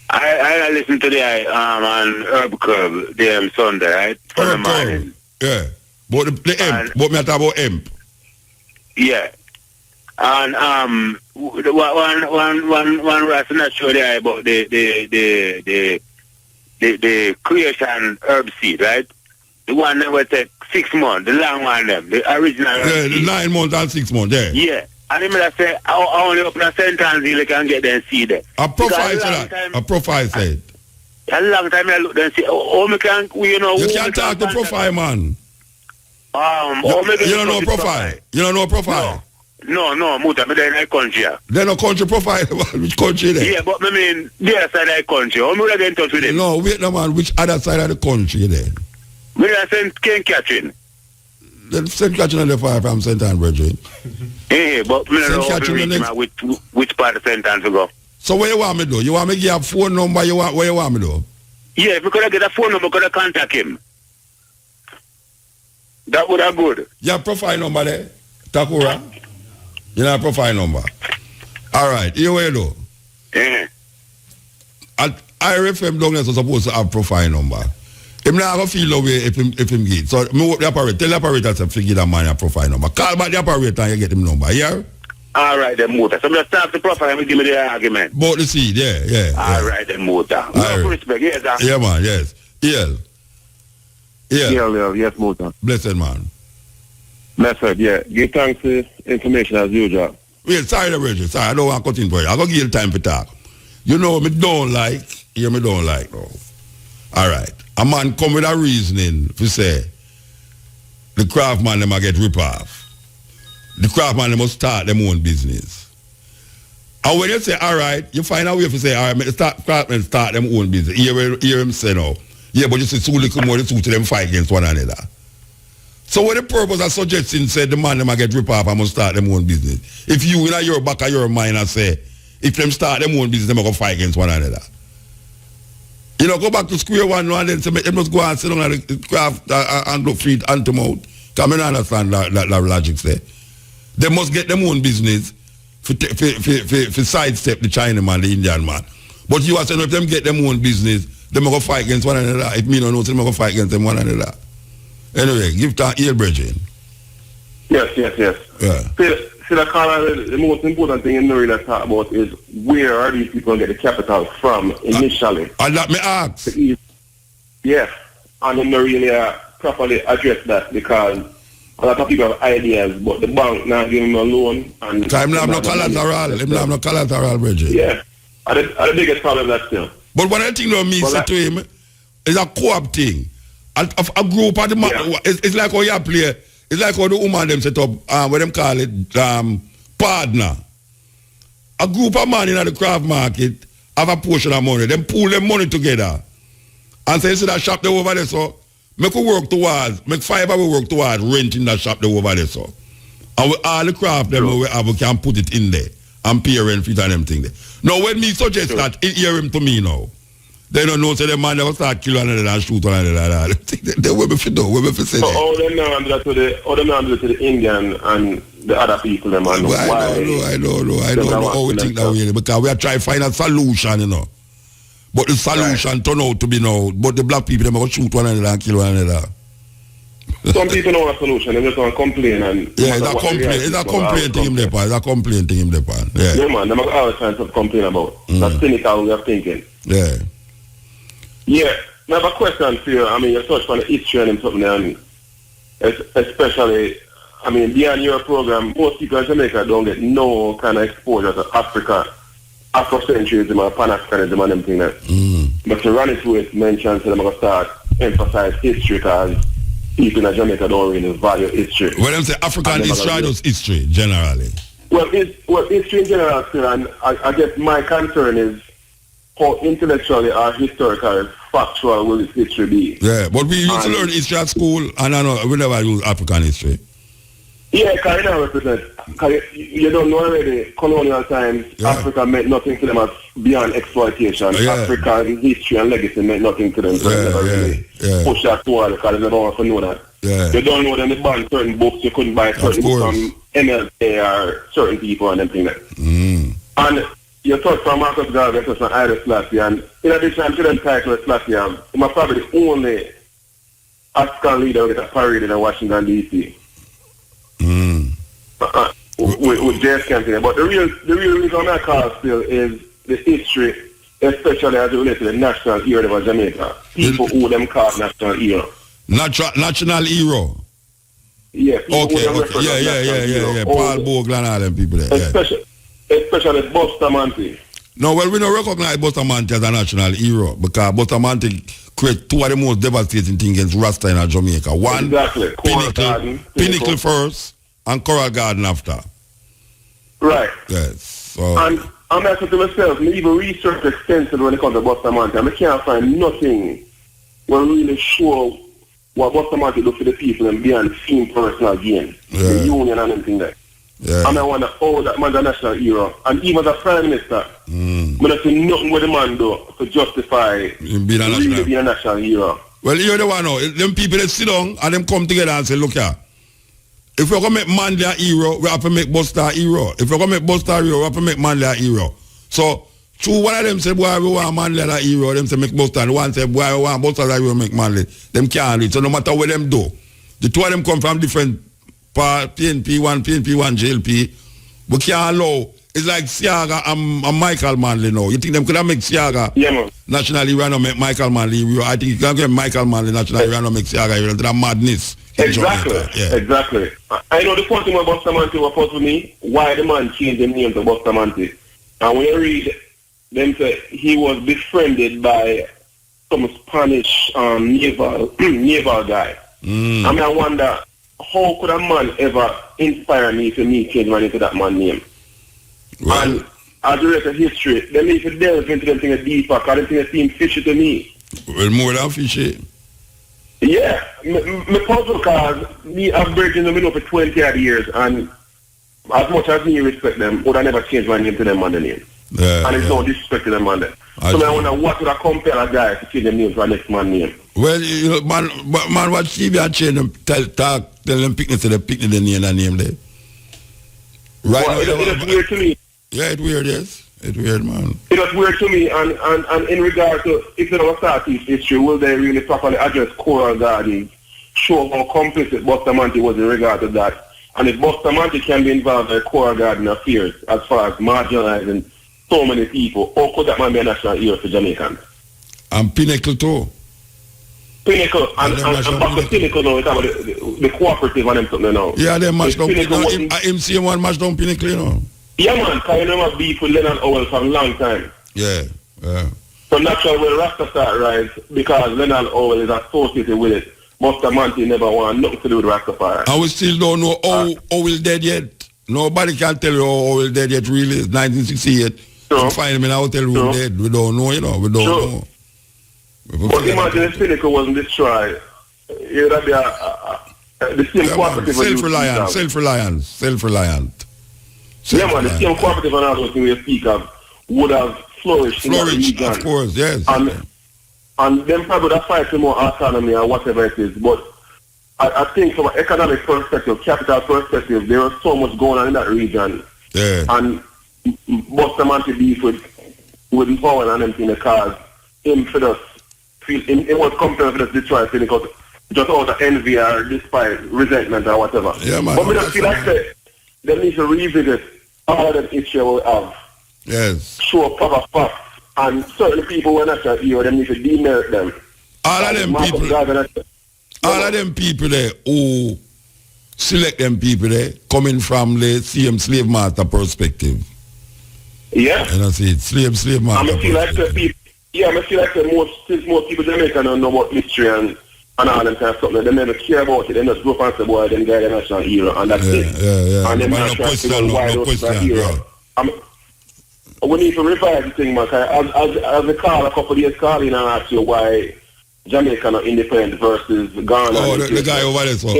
S1: I listened to the on Herb Club the Sunday, right? For the morning.
S8: Yeah. But the hemp. But me talk about hemp.
S1: Yeah. And one ras not sure there about the creation herb seed, right? The one that would take 6 months, the long one them, the original.
S8: Yeah, the 9 months and 6 months, yeah.
S1: Yeah.
S15: And him that say, I only open a sentence you can get them see there.
S8: A profile said that. A profile said.
S15: A long time I look and see, me can, you know.
S8: You can't talk to profile, man.
S15: You
S8: don't know profile. You don't know profile.
S15: No, Muta, me there in that country.
S8: They no country profile. Which country there?
S15: Yeah, but I mean, the other side of the country. How me get in touch with them?
S8: No, wait, no man. Which other side of the country there?
S15: Me are St. Catherine.
S8: St. Catherine on the fire from St. Anne, Virgin.
S15: Yeah, but me don't know how to reach which part of St. Anne to go.
S8: So where you want me to do? You want me to give a phone number? Where you want me to do?
S15: Yeah, if we could get a phone number, could I contact him? That would have good.
S8: You have profile number there? Takura? You have profile number? All right, here we go.
S15: Yeah.
S8: At IRFM down there so supposed to have profile number. Him not going to feel the way if him get. So me the operator, tell the operator to figure that man a profile number. Call back the operator and you get him number, yeah?
S15: All right, then, Motor. So I'm just start the profile and give me the argument.
S8: Both the seed, yeah.
S15: All right, then, Motor. No respect, yes, sir.
S8: Yeah, man, yes. Yeah.
S1: Yes, Motor.
S8: Blessed, man.
S1: Blessed, yeah. Give thanks for information as usual.
S8: Wait, sorry, Reggie. Sorry, I don't want to cut in for you. I'm going to give you time for talk. You know, me don't like. No. All right. A man come with a reasoning to say the craft man them a get rip off. The craft man them must start them own business. And when you say, all right, you find a way to say, all right, craft men start them own business. Hear him say no. Yeah, but you see, so little more, the two to them fight against one another. So what the purpose of suggesting said the man them a get rip off and must start them own business. If you in your back of your mind and say, if them start them own business, them go fight against one another. You know, go back to square one and then say, they must go and sit down at the craft and look feet and to mouth. Come and understand that logic say. They must get them own business for sidestep the Chinaman, the Indian man. But you are saying if them get them own business, they must go fight against one another. If me don't know, they must go fight against them one another. Anyway, give that ear, Bridget.
S1: Yes.
S8: Yeah.
S1: See, the most important thing in Nuri to talk about is where are these people get the capital from initially.
S8: And let me ask.
S1: Yes. And then really properly address that because a lot of people have ideas, but the bank not giving them a loan. And
S8: I'm not no collateral. I'm not no collateral, Bridget.
S1: Yeah. And the biggest problem that still.
S8: But one of the things that me say to him is a co-op thing. A group of the man, it's like how you play. It's like how the woman them set up, what them call it, partner. A group of man in the craft market have a portion of money. Them pool them money together. And say, you see that shop there over there, so make 5 we work towards renting that shop there over there, so. And with all the craft them we have, we can put it in there and pay rent for it and them thing there. Now, when me suggest that, it hear him to me now. They don't know, so the man never start killing another and shoot one another. They will be for say
S1: so all them now handle to the Indian and the other people, them and
S8: I don't know how we think that way, because we are trying to find a solution, you know. But the solution turn out to be now, but the black people, they will shoot one another and kill one another.
S1: Some people know a solution, they just want to complain. And
S8: yeah, it's a complaint thing in the pan.
S1: Yeah, man, they're always trying to complain about. That's cynical way of thinking.
S8: Yeah.
S1: Yeah, I have a question for you. I mean, you touched on the history and something, and especially, I mean, beyond your program, most people in Jamaica don't get no kind of exposure to Africa, Afrocentrism or Pan-Africanism and everything that. But to run it with mentions, they're going to start emphasize history because people in Jamaica don't really value history.
S8: Well, them say African history or just history, generally?
S1: Well, history in general, still, and I guess my concern is how intellectually or historical, factual will this history be?
S8: Yeah, but we used to learn history at school, and I know we never use African history.
S1: Yeah, because you represent, you don't know already, colonial times, Africa meant nothing to them as beyond exploitation. African history and legacy meant nothing to them, so they never really push that forward because they never want to know that. You don't know them, they ban certain books, you couldn't buy certain books from MLK or certain people and everything like that. And you talk from Marcus Garvey, you touched on Selassie, and in addition to them title of Selassie, I'm probably the only African leader with a parade in Washington, D.C. With J.S. Camping. But the real reason I call still is the history, especially as it relates to the national hero of Jamaica. People who them call national hero.
S8: National hero?
S1: Yeah.
S8: Okay. Yeah. Paul Bogle and all them people there.
S1: Especially Bustamante.
S8: No, well, we don't recognize Bustamante as a national hero because Bustamante create two of the most devastating things against Rasta in Jamaica. One,
S1: exactly.
S8: Pinnacle first and Coral Garden after.
S1: Right.
S8: Yes. So.
S1: And I'm asking to myself, me even research extensively when it comes to Bustamante, and I can't find nothing where really sure what Bustamante do for the people and beyond seeing personal gain. The union and everything there.
S8: Yeah.
S1: And I wonder, that man's a national hero. And even as a prime minister, I don't see nothing what the man do to justify being a national hero.
S8: Well, you're the one now. Them people that sit down and them come together and say, look here, if we're going to make Manley a hero, we have to make Buster a hero. If we're going to make Buster a hero, we have to make Manley a hero. So, true, one of them say, boy, we want Manley a hero, them say make Buster. And one say, boy, we want Buster a hero, make Manley. Them can't read. So, no matter what them do, the two of them come from different parts, PNP1, JLP. We can't allow. It's like Siaga and Michael Manley now. You think them could have make Siaga national hero and make Michael Manley hero? I think you can get Michael Manley national hero and make Siaga hero. That's madness.
S1: Exactly. I know the first thing about Bustamante was supposed to me, why the man changed the name to Bustamante. And when you read, them say he was befriended by some Spanish naval guy. I mean, I wonder, how could a man ever inspire me to me change my name to that man's name? Well, and as the rest of history, they need to delve into them things deeper, because them things seem fishy to me.
S8: Well, more than fishy.
S1: Yeah, my puzzle because me I've been in the middle for 20 odd years, and as much as me respect them, would I never change my name to them man the name. And it's no disrespect to them man there. So I wonder what would I compel a guy to change their name to a next man name.
S8: Well, you know, man what TV and change them tell them picnic to the picnic the name there. Right
S1: well,
S8: now,
S1: it's weird to me.
S8: Yeah, it's weird, yes. It's weird, man.
S1: It was weird to me, and in regard to, if they don't start this history, will they really properly address Coral Garden, show how complicit Bustamante was in regard to that? And if Bustamante can be involved in Coral Garden affairs as far as marginalizing so many people, how could that man be a national hero for Jamaicans?
S8: And Pinnacle too.
S1: Pinnacle, and back to Pinnacle now, it's about the cooperative and them something now.
S8: Yeah, they mashed down Pinnacle. MC one mashed down Pinnacle, you know.
S1: Yeah, man, because you know have beef with Leonard for a long time.
S8: Yeah.
S1: So naturally, when Rasta start rise, because Leonard Howell is associated with it, Bustamante never want nothing to do with Rastafari.
S8: And we still don't know how Howell dead yet. Nobody can tell you how Howell dead yet, really. It's 1968. You find him in a hotel room dead. We don't know, you know. We don't know.
S1: But imagine if Pinnacle wasn't destroyed. It would be the same cooperative.
S8: Self-reliant.
S1: Yeah, man, the same cooperative and all those things we speak of would have flourished in that region.
S8: Of course, yes.
S1: And them probably would have fight for more autonomy or whatever it is. But I think from an economic perspective, capital perspective, there was so much going on in that region.
S8: Yeah.
S1: And Bustamante beef with power and everything because him for us feel it was company for us destroy Pinnacle just out of envy or despite resentment or whatever.
S8: Yeah, man.
S1: But we don't feel like that. They need to revisit all that issue we have.
S8: Yes.
S1: Show proper facts. And certain people who are not here, they need to demerit them.
S8: All of them people there who select them people there coming from the same slave master perspective.
S1: Yeah.
S8: And I see it, slave master
S1: I feel like the people, I feel like most people in Jamaica don't know about history and all them kind of stuff. They never care about it. They just go up and say, boy, then guy the national hero, and that's it.
S8: Yeah.
S1: And then
S8: no question,
S1: hero. We need to revise the thing, man. As a call a couple of years calling and ask you why Jamaica not independent versus Ghana.
S8: Oh, the guy over there, so.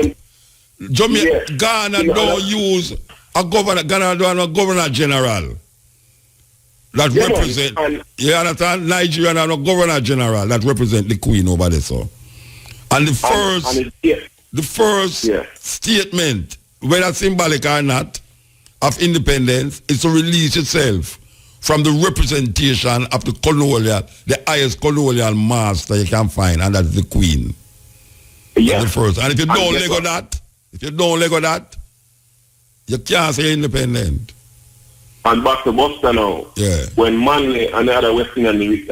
S8: Jamaica, Ghana don't use a governor, Ghana don't have a governor general that represent, you understand? Nigeria have a governor general that represent the Queen over there, so. And the first statement, whether symbolic or not, of independence is to release itself from the representation of the highest colonial master you can find, and that's the Queen.
S1: Yeah.
S8: The first. And if you don't let go that, you can't say independent.
S1: And back to Buster now.
S8: Yeah.
S1: When Manley and the other West Indian,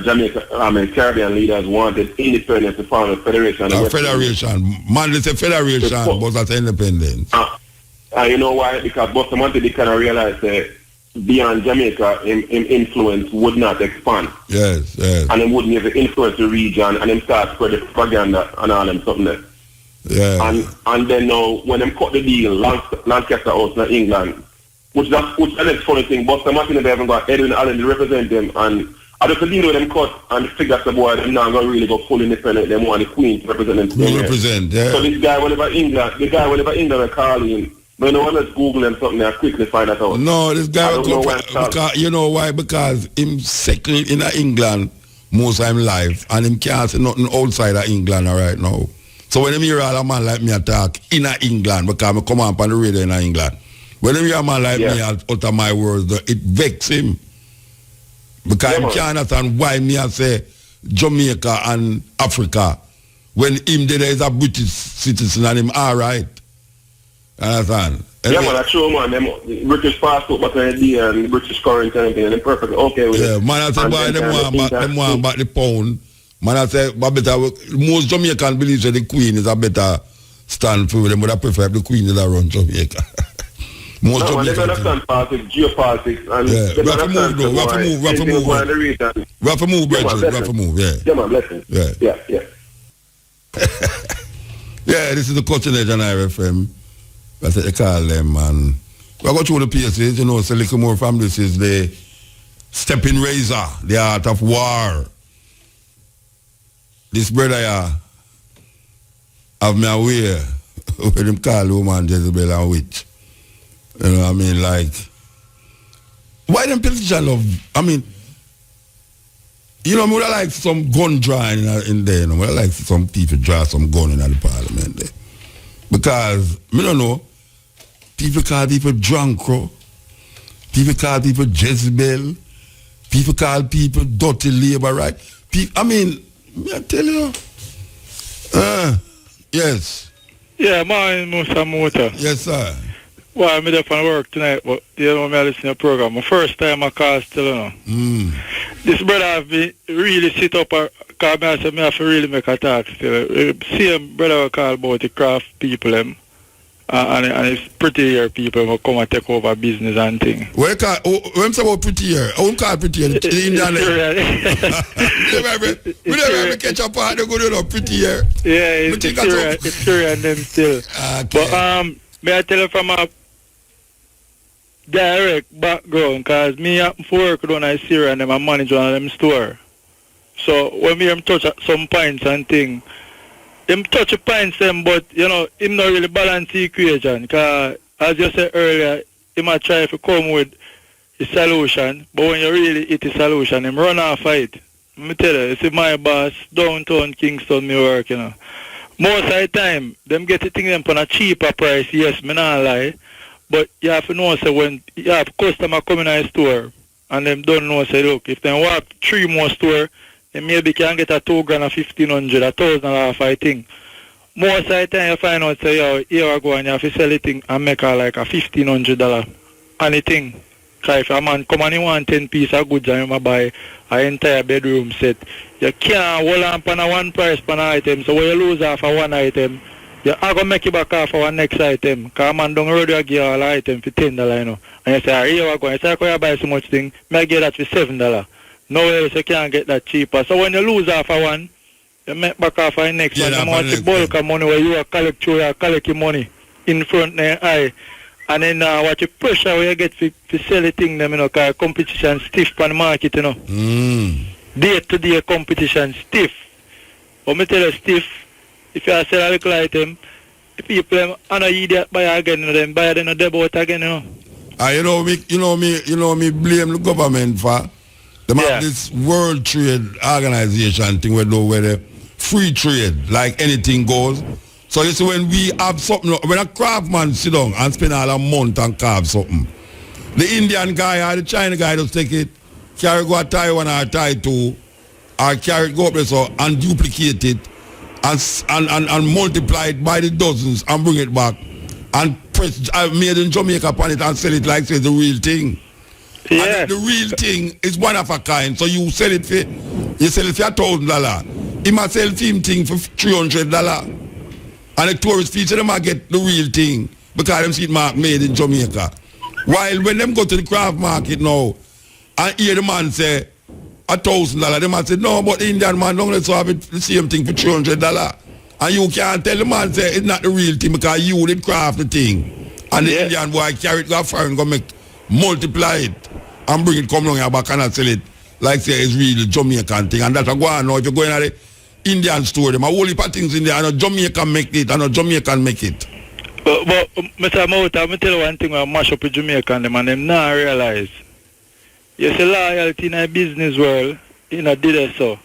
S1: Jamaica, Caribbean leaders wanted independence to form a federation.
S8: Federation. Manley said federation, but that's independence.
S1: You know why? Because Buster wanted to kind of realize that beyond Jamaica, him influence would not expand.
S8: Yes.
S1: And him wouldn't even influence the region, and him start spread the propaganda and all them something there.
S8: Yeah.
S1: And then now, when them cut the deal, Lancaster House in England, which the next funny thing, Buster Martin never even got Edwin Allen to represent them, and I just deal with them cut and figure the boy them not gonna really go full independent, them want the Queen to represent them.
S8: Yeah.
S1: So this guy whenever England are calling, but no one let's Google them something and quickly find that out.
S8: No, this guy will go because you know why? Because him second in England most of him life and him can't say nothing outside of England right now. So when him hear all a man like me attack in England, because I come up on the radio in England. When him hear a man like me out of my words, it vex him. Because he can't understand why me I say Jamaica and Africa when him there is a British citizen and him alright. Understand?
S1: Yeah, man, that's true, man. Them British passport, but and British currency and everything, and they're perfectly okay with it.
S8: Yeah, man, I say, boy, them want back the pound. Man, I say, but better, most Jamaicans believe that the Queen is a better stand for them, but I prefer the Queen that run Jamaica. Most
S1: no, man, they understand politics, geopolitics, and they understand
S8: we have to move, brethren.
S1: Yeah, man, blessing. Yeah.
S8: Yeah, this is the Cutting Edge on IFM. That's what they call them, man. We're going through the pieces, you know, so a little more from this is the Stepping Razor, the art of war. This brother here have me aware when him call woman Jezebel and witch. You know what I mean? Like, why them politicians love, I mean, you know, I would like some gun drawing in there, you know, I would like some people draw some gun in the parliament there. Because, I don't know, people call people drunk, people call people Jezebel, people call people dirty labor, right? I mean, I tell you, yes.
S16: Yeah, my name is Motor.
S8: Yes, sir.
S16: Well, I'm there for work tonight, but you know, I listen to the program. My first time I call still, you know. This brother have been really sit up, because I said, I have to really make a talk still. Same brother call about the craft people, and it's prettier people who come and take over business and things.
S8: When say about prettier, how call prettier? We never catch up on the good enough prettier.
S16: Yeah, it's Syria and them still.
S8: Okay.
S16: But may I tell you from a direct background, because me happen to work down in Syria and them a manage one of them store. So when me touch some pints and things, him touch the pints them, but you know, him not really balance the equation, because as you said earlier, he might try to come with a solution, but when you really hit the solution, him run off it. Let me tell you, it's my boss, downtown Kingston, me work, you know. Most of the time, them get the thing them on a cheaper price, yes, me not lie, but you have to know, say, when you have customer coming in a store, and them don't know, say, look, if they walk 3 more store, they maybe can get a $2,000 or $1,500, $1,000 off, I think. Most of the time you find out, say, yo, here I go and you have to sell it thing and make like a $1,500 anything. Because if a man come and he want 10 pieces of goods and you buy an entire bedroom set, you can't hold on a one price per item. So when you lose off of one item, you are going to make it back off of one next item. Because a man don't really give all item for $10, you know. And you say, here I go. You say, I buy so much thing, may get that for $7. No else you can't get that cheaper. So when you lose off of one, you make back off of the next one. You want the bulk of money where you are collect your money in front of your eye. And then what the pressure where you get to sell the thing, them, you know, because competition stiff on the market, you know. Day-to-day competition stiff. But me tell you, stiff, if you sell a little item, the people are idiot buy again, you know, them buy them debut again, you know.
S8: You know me blame the government for them have this World Trade Organization thing where the free trade, like anything goes. So you see when we have something, when a craftsman sit down and spend all a month and carve something, the Indian guy or the China guy just take it, carry go to Taiwan or Taiwan, or carry it go up there so and duplicate it and multiply it by the dozens and bring it back and press made in Jamaica upon it and sell it like say the real thing.
S16: Yeah.
S8: And the real thing is one of a kind. So you sell it for $1,000. He must sell him thing for $300. And the tourist feature them might get the real thing because them see it mark made in Jamaica. While when them go to the craft market now and hear the man say $1,000, they might say no, but the Indian man don't let's have it the same thing for $300. And you can't tell the man say it's not the real thing because you did craft the thing. And the Indian boy carry it to foreign go make multiply it and bring it come along here back and sell it like say it's real Jamaican thing. And that's a go on now if you're going at the Indian store, them a whole heap of things in there and a Jamaican make it and a Jamaican make it.
S16: But Mr. Mouta, I tell you one thing I mash up with Jamaican them and them now realize. You see loyalty in a business world, in a did so.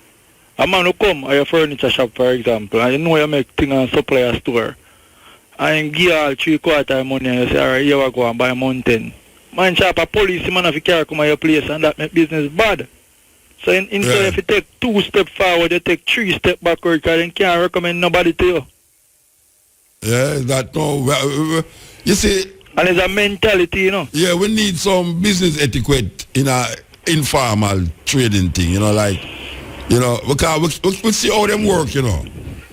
S16: A man who come at your furniture shop, for example, and you know you make things and supply a store, and give all 3/4 money and you say, alright, you go and buy a mountain. Man shop a police man if you carry come at your place and that make business bad. So instead if you take 2 steps forward, you take 3 steps backward because they can't recommend nobody to you.
S8: Yeah, that no. You see,
S16: and it's a mentality, you know.
S8: Yeah, we need some business etiquette in a informal trading thing, you know, like, you know, because we see how them work, you know.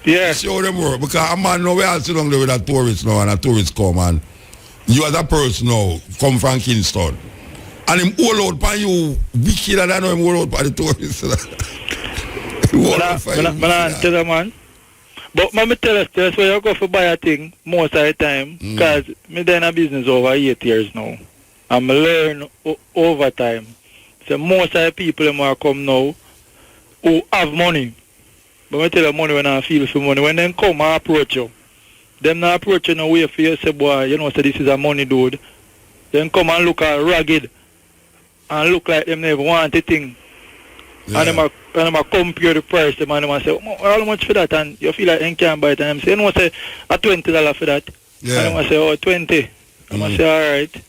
S16: Yeah.
S8: We see how them work. Because a man now, we all sit down there with a tourist now, and a tourist come, and you as a person now, come from Kingston. And him all out by you, wicked, and I know him all out by the tourists.
S16: Tell you, man. But let me tell us where you go for buy a thing most of the time, because me done a business over 8 years now. And I learn over time. So most of the people who come now who have money. But I tell you money when I feel for money. When they come and approach you, them not approach you in a way for you say, boy, you know, say this is a money dude. Then come and look ragged and look like them never want the thing. Yeah. And them a compare the price, them and them say, how much for that? And you feel like you can't buy it. And them say, you know, say, $20 for that. Yeah. And them say, oh, 20. And I say, alright.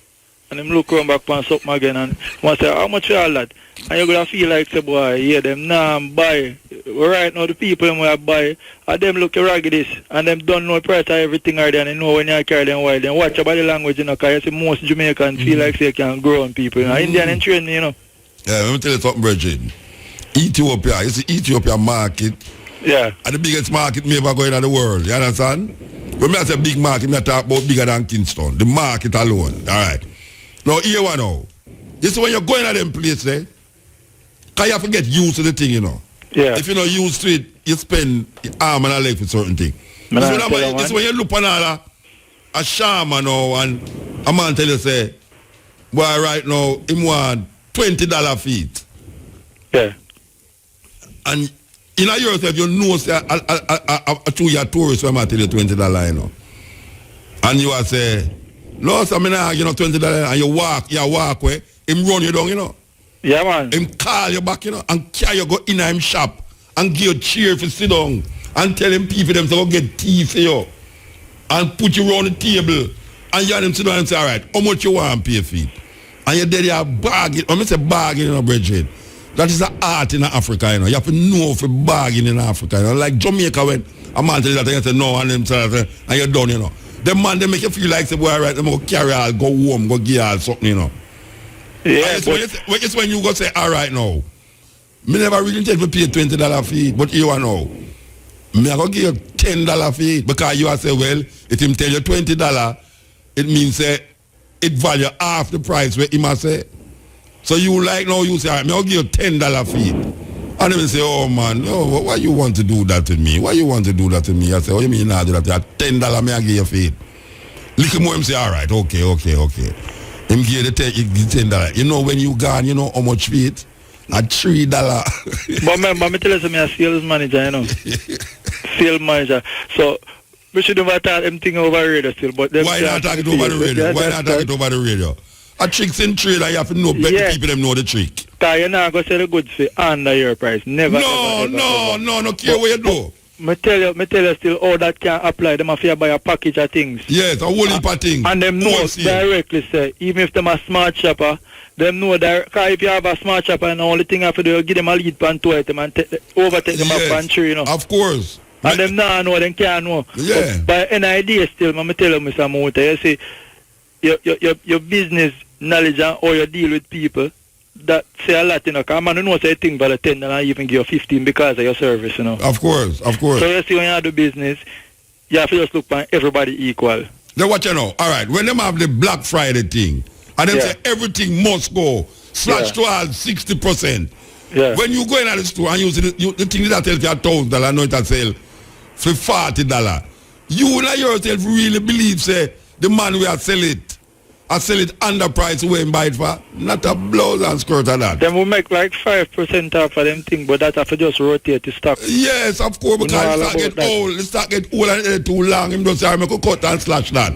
S16: And them look around back and something again and I say, how much for all that? And you're going to feel like, say, boy, yeah, them now buy. Right now, the people them will buy, and them look ragged this, and them don't know the price of everything already, and they know when you carry them wild. Then watch about the language, you know, because you see most Jamaicans feel like they can grow on people. You know? Indian and train, you know.
S8: Yeah, let me tell you something, Bridget. Ethiopia, you see Ethiopia market.
S16: Yeah.
S8: And the biggest market may ever go in the world, you understand? When I say big market, I talk about bigger than Kingston. The market alone, alright. Now, here one now. You see when you're going to them places, because you have to get used to the thing, you know.
S16: Yeah.
S8: If you're not used to it, you spend arm and a leg for certain thing. This when you look on a shaman now and a man tell you say, boy, right now, him want $20 feet.
S16: Yeah.
S8: And in yourself, you know, say, a 2-year tourist, so I might tell you $20, you know. And you are say, no, so I'm not, you know, $20, and you walk where, him run you down, you know.
S16: Yeah, man.
S8: Him call you back, you know, and carry you go in him shop and give you cheer for sit down and tell him people them to go get tea for you and put you around the table and you and them sit down and say, all right, how much you want to pay for it? And you're there, you're bargain. I say bargain, you know, Bridget. That is an art in Africa, you know. You have to know for bargain in Africa, you know. Like Jamaica, when a man tell you that, and you say no, and them say, and you're done, you know. Them man, they make you feel like, say, boy, all right, them go carry all, go home, go give all something, you know.
S16: Yeah,
S8: it's when you go say, all right now, me never really take to pay $20 fee, but you are now, me I go give you $10 fee, because you are say, well, if him tell you $20, it means it value half the price where he must say. So you like now, you say, all right, me I'll give you $10 fee. And then say, oh man, oh, why you want to do that to me? Why you want to do that to me? I say, what you mean now do that? $10 me I give you fee. Little more him say, all right, okay. Him give the $10. You know when you gone, you know how much for it? At $3.
S16: But remember, me tell you something, I'm a sales manager, you know. Sales manager. So we should never talk them thing over radio still. But
S8: why not talk it over the radio? Why not talk it over the radio? A trick's in trade and you have to know better people them know the trick.
S16: Because you're not going to sell the goods for under your price. Never.
S8: No care what you do.
S16: Me tell you still how that can apply. Them have to buy a package of things.
S8: Yes, a whole heap of things.
S16: And them know directly say, even if them a smart shopper, them know that because if you have a smart shopper and the only thing you have to do is give them a lead pan 2 item and overtake them up pan 3, you know.
S8: Of course.
S16: And them now know, them can't know.
S8: Yeah.
S16: But an idea still, me tell you, Mr. Mouta, you see, your business knowledge and how you deal with people, that say a lot, you know, because man, you know, say a thing value 10 and I even give you 15 because of your service, you know.
S8: Of course.
S16: So you see, when you do business, you have to just look for everybody equal.
S8: Then what you know? All right, when them have the Black Friday thing, and them say everything must go, slash to all 60%.
S16: Yeah.
S8: When you go in at the store and you see the thing that tells you $1,000, know it a sell for $40. You and yourself really believe, say, the man will sell it under price where he buy it for? Not a blouse and skirt of that.
S16: Then we make like 5% off of them thing, but that have to just rotate the stock.
S8: Yes, of course, because the stock get old and too long. Him just say, I make a cut and slash that.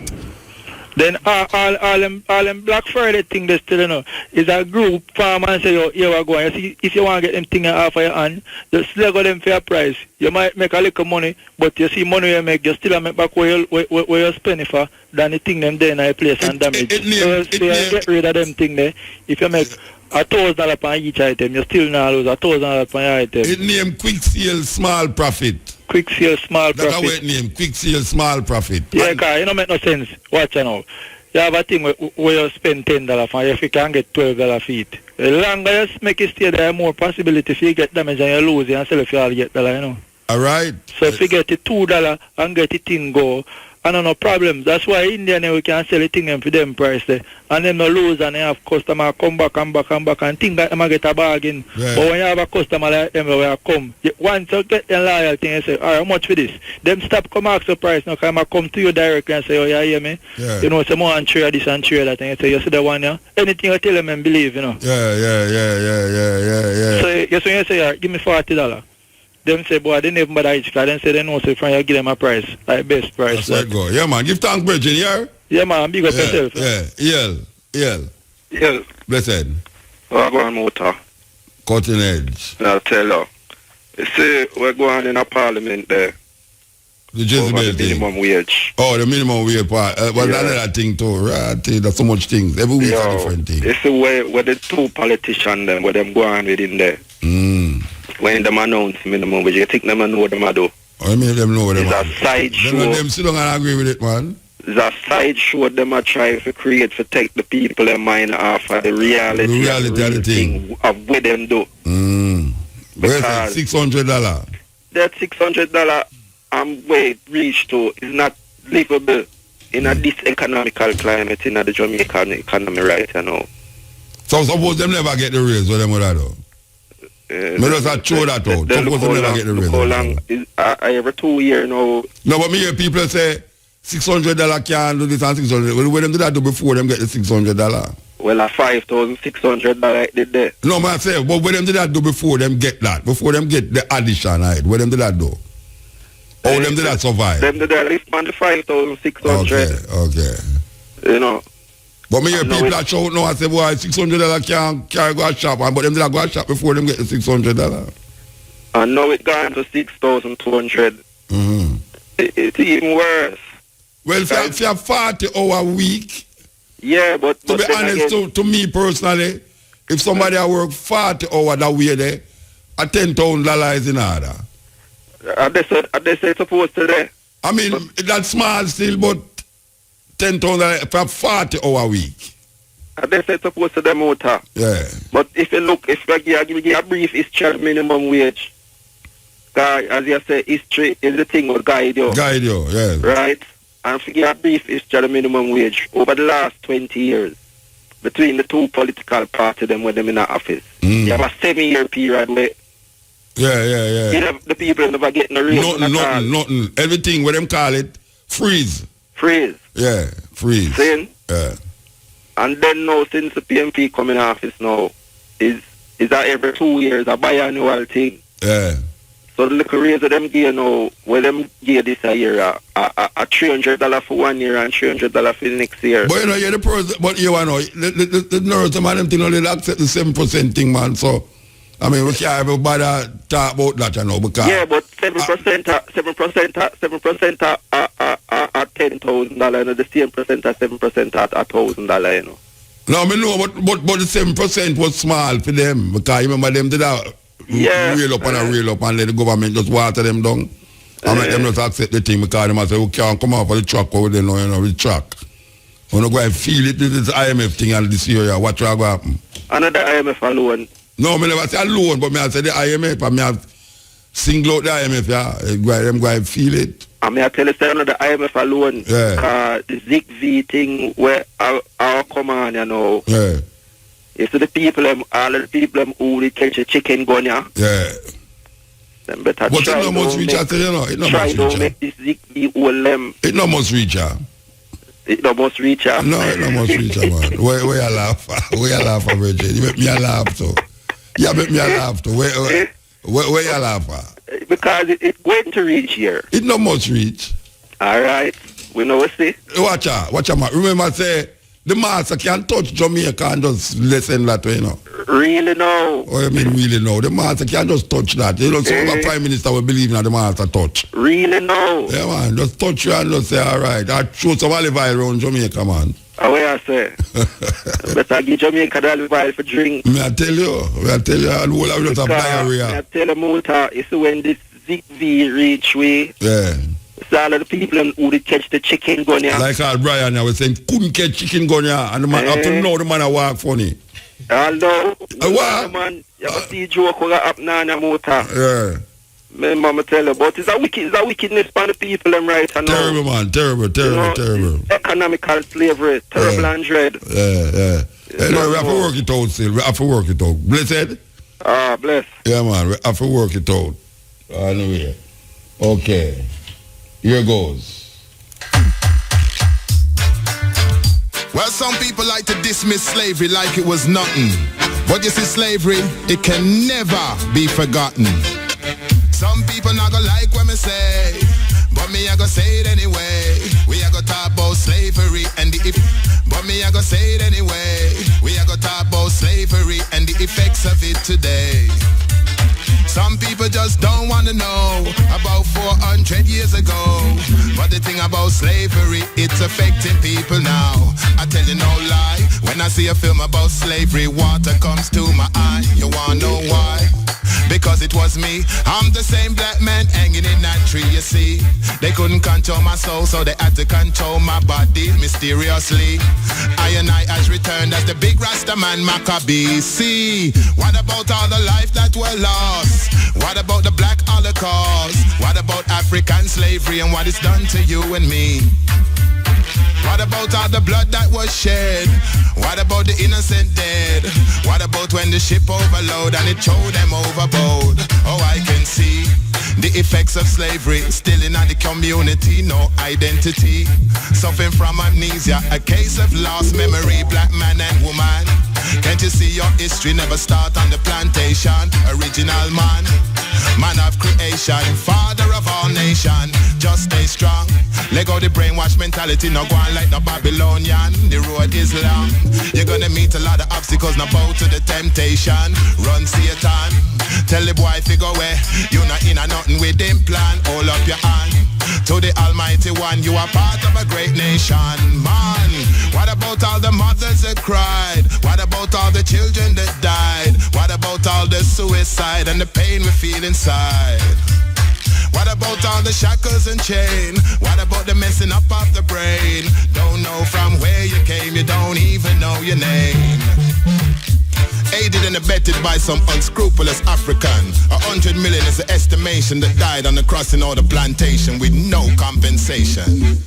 S16: Then all them Black Friday thing they still, you know, is a group farm and say, yo, here we go. You see, if you want to get them thing off of your hand, just still go them fair price. You might make a little money, but you see money you make, you still make back where you spend it for than the thing them there in a place and damage. So you get rid of them thing there. If you make $1,000 per each item, you still not lose $1,000 per item.
S8: It name quick sale, small profit.
S16: Quick sale, small profit.
S8: That's how it name, quick sale, small profit.
S16: Yeah, because it don't make no sense. Watch you now. You have a thing where you spend $10 for, if you can get $12 for it. The longer you make it stay, there are more possibility if you get damage and you lose it and sell if you all get $1, you know.
S8: All right.
S16: So if you get it $2 and get it thing go, I don't know problem. That's why India we can sell it thing for them price there. And then no lose and they have customer come back and think that they get a bargain.
S8: Yeah.
S16: But when you have a customer like them where come, once you get the loyal thing and say, all right, how much for this? Them stop come ask the price now, come to you directly and say, oh, you hear me?
S8: Yeah.
S16: You know, say more and trade this and trade that, and you say, you see the one, yeah? Anything you tell them and believe, you know.
S8: Yeah.
S16: So yes, when you say, give me $40. Them say, boy, they never bother each because they say they know, so if you give them a price, like best price.
S8: That's right, go. Yeah, man. Give thanks, Virgin, yeah?
S16: Yeah, man. Big up yourself.
S8: Yeah. Blessed.
S1: We're going motor.
S8: Cutting edge.
S1: I'll tell you. You see, we're going in a parliament there.
S8: The Jezebel thing.
S1: Minimum wage.
S8: Oh, the minimum wage part. Well, another thing too, right? There's so much things. Every week a different thing.
S1: It's the way where the two politicians them, where them go on within there. When them announce minimum wage, you think them know what them a do?
S8: I mean, them know what them
S1: a side show.
S8: Them still don't agree with it, man.
S1: It's a side show them are trying to create to take the people in mind off of the reality
S8: of the thing
S1: of what them do.
S8: Where's that $600?
S1: That $600 where it reached to is not livable in this economical climate in the Jamaican economy right now.
S8: So suppose them never get the raise, what them would do? Me just throw that out. Suppose them never get the raise.
S1: How long is every 2 years now?
S8: No, but me hear people say $600 can't do this and $600. Well, when them did that do before them get the $600?
S1: Well, a $5,600 did that.
S8: No, man, I say, but when them did that do before them get that? Before them get the addition, right? When them did that do? How them did that survive?
S1: Them did that live on the 5,600.
S8: Okay.
S1: You know.
S8: But me hear people that shout now and say, boy, $600 can't go a shop, but them did not go a shop before them get the $600.
S1: And now it gone to 6,200. It's even worse.
S8: Well, if you have 40-hour week,
S1: yeah, but
S8: to be honest, to me personally, if somebody work 40 hours that way there, a $10,000 is in order.
S1: Are they supposed to there?
S8: I mean, that's small still, but $10,000 for a 40-hour week.
S1: Are they supposed to the motor?
S8: Yeah.
S1: But if you look, if I give you a brief history of minimum wage, as you say, history is the thing that guide you.
S8: Guide you, yeah.
S1: Right? And if you give a brief history of minimum wage, over the last 20 years, between the two political parties them with them in the office, you have a 7-year period where you know, the people never get no raise.
S8: Nothing. Everything, what them call it, freeze. Yeah, freeze.
S1: Saying?
S8: Yeah.
S1: And then now, since the PMP come in office now, is that every 2 years a biannual thing.
S8: Yeah.
S1: So the little raise of them give now, where them give this a year, a $300 for 1 year and $300 for the next year.
S8: But you know, you're the person, but you know, the nurse, the man, them thing, they accept the 7% thing, man, so... I mean, we can't even bother talk about that, you know, because...
S1: Yeah, but 7% at $10,000, and the same percent at 7% at $1,000, you know.
S8: No, I know, but the 7% was small for them, because you remember them did that reel up and let the government just water them down. I mean, them not accept the thing, because they say, we can't come off of the truck over there, you know, the truck. I'm not going to feel it, this IMF thing and this year, what will happen?
S1: Another IMF alone.
S8: No, I never say alone, but I say the IMF, and I have single out the IMF, yeah. I'm going to feel it.
S1: I mean, I tell you, say another IMF alone.
S8: Yeah.
S1: The ZigV thing where our command, you know.
S8: Yeah.
S1: It's the people, all of the people who they catch a chicken gun, yeah.
S8: Yeah.
S1: Them better
S8: but
S1: try
S8: it no must reach out, you know. It no
S1: try
S8: must
S1: to
S8: reach
S1: make this ZigV all them.
S8: It no must reach out.
S1: It no must reach out.
S8: No, it no must reach out, man. Where you laugh? Where you laugh, Virgin? You make me a laugh, too. You make me a laugh, too. Where you laugh?
S1: Because it's going to reach here.
S8: It no must reach.
S1: All right. We know what say.
S8: Watch out, man. Remember, say, the master can touch Jamaica and just listen that way, you know.
S1: Really no.
S8: What you mean really no? The master can just touch that. You know, some of the prime minister will believe in the master touch.
S1: Really no.
S8: Yeah, man. Just touch you and just say, all right. I show some olive oil around Jamaica, man.
S1: How I say? Better give Jamaica the olive oil for drink.
S8: Me I tell you, and all of just a diarrhea.
S1: I tell you, Muta, it's when this ZigV reach way.
S8: Yeah.
S1: It's all of the people who did catch the chicken gun, yeah.
S8: Like our Brian, I was saying, couldn't catch chicken gun, yeah. And the man, up to now, the man I walk funny.
S1: Although,
S8: what?
S1: Man, you ever see joke what up now in the motor?
S8: Yeah.
S1: Remember, I tell you, but it's a wickedness for the people, them right now.
S8: Terrible, man. Terrible.
S1: Economical slavery, terrible and dread.
S8: Yeah. Anyway, we have to work it out still. We have to work it out. Blessed?
S1: Bless.
S8: Yeah, man. We have to work it out. Anyway. Okay. Here goes.
S13: Well, some people like to dismiss slavery like it was nothing. But you see, slavery, it can never be forgotten. Some people not gonna like what me say, but me I gonna say it anyway. We are gonna talk about slavery and the but me I gonna say it anyway. We are gonna talk about slavery and the effects of it today. Some people just don't want to know about 400 years ago. But the thing about slavery, it's affecting people now. I tell you no lie, when I see a film about slavery, water comes to my eye. You wanna know why? Because it was me. I'm the same black man hanging in that tree, you see. They couldn't control my soul, so they had to control my body mysteriously. I has returned as the big Rasta man Maccabee. See, what about all the life that were lost? What about the black Holocaust? What about African slavery and what it's done to you and me? What about all the blood that was shed? What about the innocent dead? What about when the ship overload and it throw them overboard? Oh, I can see the effects of slavery still in the community, no identity. Suffering from amnesia, a case of lost memory, black man and woman. Can't you see your history never start on the plantation? Original man, man of creation, father of all nation. Just stay strong. Let go the brainwash mentality, no go on like the Babylonian. The road is long. You're gonna meet a lot of obstacles, now bow to the temptation. Run Satan. Tell the boy if you go away, you not in a nothing with him plan. Hold up your hand to the Almighty One. You are part of a great nation, man. What about all the mothers that cried? What about all the children that died? What about all the suicide and the pain we feel inside? What about all the shackles and chain? What about the messing up of the brain? Don't know from where you came, you don't even know your name. Aided and abetted by some unscrupulous African. 100 million is the estimation that died on the crossing or the plantation with no compensation.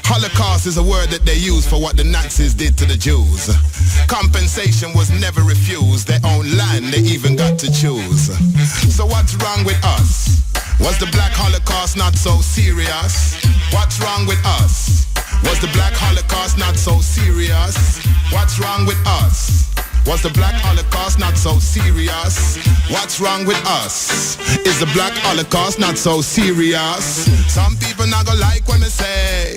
S13: Holocaust is a word that they use for what the Nazis did to the Jews. Compensation was never refused. Their own land they even got to choose. So what's wrong with us? Was the black Holocaust not so serious? What's wrong with us? Was the black Holocaust not so serious? What's wrong with us? Was the black Holocaust not so serious? What's wrong with us? Is the black Holocaust not so serious? Some people not gonna like what me say,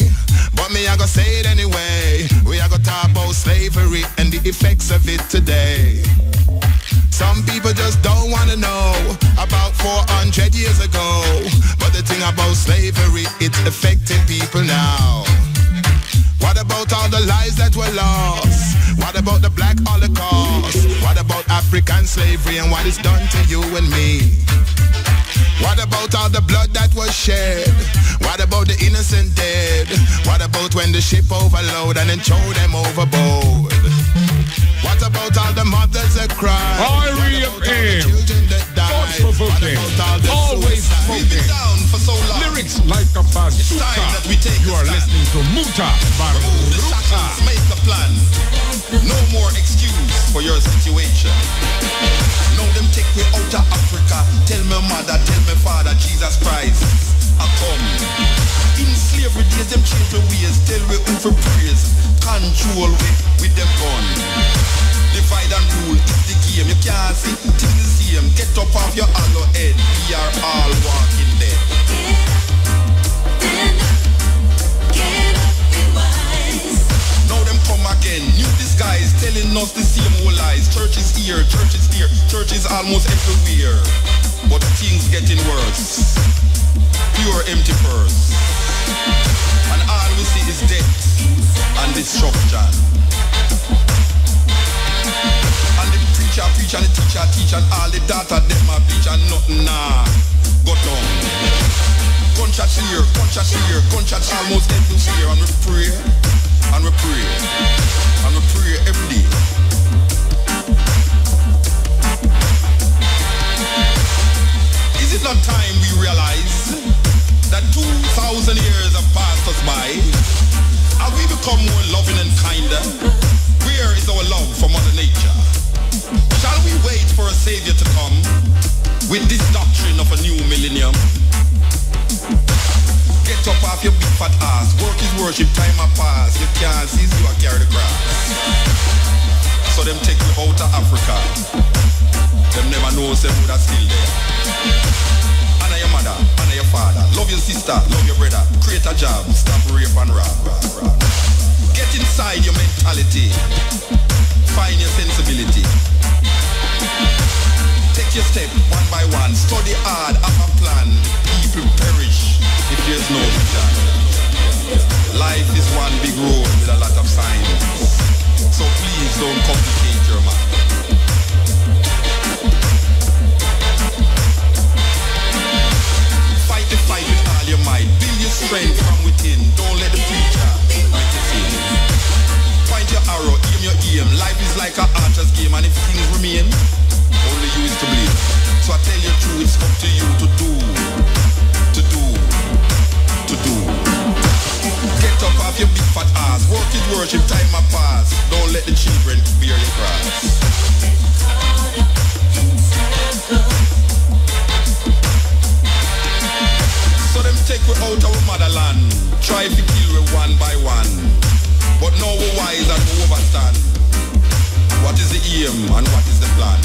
S13: but me I gonna say it anyway. We are gonna talk about slavery and the effects of it today. Some people just don't want to know about 400 years ago. But the thing about slavery, it's affecting people now. What about all the lives that were lost? What about the black Holocaust? What about African slavery and what it's done to you and me? What about all the blood that was shed? What about the innocent dead? What about But when the ship overload and then throw them overboard. What about all the mothers that cry?
S12: R.E.F.M. Thought-provoking, always smoking. Lyrics like a bazooka. You are listening to Mutabaruka.
S13: Make a plan. No more excuse for your situation. Know them take me out of Africa. Tell me mother, tell me father, Jesus Christ, I come. In slavery days, them change the ways. Tell me who for praise. Control with them gun. Divide and rule, it's the game. You can't see things the same. Get up off your hollow head. We are all walking dead.
S5: Get up, be wise.
S13: Now them come again. New disguise, telling us the same old lies. Church is here, church is here. Church is almost everywhere. But things getting worse. Pure empty purse. And all we see is death and destruction. And the preacher preach and the teacher teach and all the data them a preach and nothing go down. Gunshots here, gunshots almost everywhere. And we pray, and we pray, and we pray every day. Is it not time we realize that 2,000 years have passed us by? Have we become more loving and kinder? Where is our love for Mother Nature? Shall we wait for a savior to come with this doctrine of a new millennium? Get up off your big fat ass. Work is worship, time a pass. You can't see you are carry the grass. So them take you out of Africa. Them never know say who that's still there. Honor your mother, honor your father. Love your sister, love your brother. Create a job, stop rape and rob. Get inside your mentality. Find your sensibility. Take your step one by one. Study hard, have a plan. People perish if there's no vision. Life is one big road with a lot of signs. So please don't complicate your mind. Fight the fight with all your might. Build your strength from within. Don't let the preacher make you sin. Point your arrow, aim your aim. Life is like an archer's game, and if things remain, only you is to blame. So I tell you true, it's up to you to do. Get up off your big fat ass. Work is worship, time a pass. Don't let the children bear your cross. So them take we out our motherland. Try to kill we one by one. But now we wise and we overstand. What is the aim and what is the plan?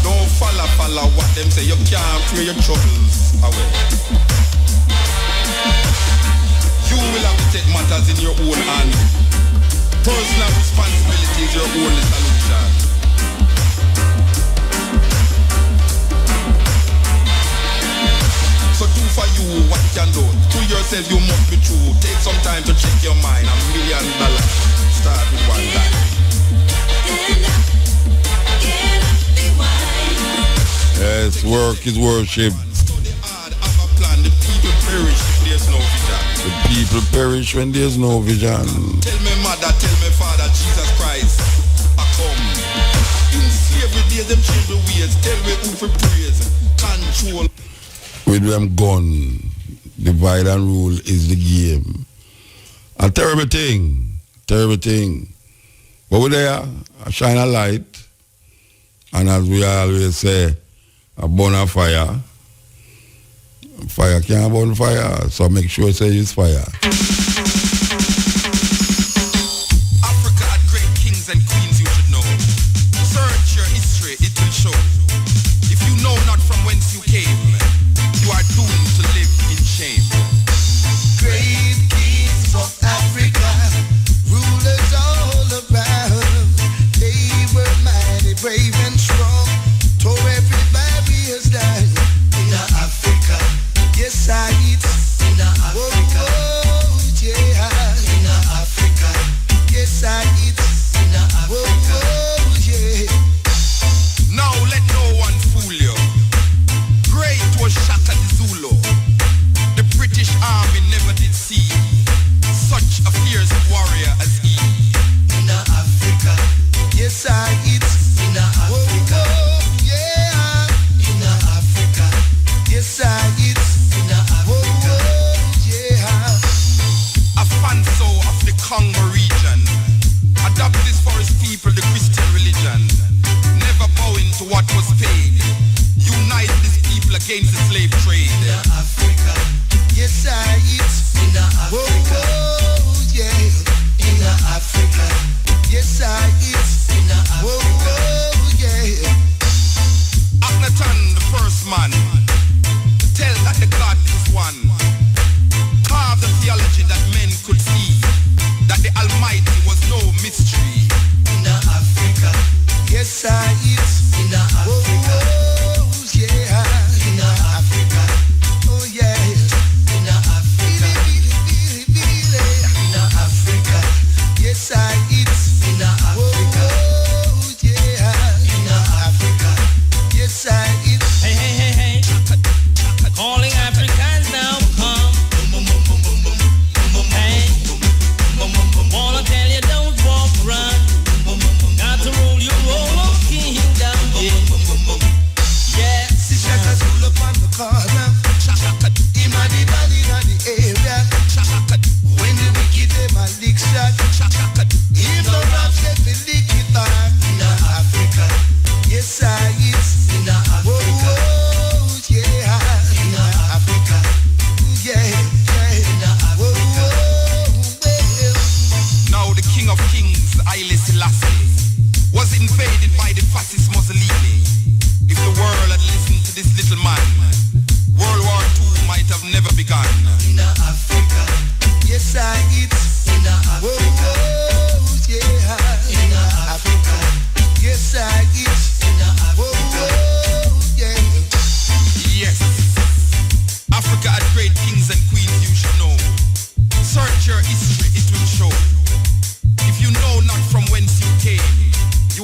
S13: Don't follow what them say. You can't pray your troubles away. You will have to take matters in your own hand. Personal responsibility is your only solution. So do for you what you can do. To yourself you must be true. Take some time to check your mind. $1 million. Start with one line.
S8: Yes, work is worship.
S13: The people perish if there's no vision.
S8: The people perish when there's no vision.
S13: Tell me mother, tell me father, Jesus Christ, I come. In slavery days, them change the ways. Tell me who for praise. Control.
S8: With them gun, divide and rule is the game. A terrible thing. But we're there, I shine a light. And as we always say, a burn a fire. Fire can't burn fire, so make sure say it's fire.
S13: Africa had great kings and queens you should know. Search your history, it will show. If you know not from whence you came, you are doomed to live in shame.
S17: Great kings of Africa, rulers all around. They were mighty, brave and strong, tore every barriers down. In Africa, yes I eat. In Africa,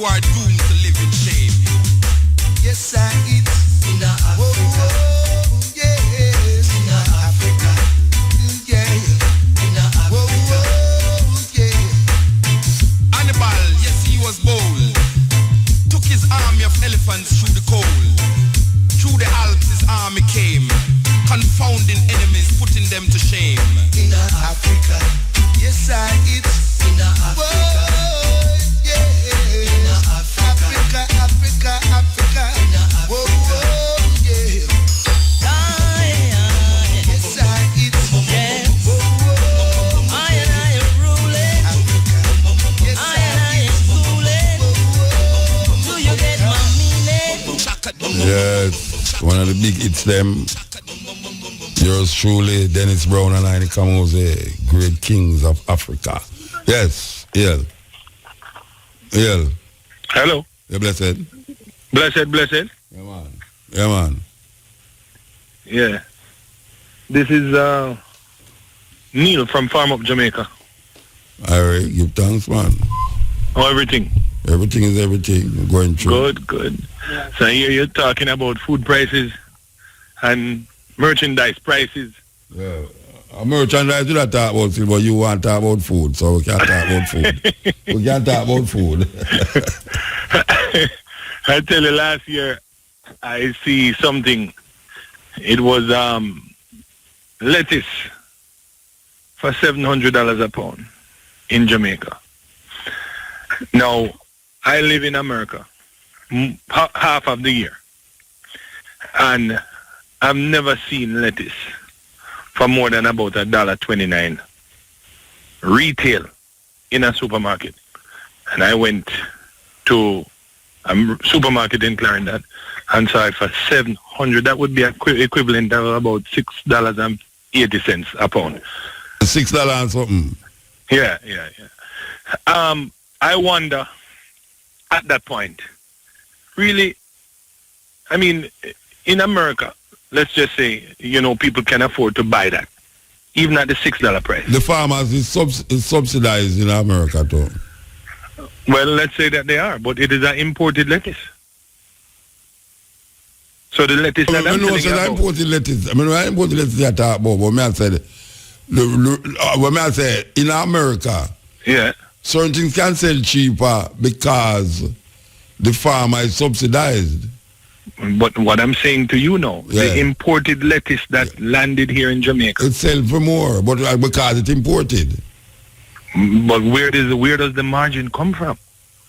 S12: you are doomed to live in shame.
S17: Yes, it's in Africa. Whoa, yes, in Africa. Yeah, in Africa. Whoa, yeah.
S12: Hannibal, yes, he was bold. Took his army of elephants through the cold. Through the Alps his army came, confounding enemies, putting them to shame.
S17: In Africa, yes, it's in Africa. Whoa, yeah. In Africa, Africa, Africa. Whoa, yeah. Yes, it's
S11: I am ruling.
S17: Yes,
S11: I am fooling. Do you get my meaning?
S8: Yes, one of the big hits them. Yours truly, Dennis Brown and I Kamoze, great kings of Africa. Yes, yeah.
S1: Hello.
S8: Yeah, blessed.
S1: Blessed.
S8: Yeah, man.
S1: Yeah. This is Neil from Farm Up, Jamaica.
S8: All right, give thanks, man.
S1: How everything?
S8: Everything is everything. Going through.
S1: Good. So I hear you talking about food prices and merchandise prices.
S8: Yeah. Merchandise do not talk about food, but you want to talk about food, so we can't talk about food. We can't talk about food.
S1: I tell you, last year I see something. It was lettuce for $700 a pound in Jamaica. Now, I live in America half of the year, and I've never seen lettuce for more than about $1.29 retail in a supermarket. And I went to a supermarket in Clarendon and saw it for $700. That would be equivalent of about $6.80 a pound.
S8: $6 and something.
S1: Yeah. I wonder at that point, really, I mean, in America, let's just say, people can afford to buy that, even at the $6 price.
S8: The farmers is subsidized in America too.
S1: Well, let's say that they are, but it is an imported lettuce. So the lettuce that I'm telling you about.
S8: Imported lettuce. I mean, when I imported lettuce I talk about, when I said, when I say in America,
S1: yeah,
S8: certain things can sell cheaper because the farmer is subsidized.
S1: But what I'm saying to you now, the imported lettuce that landed here in Jamaica.
S8: It sells for more, but because it's imported.
S1: But where does the margin come from?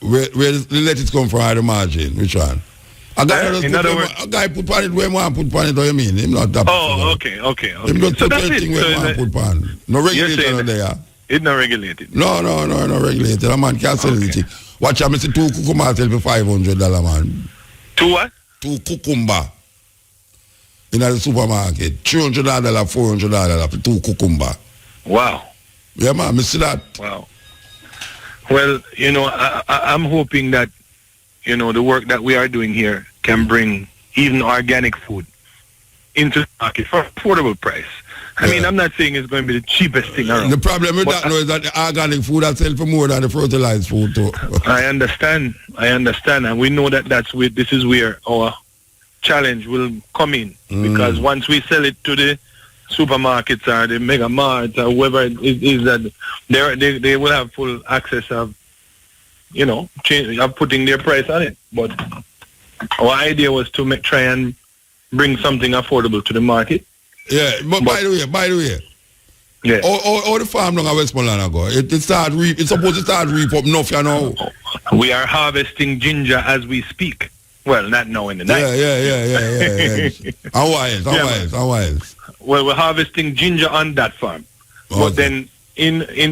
S8: Where does the lettuce come from, the margin? Which one? A guy put on it where he want to put on it, what you mean? Him not that.
S1: Okay.
S8: Him not put anything where he want to put on. No regulator there.
S1: It's not regulated.
S8: No, regulated. A man can't sell anything. Watch out, I see 2 cucumber sell for $500, man.
S1: 2 what?
S8: 2 cucumber in the supermarket. $300, $400 for 2 cucumber.
S1: Wow.
S8: Yeah, man, I see that.
S1: Wow. Well, I'm hoping that, the work that we are doing here can bring even organic food into the market for affordable price. I mean, I'm not saying it's going to be the cheapest thing around.
S8: The problem with that is that the organic food has sell for more than the fertilized food too.
S1: I understand, and we know that this is where our challenge will come in, because once we sell it to the supermarkets or the mega marts or whoever it is that they will have full access of putting their price on it. But our idea was to try and bring something affordable to the market.
S8: Yeah, but by the way,
S1: yeah.
S8: All the farm down at Westmoreland ago, it's supposed to start reap up enough,
S1: We are harvesting ginger as we speak. Well, not now in the night.
S8: Yeah. How wise?
S1: Well, we're harvesting ginger on that farm. Okay. But then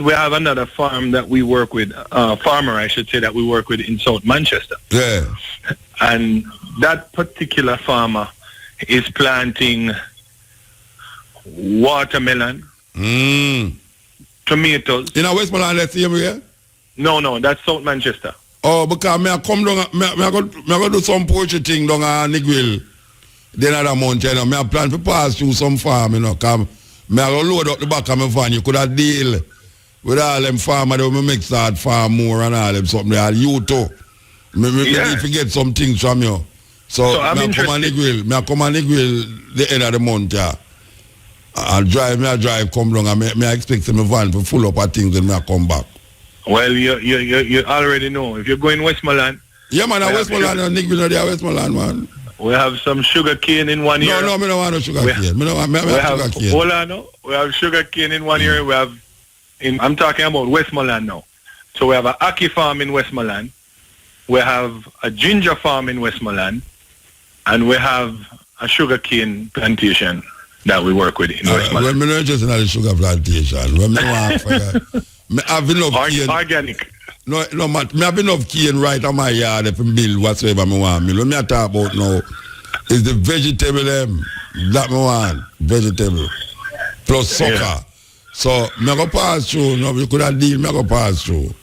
S1: we have another farm that we work with, farmer I should say, that we work with in South Manchester.
S8: Yeah.
S1: And that particular farmer is planting watermelon, tomatoes.
S8: In Westmoreland, let's see here?
S1: No, that's South Manchester.
S8: Oh, because I come down, I go do some poultry thing down at Nigwil. Then other month, I plan to pass through some farm, because I go load up the back of my van. You could have deal with all them farmers that will make start farm more and all them something. They are you too. Me need to get some things from you. So
S1: I'm
S8: me a come on the grill. Me a come on the grill the end of the month, yeah. I drive come down and me expect my van to full up of things and me a come back.
S1: Well, you already know. If you're going Westmoreland.
S8: Yeah, man, Westmoreland, Nick, we know they Westmoreland, man.
S1: We have some sugar cane in one ear.
S8: No, me don't want no sugar cane. Me don't want sugar cane.
S1: Hold on, no. We have sugar cane in one ear. We have, I'm talking about Westmoreland now. So we have a ackee farm in Westmoreland. We have a ginger farm in Westmoreland. And we have a sugar cane plantation that we work with in Westmoreland.
S8: When me not just in the sugar plantation. When me want for that. Me have enough cane.
S1: Organic.
S8: No, man, me have enough cane right on my yard if I build whatsoever me want. What me talk about now is the vegetable that me want. Vegetable. Plus sucker. Yeah. So, me go pass through. No, you could have deal, me go pass through.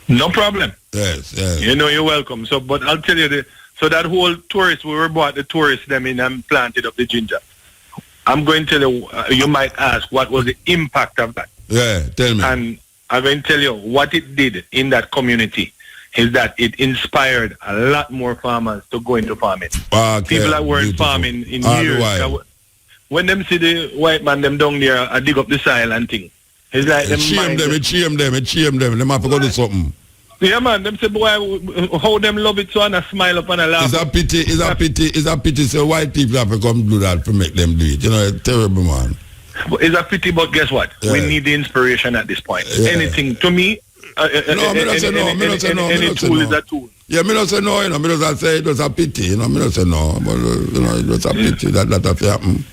S1: No problem.
S8: Yes.
S1: You know, you're welcome. So, but I'll tell you, so that whole tourist, we were brought the tourists them in and planted up the ginger. I'm going to tell you, you might ask, what was the impact of that?
S8: Yeah, tell me.
S1: And I'm going to tell you what it did in that community is that it inspired a lot more farmers to go into farming.
S8: Okay,
S1: people that weren't farming in years. When them see the white man, them down there, dig up the soil and thing. It's like them
S8: shame them. Them have to go do something.
S1: Yeah, man. Them say, boy, how them love it so and a smile up and a laugh.
S8: It's a pity. So white people have to come do that to make them do it. You know, it's terrible, man.
S1: It's a pity, but guess what? Yeah. We need the inspiration at this point. Yeah. Anything, to me, any tool is a tool.
S8: Yeah, me don't say no, you know. Me don't say it was a pity, you know. Me don't say no, but, you know, it was a pity that have happened.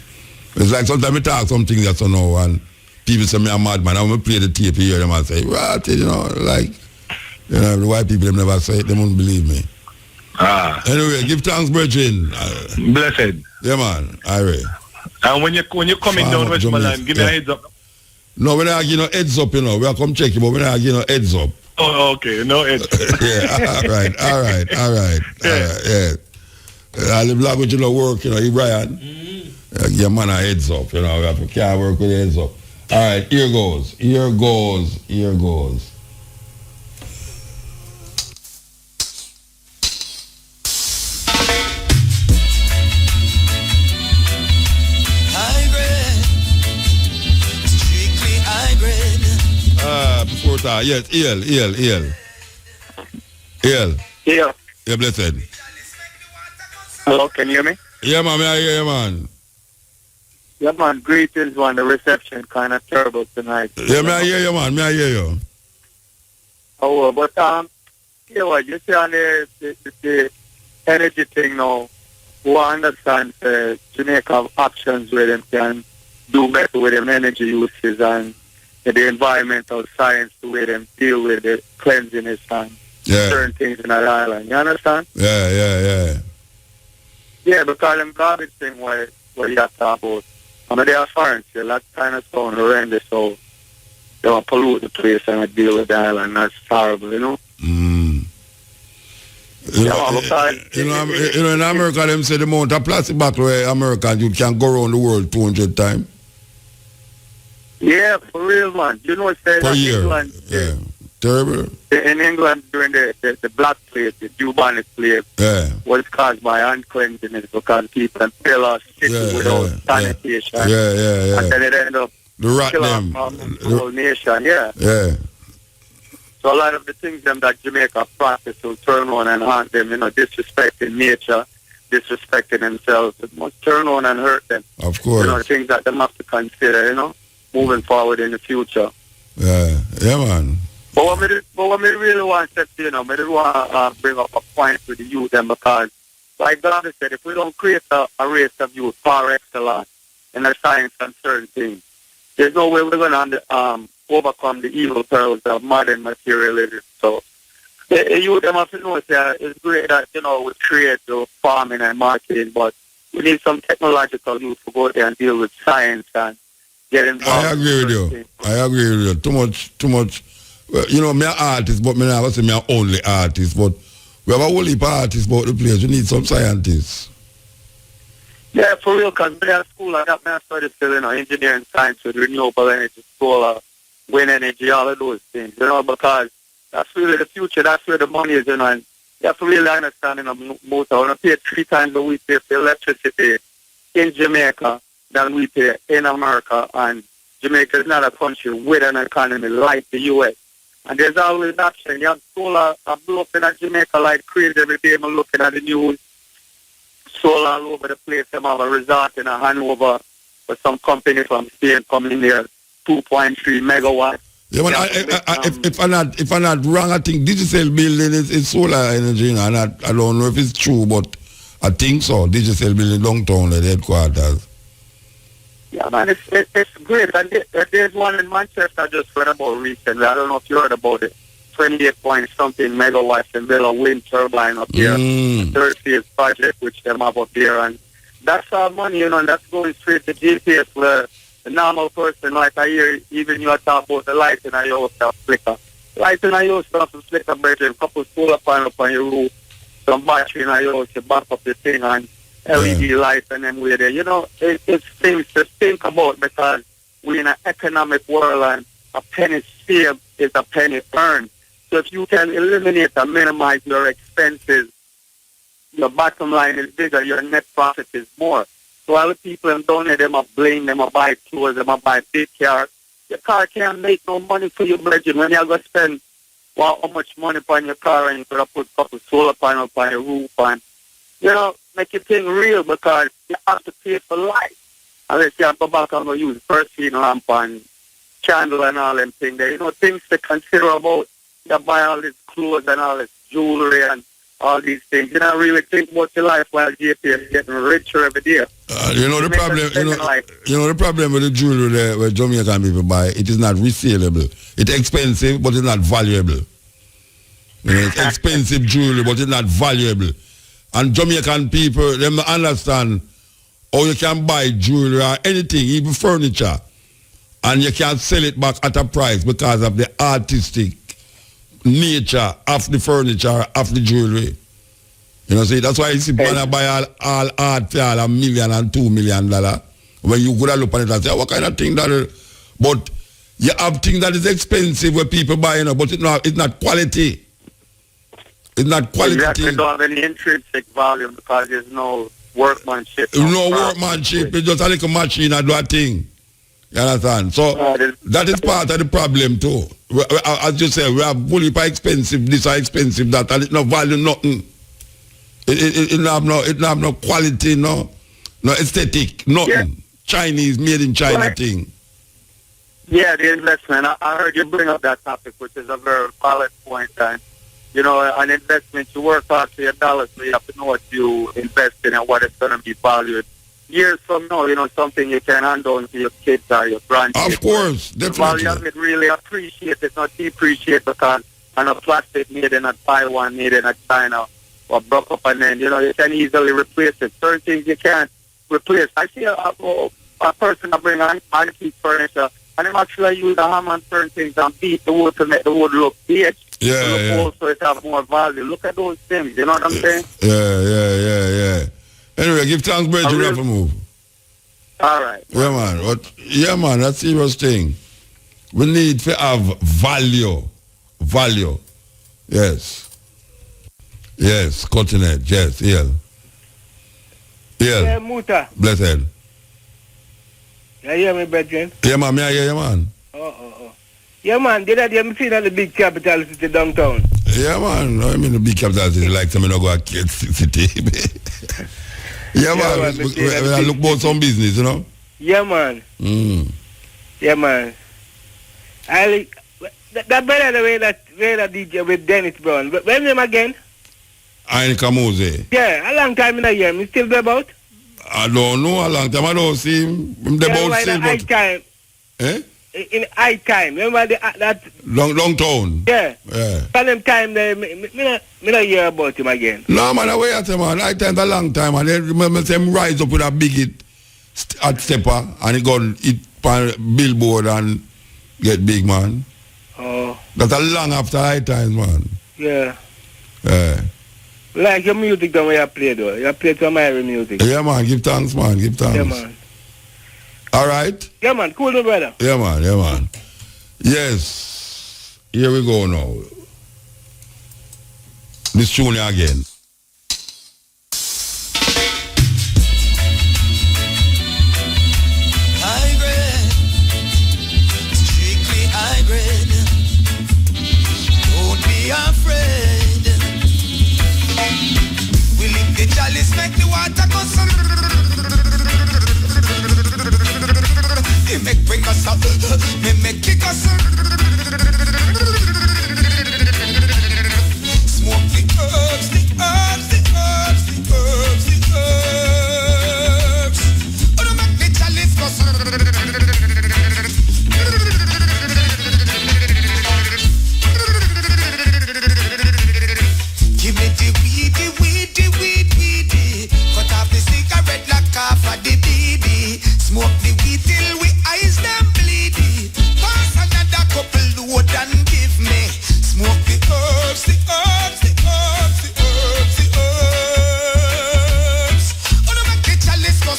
S8: It's like sometimes I talk something that's so no, and people say me a madman. I'm going to play the tape here, them and say, what, you know, like, you know, the white people, them never say it, they won't believe me. Anyway, give thanks, brethren.
S1: Blessed.
S8: Yeah, man. All right.
S1: And when you're coming down Westmoreland, give me a heads up.
S8: No, we're not giving no heads up, you know. We'll come check you, but we're not giving no heads up.
S1: Oh, okay. No heads.
S8: Yeah, all right. Yeah. All the black, you know, work, you know, Brian. Give man a heads up, you know. We can't work with heads up. All right, here goes. Before that, yes, EL. Yeah, blessed.
S18: Hello, can you hear me?
S8: Yeah, man, I hear you, man.
S18: Yeah, man, greetings, man. The reception kind of terrible tonight.
S8: Yeah, I hear you, man. I hear you.
S18: Oh, but, you know what, you see on the energy thing now, who understand Jamaica have options where them can do better with them energy uses and the environmental science, the way them deal with the cleanliness and certain things in that island. You understand?
S8: Yeah.
S18: Yeah, because them garbage thing what you have to talk about. I mean, they are foreign, so that kind of sound horrendous, so they want to pollute the place and deal with the island. That's horrible, you know?
S8: You know, in America, them say the amount of plastic bottle where Americans you can go around the world 200 times.
S18: Yeah, for real, man. You know, it's
S8: per year. England, terrible.
S18: In England, during the black plague, the bubonic plague, was caused by uncleanness because people fell off sick without sanitation. And then it ended up killing the whole nation, So a lot of the things them that Jamaica practice will turn on and haunt them, you know, disrespecting nature, disrespecting themselves. It must turn on and hurt them.
S8: Of course.
S18: You know, things that them have to consider, you know, moving forward in the future.
S8: Yeah, man.
S18: But what me really want to say, you know, I want to bring up a point with the youth them because, like God said, if we don't create a race of youth par excellence in the science and certain things, there's no way we're going to overcome the evil perils of modern materialism. So, the youth them have to know that it's great that, you know, we create the farming and marketing, but we need some technological youth to go there and deal with science and get involved.
S8: I agree with you. Too much. Well, you know, me an artist, but me not say me an only artist, but we have a whole heap of artists about the place. We need some scientists.
S18: Yeah, for real, because we at school, I got my studies still, you know, engineering science with renewable energy, solar, wind energy, all of those things, you know, because that's really the future. That's where the money is, you know, and You have to really understand, motor. We pay 3 times what we pay for electricity in Jamaica than we pay in America. And Jamaica is not a country with an economy like the U.S. And there's always option. You have solar blowing at Jamaica like crazy every day. I'm looking at the news. Solar all over the place. They have a resort in Hanover for some company from Spain coming there, 2.3 megawatts.
S8: Yeah, man, if I'm not wrong, I think digital building is solar energy. And I don't know if it's true, but I think so. Digital building downtown, the headquarters.
S18: Yeah, man, it's great. And there's one in Manchester I just read about recently. I don't know if you heard about it. 28 point something megawatts and build a wind turbine up here. Third phase project which them have up here. And that's our money, and that's going straight to GPS where the normal person, like I hear, even you talk about the light in your house that flicker. Light in your house have to flicker, better. A couple solar panels on your roof, some battery in your house, you back up the thing and LED lights and then we're there. It's things to think about because we're in an economic world and a penny saved is a penny earned. So if you can eliminate and minimize your expenses, your bottom line is bigger, your net profit is more. So all the people down there, them are blame, them are buy clothes, them are buy big car. Your car can't make no money for your budget. When you're going to spend how much money on your car and you're going to put a couple solar panels on your roof and, make your thing real because you have to pay for life. Unless you have to go back and go use kerosene lamp and candle and all them things there. Things to consider about. You buy all this clothes and all this jewelry and all these things. You don't really think about your life while JP is getting richer every day.
S8: The problem with the jewelry there, where Jamaican people buy, it is not resaleable. It's expensive, but it's not valuable. It's expensive jewelry, but it's not valuable. And Jamaican people, they understand how you can buy jewelry or anything, even furniture, and you can sell it back at a price because of the artistic nature of the furniture, of the jewelry. See, that's why you see people buy all art for $1 million and $2 million. When you go and look at it and say, what kind of thing that is? But you have things that is expensive where people buy, but it's not quality. It's not quality.
S18: Exactly, don't have any intrinsic value because there's no workmanship.
S8: No workmanship. It's just a little machine that do a thing. You understand? So that is part of the problem too. As you say, we have fully expensive, this are expensive, that, and it no value nothing. It have no quality, no aesthetic, nothing. Yeah. Chinese, made in China thing.
S18: Yeah, the investment. I heard you bring up that topic, which is a very valid point. And, an investment, you work hard for your dollars, so you have to know what you invest in and what it's going to be valued. Years from now, something you can hand on to your kids or your grandkids.
S8: Of course, definitely.
S18: The value of it really appreciate it, not depreciate because a plastic made in Taiwan, made in China, or broke up and then, you can easily replace it. Certain things you can't replace. I see a person that bring antique furniture and them actually use a hammer on certain things and beat the wood to make the wood look beige.
S8: Yeah.
S18: So it have more value. Look at those things, you know what I'm saying?
S8: Yeah. Anyway, give thanks, Bridge, you have to move.
S18: All right.
S8: Yeah, man, that's a serious thing. We need to have value. Yes, cutting edge, yes, yeah.
S19: Yeah, Muta.
S8: Blessed.
S19: You hear me, brethren?
S8: Yeah, man, I hear you, man.
S19: Oh. Yeah, man, did I see that the big capital city downtown?
S8: Yeah, man, I mean the big capital city like some go a kid city. Yeah, man, we look about some business,
S19: Yeah, man. Yeah, man. That brother the way that DJ with Dennis Brown. What's name again?
S8: Ainika Mose.
S19: Yeah, a long time in a year. He still be about?
S8: I don't know, a long time. I don't see him. I'm about still, but...
S19: time.
S8: Eh?
S19: In high time. Remember that...
S8: Long town.
S19: Yeah. For them time, me not hear about him again.
S8: No, man, I wait at him, man. High time a long time. And then remember him rise up with a big hit at stepper. And he go hit on billboard and get big, man.
S19: Oh.
S8: That's a long after high times, man.
S19: Yeah.
S8: Yeah.
S19: Like your music that you play, though. You play some Irish music.
S8: Yeah, man. Give thanks, man. Give thanks.
S19: Yeah, man.
S8: All right?
S19: Yeah, man. Cool, no, brother.
S8: Yeah, man. Yes. Here we go now. This tune again.
S17: High grade, strictly high grade. Don't be afraid. We lick the chalice, make the water go. He make break us up, me make kick us. Smoke the herbs, the herbs, the herbs, the herbs, the herbs. Oh, no, make the chalice go. Give me the weedy, weedy, weed, weedy. Cut off the cigarette like off of the BB. Smoke the weed till we eyes them bleedy. Pass another couple load and give me. Smoke the herbs, the herbs, the herbs, the herbs, the herbs. Oh, no, make the chalice go.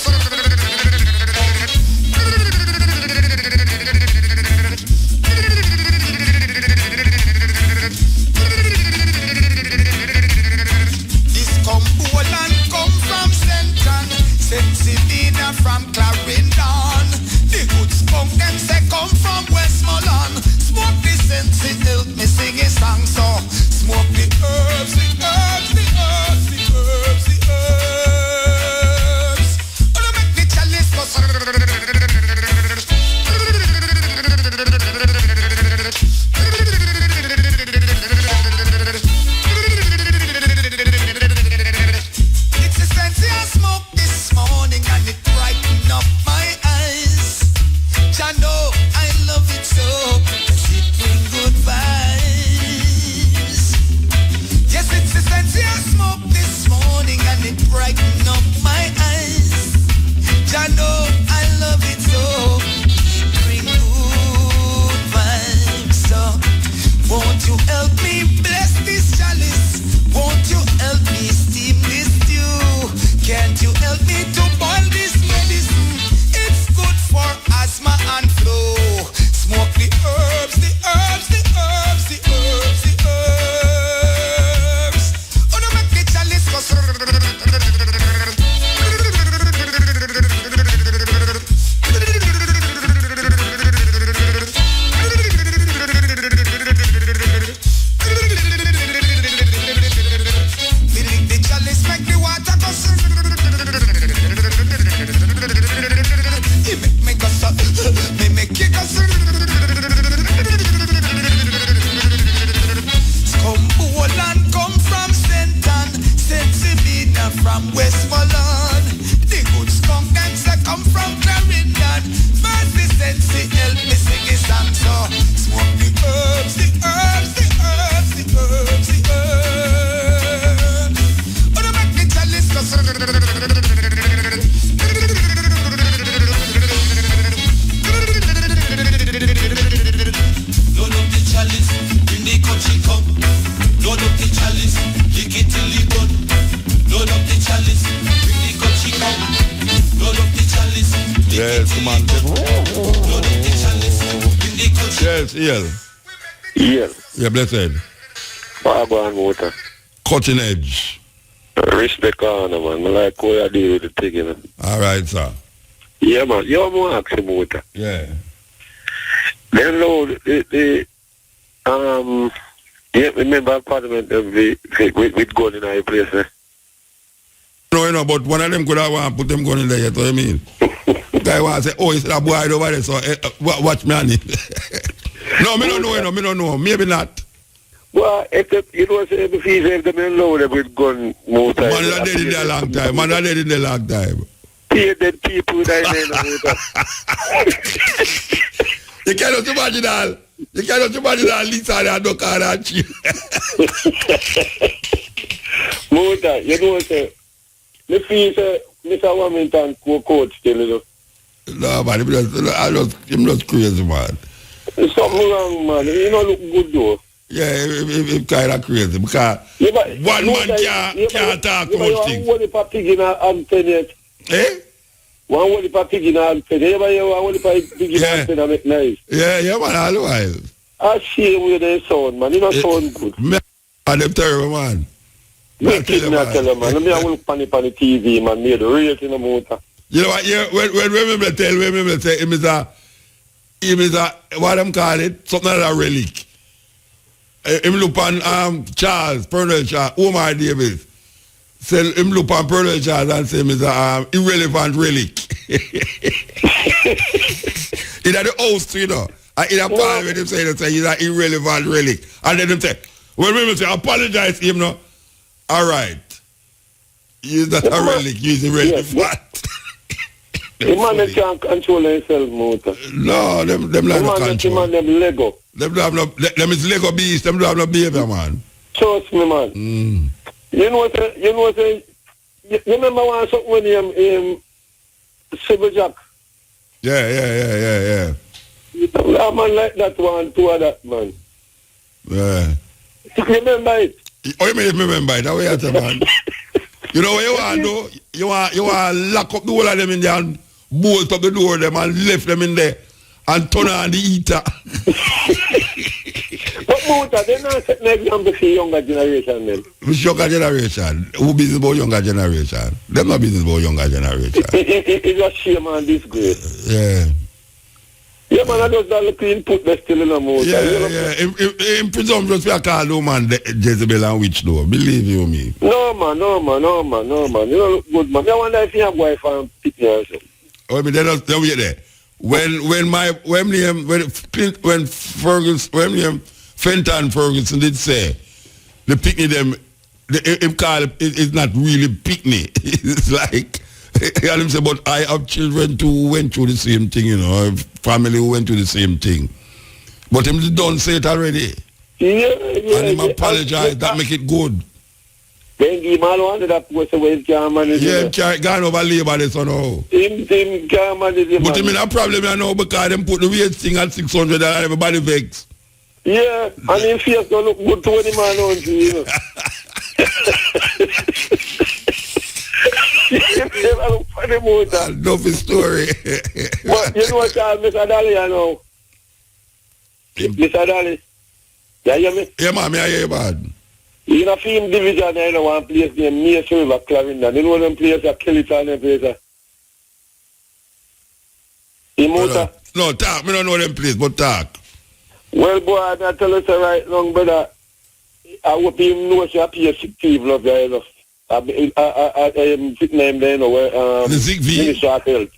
S17: This Cumberland come from Central, Sensibina from Clarendon. The good skunk them say come from Westmoreland. Smoke the sense help me sing a song so. Smoke the herbs, the herbs, the herbs, the herbs, the herbs. Oh, no, make the chalice go. It's a sense I smoke this morning and it brighten up my eyes. I know I love it so, 'cause it bring good vibes. Yes, it's a sense I smoke this morning and it brighten up my eyes. I know I love it so, it bring good vibes. So, won't you help me bless this chalice? Won't you help me steam this stew? Can't you help me to boil this medicine? It's good for asthma and flu. Smoke the herbs, the herbs, the herbs, the herbs, the herbs. Oh, no, make the chalice go. We lick the chalice, make the water go. He make me go so, me make it go so. Cumberland come from Centon, Sensibina from Westmoreland. The good skunk them say come from Clarendon. Mercy Sensi help me sing a song so. Smoke the herbs, the herbs, the herbs, the herbs, the herbs. Oh, no, make the chalice go.
S6: Load up the chalice, bring the country come. Load up the chalice, lick it till it done. Load up the chalice, bring the country come. Load up the chalice, lick it till it done. Load up the chalice, bring the country.
S8: Yes, Ian.
S14: Yes.
S8: Yeah, blessed.
S14: Wagwan water.
S8: Cutting edge.
S14: Respect on man. I like how you deal with the thing, you know.
S8: All right, sir.
S14: Yeah, man. You're more asking water.
S8: Yeah.
S14: Then, Lord, yeah, remember Parliament with gun in our place, eh?
S8: No, you know, but one of them could have want to put them gun in there, you know what I mean? Guy want to say, oh, it's a boy over there, so watch me on it. No, me don't know, you know, me don't know. Maybe not.
S14: Well, if the, you know, if the fees have them loaded with gun most time.
S8: Man, that dead in there a long time. Man, that dead in there a long time.
S14: Dead people that
S8: You cannot imagine all. You cannot imagine all Lisa and Dokar and Chief.
S14: Mota, you know what, the fees, Mr. Wilmington, coach still, you know.
S8: No, man, him just crazy, man.
S14: There's something wrong, man. You don't look good, though.
S8: Yeah, him kind of crazy, because one man can't talk too much things.
S14: One for pig in a penny.
S8: Eh?
S14: One whole for pig in a penny. You know, one for pig in a penny make nice.
S8: Yeah, man, all the while.
S14: I see with the sound, man. You know, sound good.
S8: Man, them terrible, man.
S1: Wicked, me I tell you, man. Let me have a look on the TV, man. Me the rate in the motor.
S8: You know what? Yeah, when me tell him is a what I'm call it, something like a relic. Him look on Charles, Pernell Charles, Omar Davis. Say him look on Pernell Charles and say him is a irrelevant relic. In the house, you know. In a parliament, him say he's an irrelevant relic. And then him say, when women say, apologize to him, no. All right. He's not a relic, he's irrelevant.
S1: The man that can't control himself, motor.
S8: No, them not control.
S1: Them Lego.
S8: Them is Lego beast, them don't have no behavior, man.
S1: Trust me, man. You know what, you remember one something when him Civil Jack?
S8: Yeah.
S1: A man like that one, two of that, man.
S8: Yeah.
S1: You remember it?
S8: Oh, you mean remember it? That way I tell, man. You know what you want to do? You want to lock up the whole of them in there and bolt up the door of them and left them in there and turn on the heater.
S1: But motor, they're not setting an example for younger generation, then.
S8: Which younger generation? Who business about younger generation? Them not business about younger generation.
S1: It's a shame and disgrace.
S8: Yeah.
S1: Yeah, man, I just don't clean put the still in the motor.
S8: Yeah. In presumption, we are called no man Jezebel and witch though. Believe you me.
S1: No, man. You don't look good, man. I wonder if you have wife and pick yourself.
S8: Oh, I mean, then wait there. When Fenton Ferguson did say the picnic them, him call it's not really picnic. It's like, and him say, but I have children too who went through the same thing, you know, family who went through the same thing. But him don't say it already.
S1: Yeah.
S8: And him apologize, that make it good.
S1: Then give man under that post away, can't manage it.
S8: Yeah, him can't go over labor this one now.
S1: Him can't manage it.
S8: But him in a problem I know because them put the wage thing at 600 and everybody vex.
S1: Yeah, and him face don't look good to any man on you know. Funny motor.
S8: Enough story.
S1: But you know what, Mr. Daly, you know? Mr. Daly, you hear me?
S8: Yeah, man, I hear you, man.
S1: In a film division, I know one place named Mace River, Clarendon. You know them places that kill it and them places? In motor?
S8: No, talk. I don't know them place, but talk.
S1: Well, boy, I tell you so right now, brother. I hope you know she appear sick people up there, you know. I sick name there, you know, where
S8: the Zik V?
S1: Minister of Health.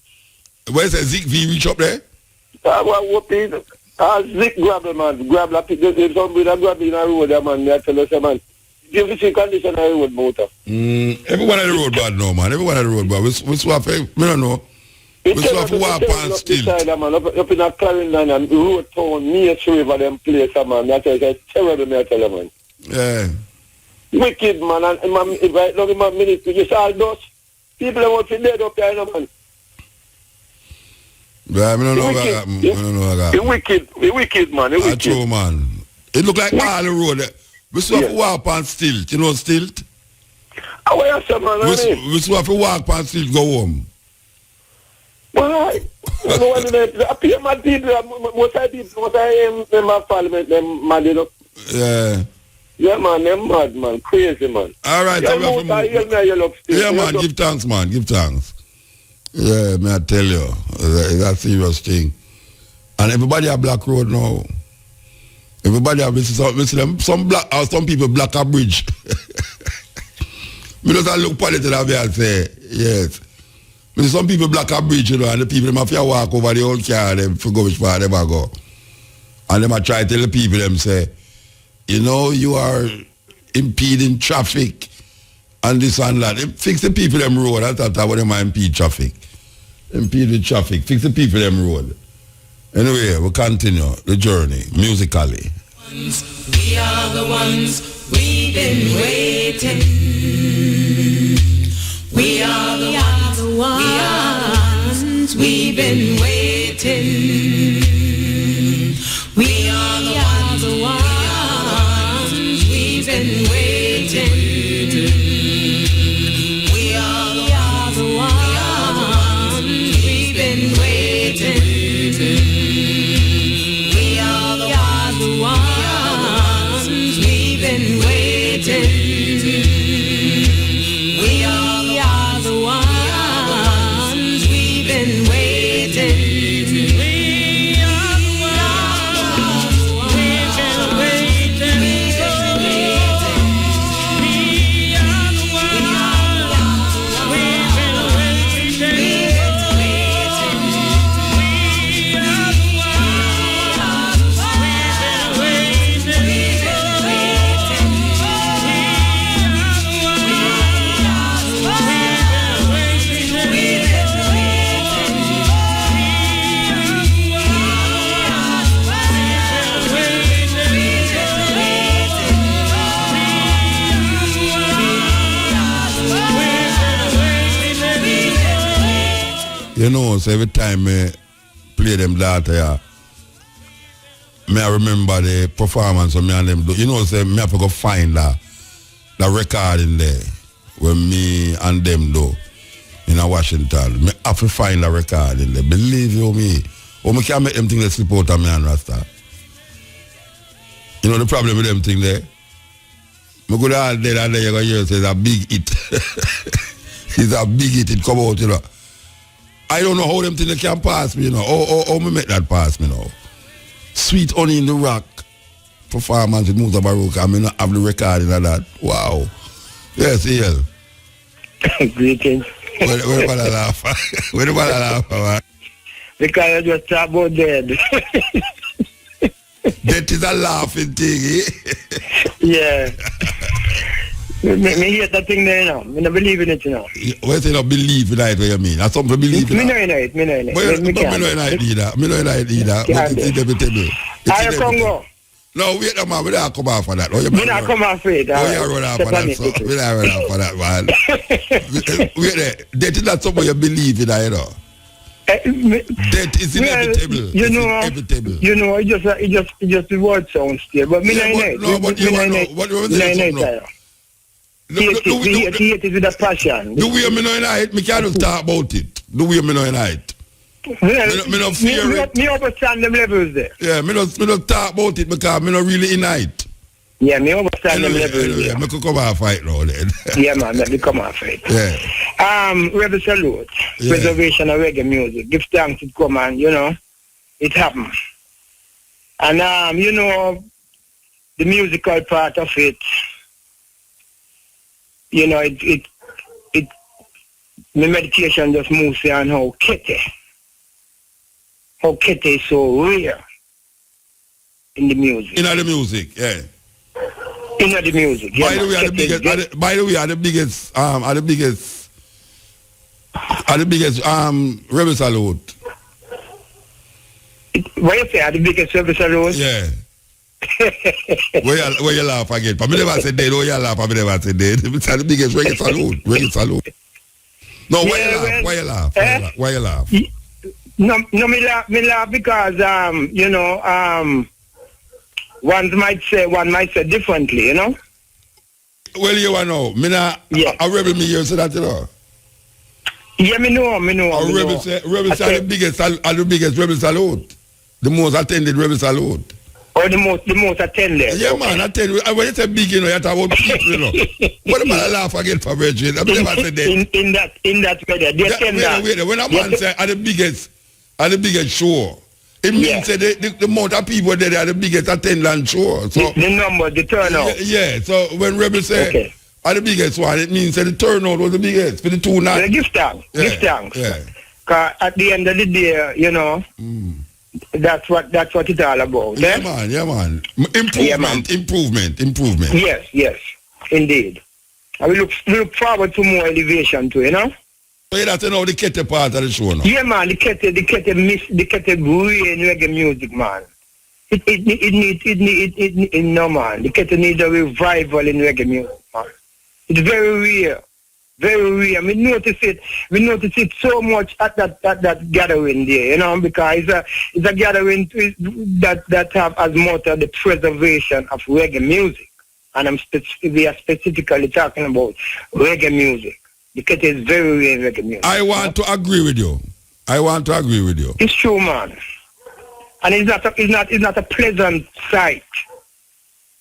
S8: Where's the Zik V reach up there?
S1: I hope you Zik grabble, man. Grabble, there's somebody that grab in the road there, man. I tell you so, man. Give the condition of the road, motor.
S8: Everyone on the road bad now, man. Everyone on the road bad. We swap, I don't know. We swap walk and still.
S1: Up in a Clarendon and road town, Mace River, them place, man. That's terrible, me I tell you, man.
S8: Yeah.
S1: Wicked, man. And if I don't give my minute, you all those people that want to dead up there, man.
S8: Yeah, I don't know what that.
S1: It's wicked, man. It's wicked.
S8: True, man. It look like all the road. We swap to walk and stilt. You know stilt?
S1: How are you, man?
S8: We swap to walk and stilt go home.
S1: Why? You know what I pay my people, most of my parliament, them mad, you know?
S8: Yeah.
S1: Yeah, man, them mad, man. Crazy, man.
S8: All right.
S1: Yeah,
S8: man, give thanks, man. Give thanks. Yeah, may I tell you, it's a serious thing. And everybody have Black Road now. Everybody have some people block a bridge. Me just look at it and say, yes. Some people block a bridge, you know, and the people have to walk over the old car them for go which part they go. And them try to tell the people them say, you know, you are impeding traffic and this and that. Fix the people them road. I thought what them impede traffic. Impede the traffic. Fix the people them road. Anyway, we'll continue the journey musically.
S5: We are the ones we've been waiting. We are the ones we've been waiting. We are the ones we've been waiting. We are the ones we've been waiting. We are the ones we've been waiting.
S8: You know, so every time I play them data, yeah, me I remember the performance of me and them do. You know, say me have to go find the record in there where me and them do in Washington. Me have to find the record in there. Believe you me. Or me can't make them things that slip out of me and Rasta. You know the problem with them thing there? Me go all day and then you go hear say it's a big hit. It's a big hit, it come out, you know. I don't know how them things can pass me, you know. How me make that pass me now. Sweet Honey in the Rock performance with Mutabaruka. I mean, not have the record in that. Wow. Yes, EL.
S19: Greetings.
S8: Where the man laugh? Where the man laugh, man?
S19: Because I just talk about dead.
S8: That is a laughing thing, eh?
S19: Yeah. Me hear that thing there, you know. Me not believe in it, you know.
S8: What you not believe in it, what you mean? That's something to believe in it.
S19: Me know in it.
S8: Me know in it either. But it's inevitable.
S19: Are you Congo?
S8: No, wait a man, we don't come off for that.
S19: We not come off for it.
S8: We don't run off for that, so. We don't run off for that, man. Wait there. That is not something you believe in, you know. That is inevitable.
S19: You know,
S8: inevitable.
S19: You know, it just the word sounds still. But me not in it.
S8: No, but you know, what you say?
S19: He is with a passion.
S8: The way me know in it, me can't talk about it. The way me know in it. Me no fear it.
S19: Me understand them levels there.
S8: Yeah, me no talk about it because me no really in it.
S19: Yeah, me understand them levels there.
S8: Me could come off fight now then.
S19: Yeah, man, let me come off fight.
S8: Yeah.
S19: Rebel salute. Yeah. Preservation of reggae music. Give thanks it come and, you know, it happened. And, you know, the musical part of it, you know, the meditation just moves on how Kete is so rare in the music.
S8: In the music, yeah.
S19: In the music, yeah.
S8: By the way, are the biggest rebel salute.
S19: What you say? Are the biggest rebel salute?
S8: Yeah. Where you laugh again? But me never said dead. Where you laugh? I never said dead. It's the biggest reggae salute. Reggae salute. No, why you laugh? Why you laugh?
S19: No, me laugh because you know, one might say differently, you know.
S8: Well, you know, me not a rebel. Me hear say that, you know.
S19: Yeah, me know.
S8: Rebel say the biggest rebel salute, the most attended rebel salute.
S19: Or the most attended.
S8: Yeah, man, attended. When you say big, you know, you talk about people, you know. What am I laugh again for Virgin? I never said that.
S19: In that way, they attend that.
S8: Wait, when a man say the biggest show, it means that the amount of people there are the biggest attendance show. So
S19: the number, the turnout.
S8: Yeah, so when Rebel say are the biggest one, it means that the turnout was the biggest for the 2 nights.
S19: Give thanks.
S8: Yeah.
S19: Because at the end of the day, you know, that's what it's all about.
S8: Yeah, man. Improvement.
S19: Yes, indeed. And we look forward to more elevation too, you know.
S8: So that's the Kete part of the show now.
S19: Yeah, man, the Kete really reggae music, man. It needs no, man. The Kete needs a revival in reggae music, man. It's very rare. Very rare. We notice it so much at that gathering there, you know, because it's a gathering that have as motto the preservation of reggae music. And we are specifically talking about reggae music. Because it's very rare in reggae music.
S8: I want to agree with you. It's true, man. And it's not a pleasant sight.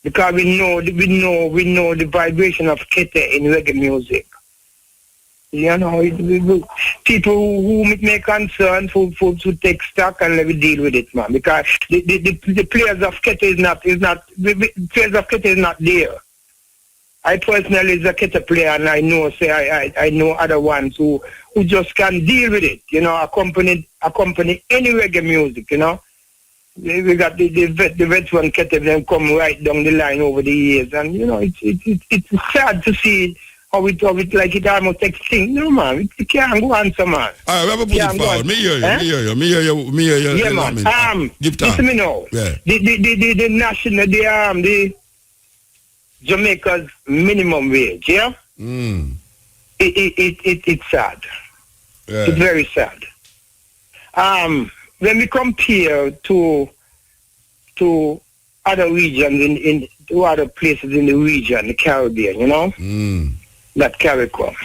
S8: Because we know the vibration of Kete in reggae music. You know, people who may concern who take stock and let me deal with it, man. Because the players of Kete is not there. I personally is a Kete player, and I know I know other ones who just can deal with it. You know, accompany any reggae music. You know, we got the veteran Kete them come right down the line over the years, and you know it's sad to see how it like it almost extinct. No, man, it can't go on, so man. All right, put it forward. Me hear you.
S19: Yeah, man.
S8: Give time.
S19: Listen me now.
S8: Yeah.
S19: The national, the Jamaica's minimum wage, yeah? It's sad. Yeah. It's very sad. when we compare to other regions to other places in the region, the Caribbean, you know, that CARICOM,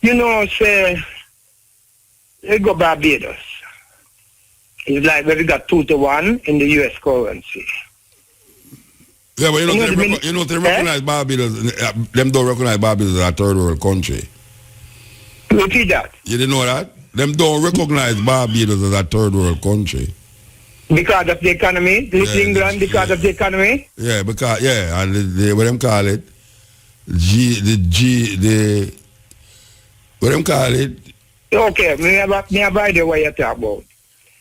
S19: you know, say, they go Barbados. It's like when we got 2-1 in the U.S. currency.
S8: Yeah, but they recognize Barbados, them don't recognize Barbados as a third world country.
S19: Repeat that.
S8: You didn't know that? Them don't recognize Barbados as a third world country.
S19: Because of the economy? England, because of the economy?
S8: Yeah, because, and what them call it? What them call it?
S19: Okay, me have idea what you talk about.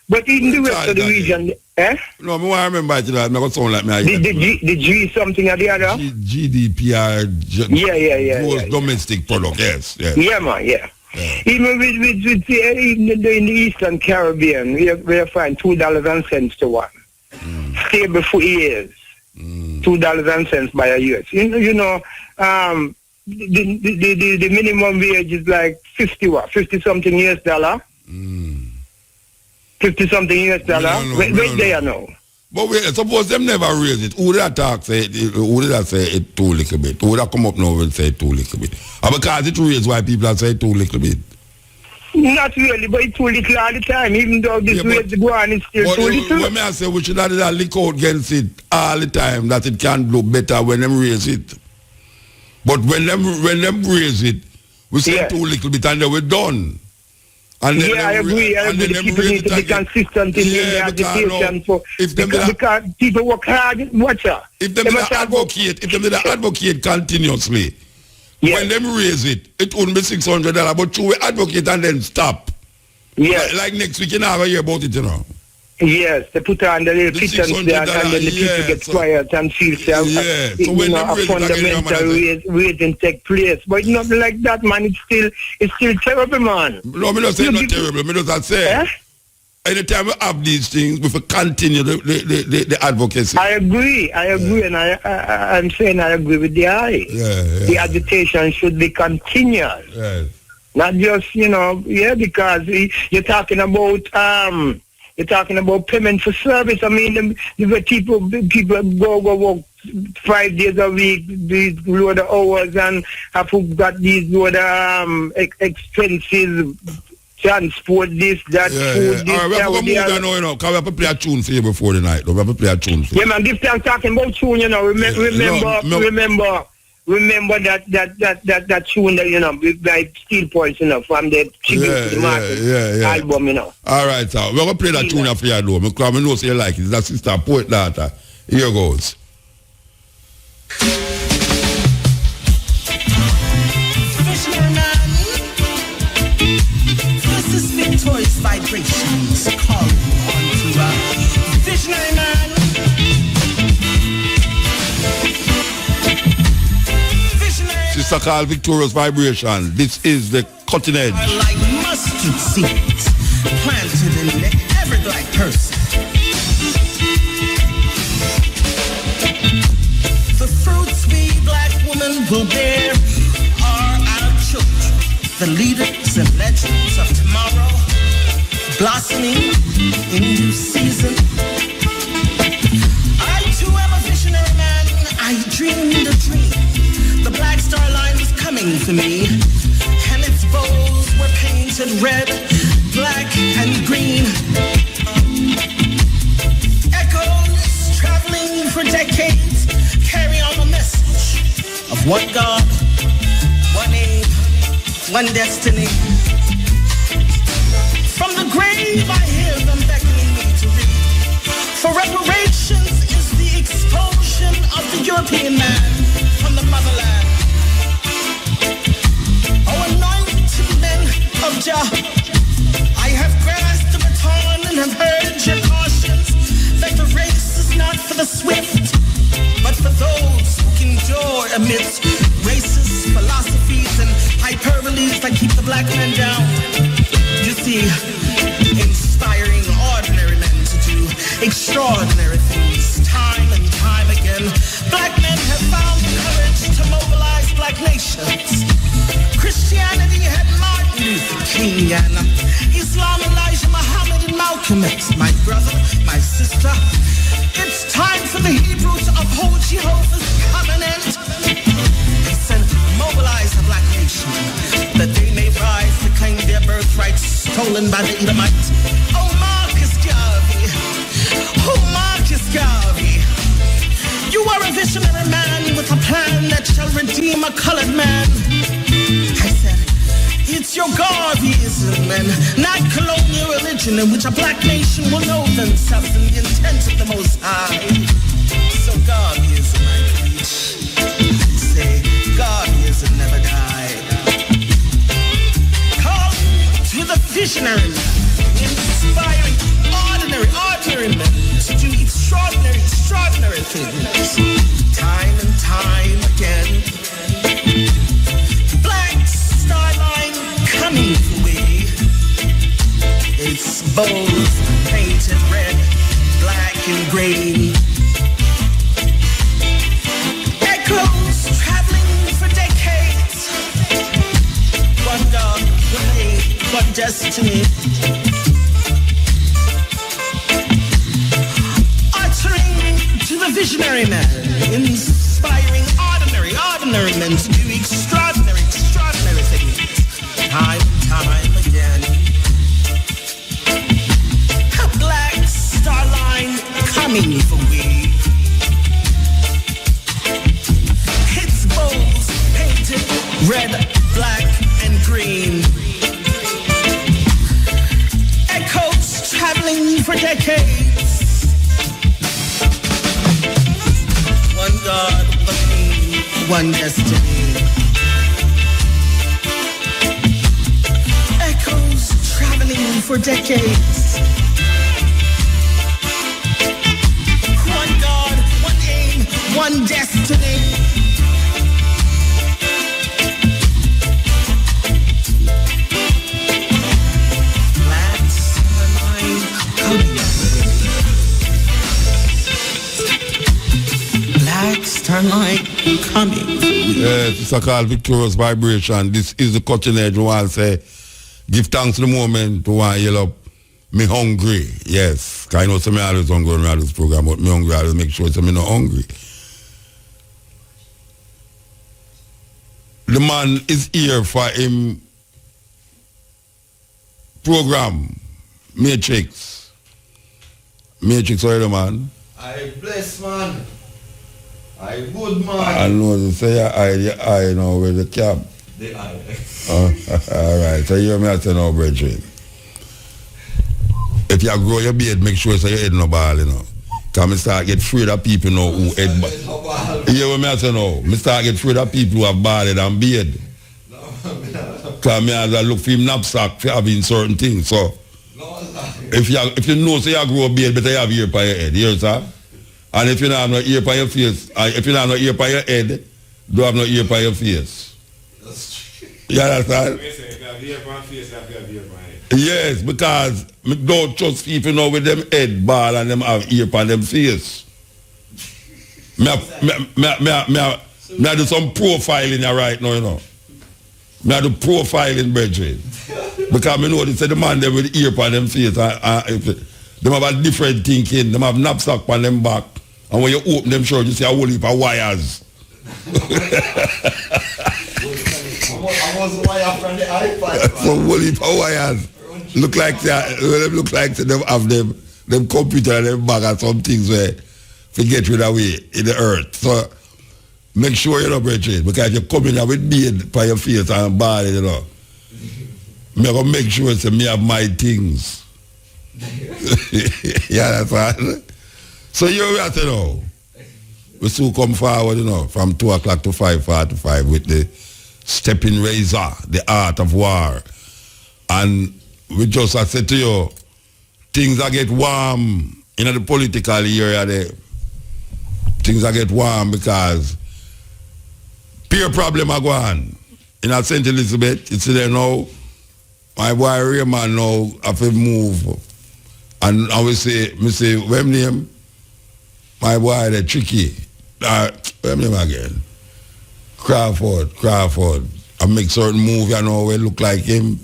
S19: But in the rest of the region,
S8: No, I remember it. I'm not sound like me.
S19: The G something or the other?
S8: GDPR.
S19: Yeah.
S8: Domestic product, yes.
S19: Yeah, man, yeah. Even with in the Eastern Caribbean, we find $2.00 to one. Stable for years. $2.00 by a year. You know, the minimum wage is like 50 something US dollar. 50 something US dollar. Wait there now.
S8: But wait, suppose them never raise it. Who did that say it too little bit? Who would that come up now and say it too little bit? Because it raised why people are saying too little bit.
S19: Not really, but it's too little all the time. Even though this rate go on, it's still too little.
S8: When I say we should have a lick out against it all the time, that it can do better when them raise it. But when them raise it, we say too little bit and then we're done. And then
S19: I agree. People need to be consistent in their agitation because people work hard. Watch out.
S8: If them advocate continuously, when them raise it, it wouldn't be $600. But you will advocate and then stop.
S19: Yeah.
S8: Like next week, you never hear about it, you know.
S19: Yes, they put on the little pittance there, and then the people get quiet and feel so when a fundamental raising take place. But nothing like that, man. It's still terrible, man.
S8: No, I'm not saying not terrible. I'm just saying. Anytime we have these things, we have to continue the advocacy.
S19: I agree, and I'm saying I agree with the eye. The agitation should be continuous. Not just, because you're talking about you're talking about payment for service. I mean, people go work 5 days a week, these load of hours, and have got these load of expenses, transport, this, that, food, this,
S8: all right, we have to move on now, because we have to play a tune for you before the night. We have to play a tune for you.
S19: Yeah, man, this time talking about tune, Remember that tune that, by Steel Pulse, from the tribute to the Martin album,
S8: All right, sir. We're going to play that tune for you, though. Because I know you like it. It's that sister, poet daughter. Here goes.
S3: Visionary man, this is victorious vibrations calling on to visionary man.
S8: Sister called Victorious Vibration. This is the cutting edge.
S3: Like mustard seeds planted in every black person. The fruits we black women will bear are our children, the leaders and legends of tomorrow, blossoming in due season. I too am a visionary man. I dreamed a dream. The Black Star Line was coming for me, and its bows were painted red, black, and green. Echoes traveling for decades carry on the message of one God, one aim, one destiny. From the grave I hear them beckoning me to read. For reparations is the expulsion of the European man from the motherland. Oh, anointed men of Jah, I have grasped the baton and have heard your cautions that the race is not for the swift, but for those who can endure amidst racist philosophies and hyperboles that keep the black man down. You see, inspiring ordinary men to do extraordinary things time and time again. Black men have found the courage to mobilize black nations. Christianity had Martin Luther King, and Islam Elijah Muhammad,
S17: Alchemist, my brother, my sister. It's time for the Hebrew to uphold Jehovah's covenant. Listen, mobilize the black nation, that they may rise to claim their birthright stolen by the Edomites. Oh, Marcus Garvey. Oh, Marcus Garvey. You are a visionary man with a plan that shall redeem a colored man. I said, it's your Garveyism and not colonial religion in which a black nation will know themselves in the intent of the Most High. So Garveyism I preach. Say, Garveyism never died. Call to the visionary man, inspiring ordinary men to do extraordinary things. Time and time again. Black Star Line coming away. It's bold, painted red, black and green. Echoes traveling for decades. One God, one aim, one destiny. To the visionary man, inspiring ordinary men to do extraordinary things. Time and time again. A black star line coming for we. Its bowls painted red, black, and green. Echoes traveling for decades. One God, one aim, one destiny. Echoes traveling for decades. One God, one aim, one destiny. Black sunlight coming. Black starlight coming.
S8: Yes, it's a called Victorious Vibration. This is the cutting edge. We want to say, give thanks to the moment to want to yell up, me hungry. Yes, because I know some always hungry on this program, but me hungry, I always make sure I'm not hungry. The man is here for him program, Matrix. Matrix, sorry, the man.
S20: I bless, man. I good, man.
S8: I know you say your eye now with the cap.
S20: The eye.
S8: All right, so you hear me I say now, brethren. If you grow your beard, make sure so your head no ball, you know. Because I start get afraid of people know who head ball. You hear what I say now? I start get afraid of people who have bald head and beard. Because I have to look for him knapsack for having certain things. So, if you know say you grow a beard, better you have ear by your head. You hear, sir? And if you don't have no ear by your face, if you don't have no ear by your head, don't have no ear by your face.
S20: That's true.
S8: You understand?
S20: If you have ear by your face, you have to have ear by your head.
S8: Yes, because I don't trust people now with them head ball and them have ear by them face. Me do some profiling here right now, you know. Me do profiling, brethren. Because I know they say the man there with ear by them face. Them have a different thinking. Them have knapsack on them back. And when you open them shirt, you see a whole heap of wires.
S20: I was wire from the iPad.
S8: Some whole heap of wires. Look like them have them computer and them bag and some things where they get rid of away in the earth. So make sure you're not brethren. Because you come in there with beard by your face and body, you know. I'm going to make sure that me have my things. Yeah, that's right. So you have to know. We still come forward, you know, from 2 o'clock to 5:45 with the stepping razor, the art of war. And we just I said to you, things are get warm in the political area there. Things are get warm because peer problem are going in St. Elizabeth. It's there now. My boy Raymond now have to move. And I will say, when name? My boy, the tricky. When name again? Crawford. I make certain move, you know, we look like him.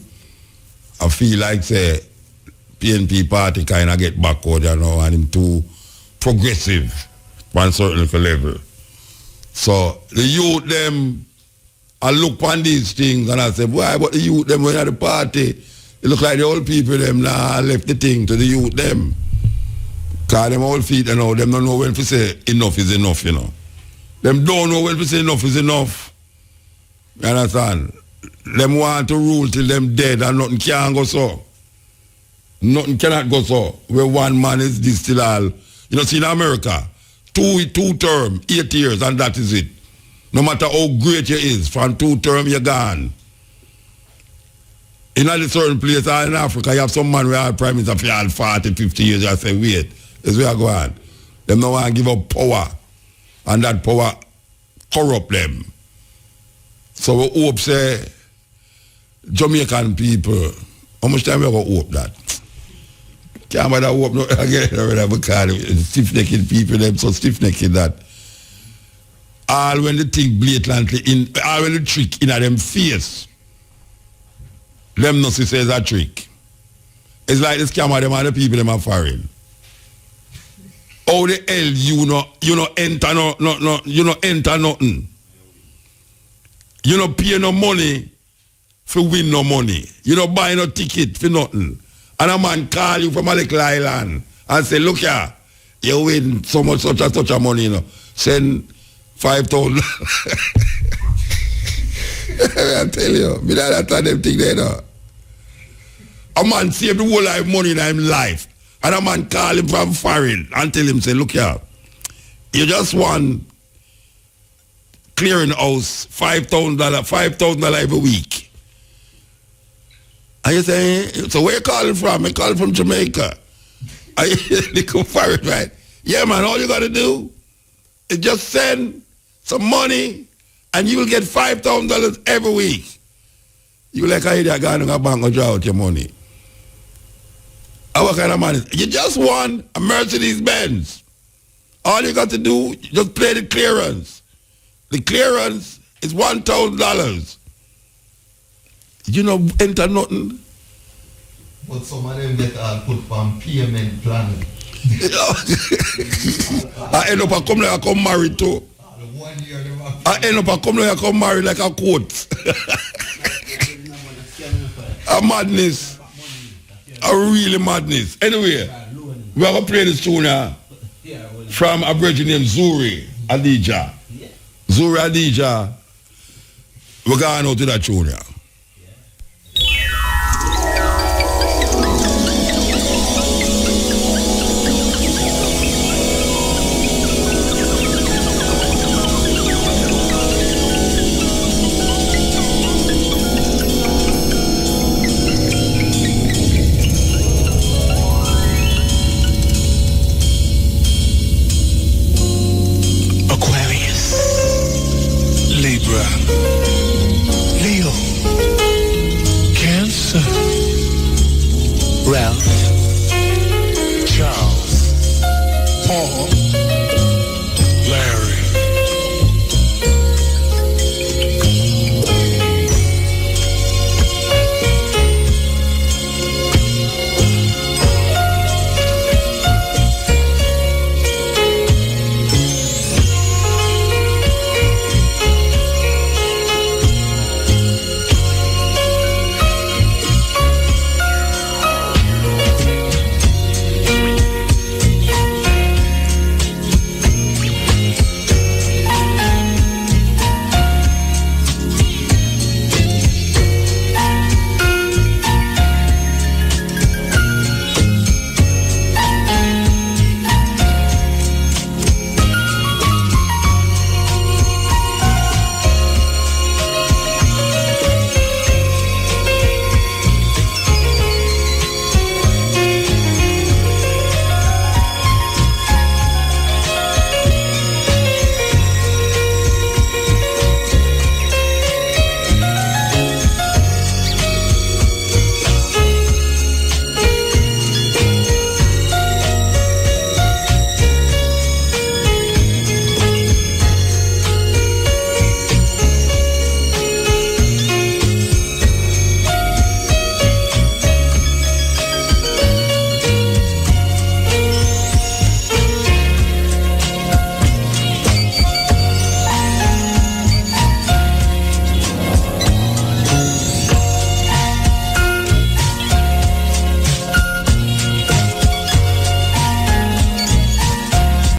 S8: I feel like, say, PNP party kind of get backward, you know, and him too progressive on certain level. So the youth them, I look on these things and I say, why? But the youth them when at the party, it look like the old people them now left the thing to the youth them. Cause them old feet, you know, them don't know when to say enough is enough, you know. Them don't know when to say enough is enough. You understand? Them want to rule till them dead and nothing can go so. Nothing cannot go so. Where one man is this till all. You know, see in America, two term, 8 years, and that is it. No matter how great you is, from 2 term you're gone. In a certain place in Africa, you have some man where our prime minister for all 40, 50 years, you say, wait, that's where I go on. Them no want to give up power. And that power corrupt them. So we hope, say, Jamaican people, how much time we going to hope that? Can't bother hope no again because stiff-necked people, them so stiff-necked that all when the thing blatantly in, all when the trick in them face, them no say it's a trick. It's like the scammer them and the people them are foreign. How the hell you no enter you no enter nothing. You no pay no money for win no money. You no buy no ticket for nothing. And a man call you from a little island and say, look here, you win so much such and such a money, you know. Send 5,000. I tell you, me that them thing there, you know. A man save the whole life money in his life. And a man call him from foreign and tell him, say, look here, you just want clearing house $5,000 every week. And you say, so where you calling from? I call from Jamaica. They come foreign, right? Yeah, man, all you got to do is just send some money and you will get $5,000 every week. You like I idiot going to a bank and draw out your money. What kind of money? You just want a Mercedes Benz. All you got to do, just pay the clearance. The clearance is $1,000. You know, enter nothing.
S20: But some of them get all put on payment plan.
S8: I end up I come married too. I end up I come married like a coat. A madness. A really madness. Anyway, we are going to play this tune from a virgin named Zuri Adija. Zuri Adija. We're going out to that tune.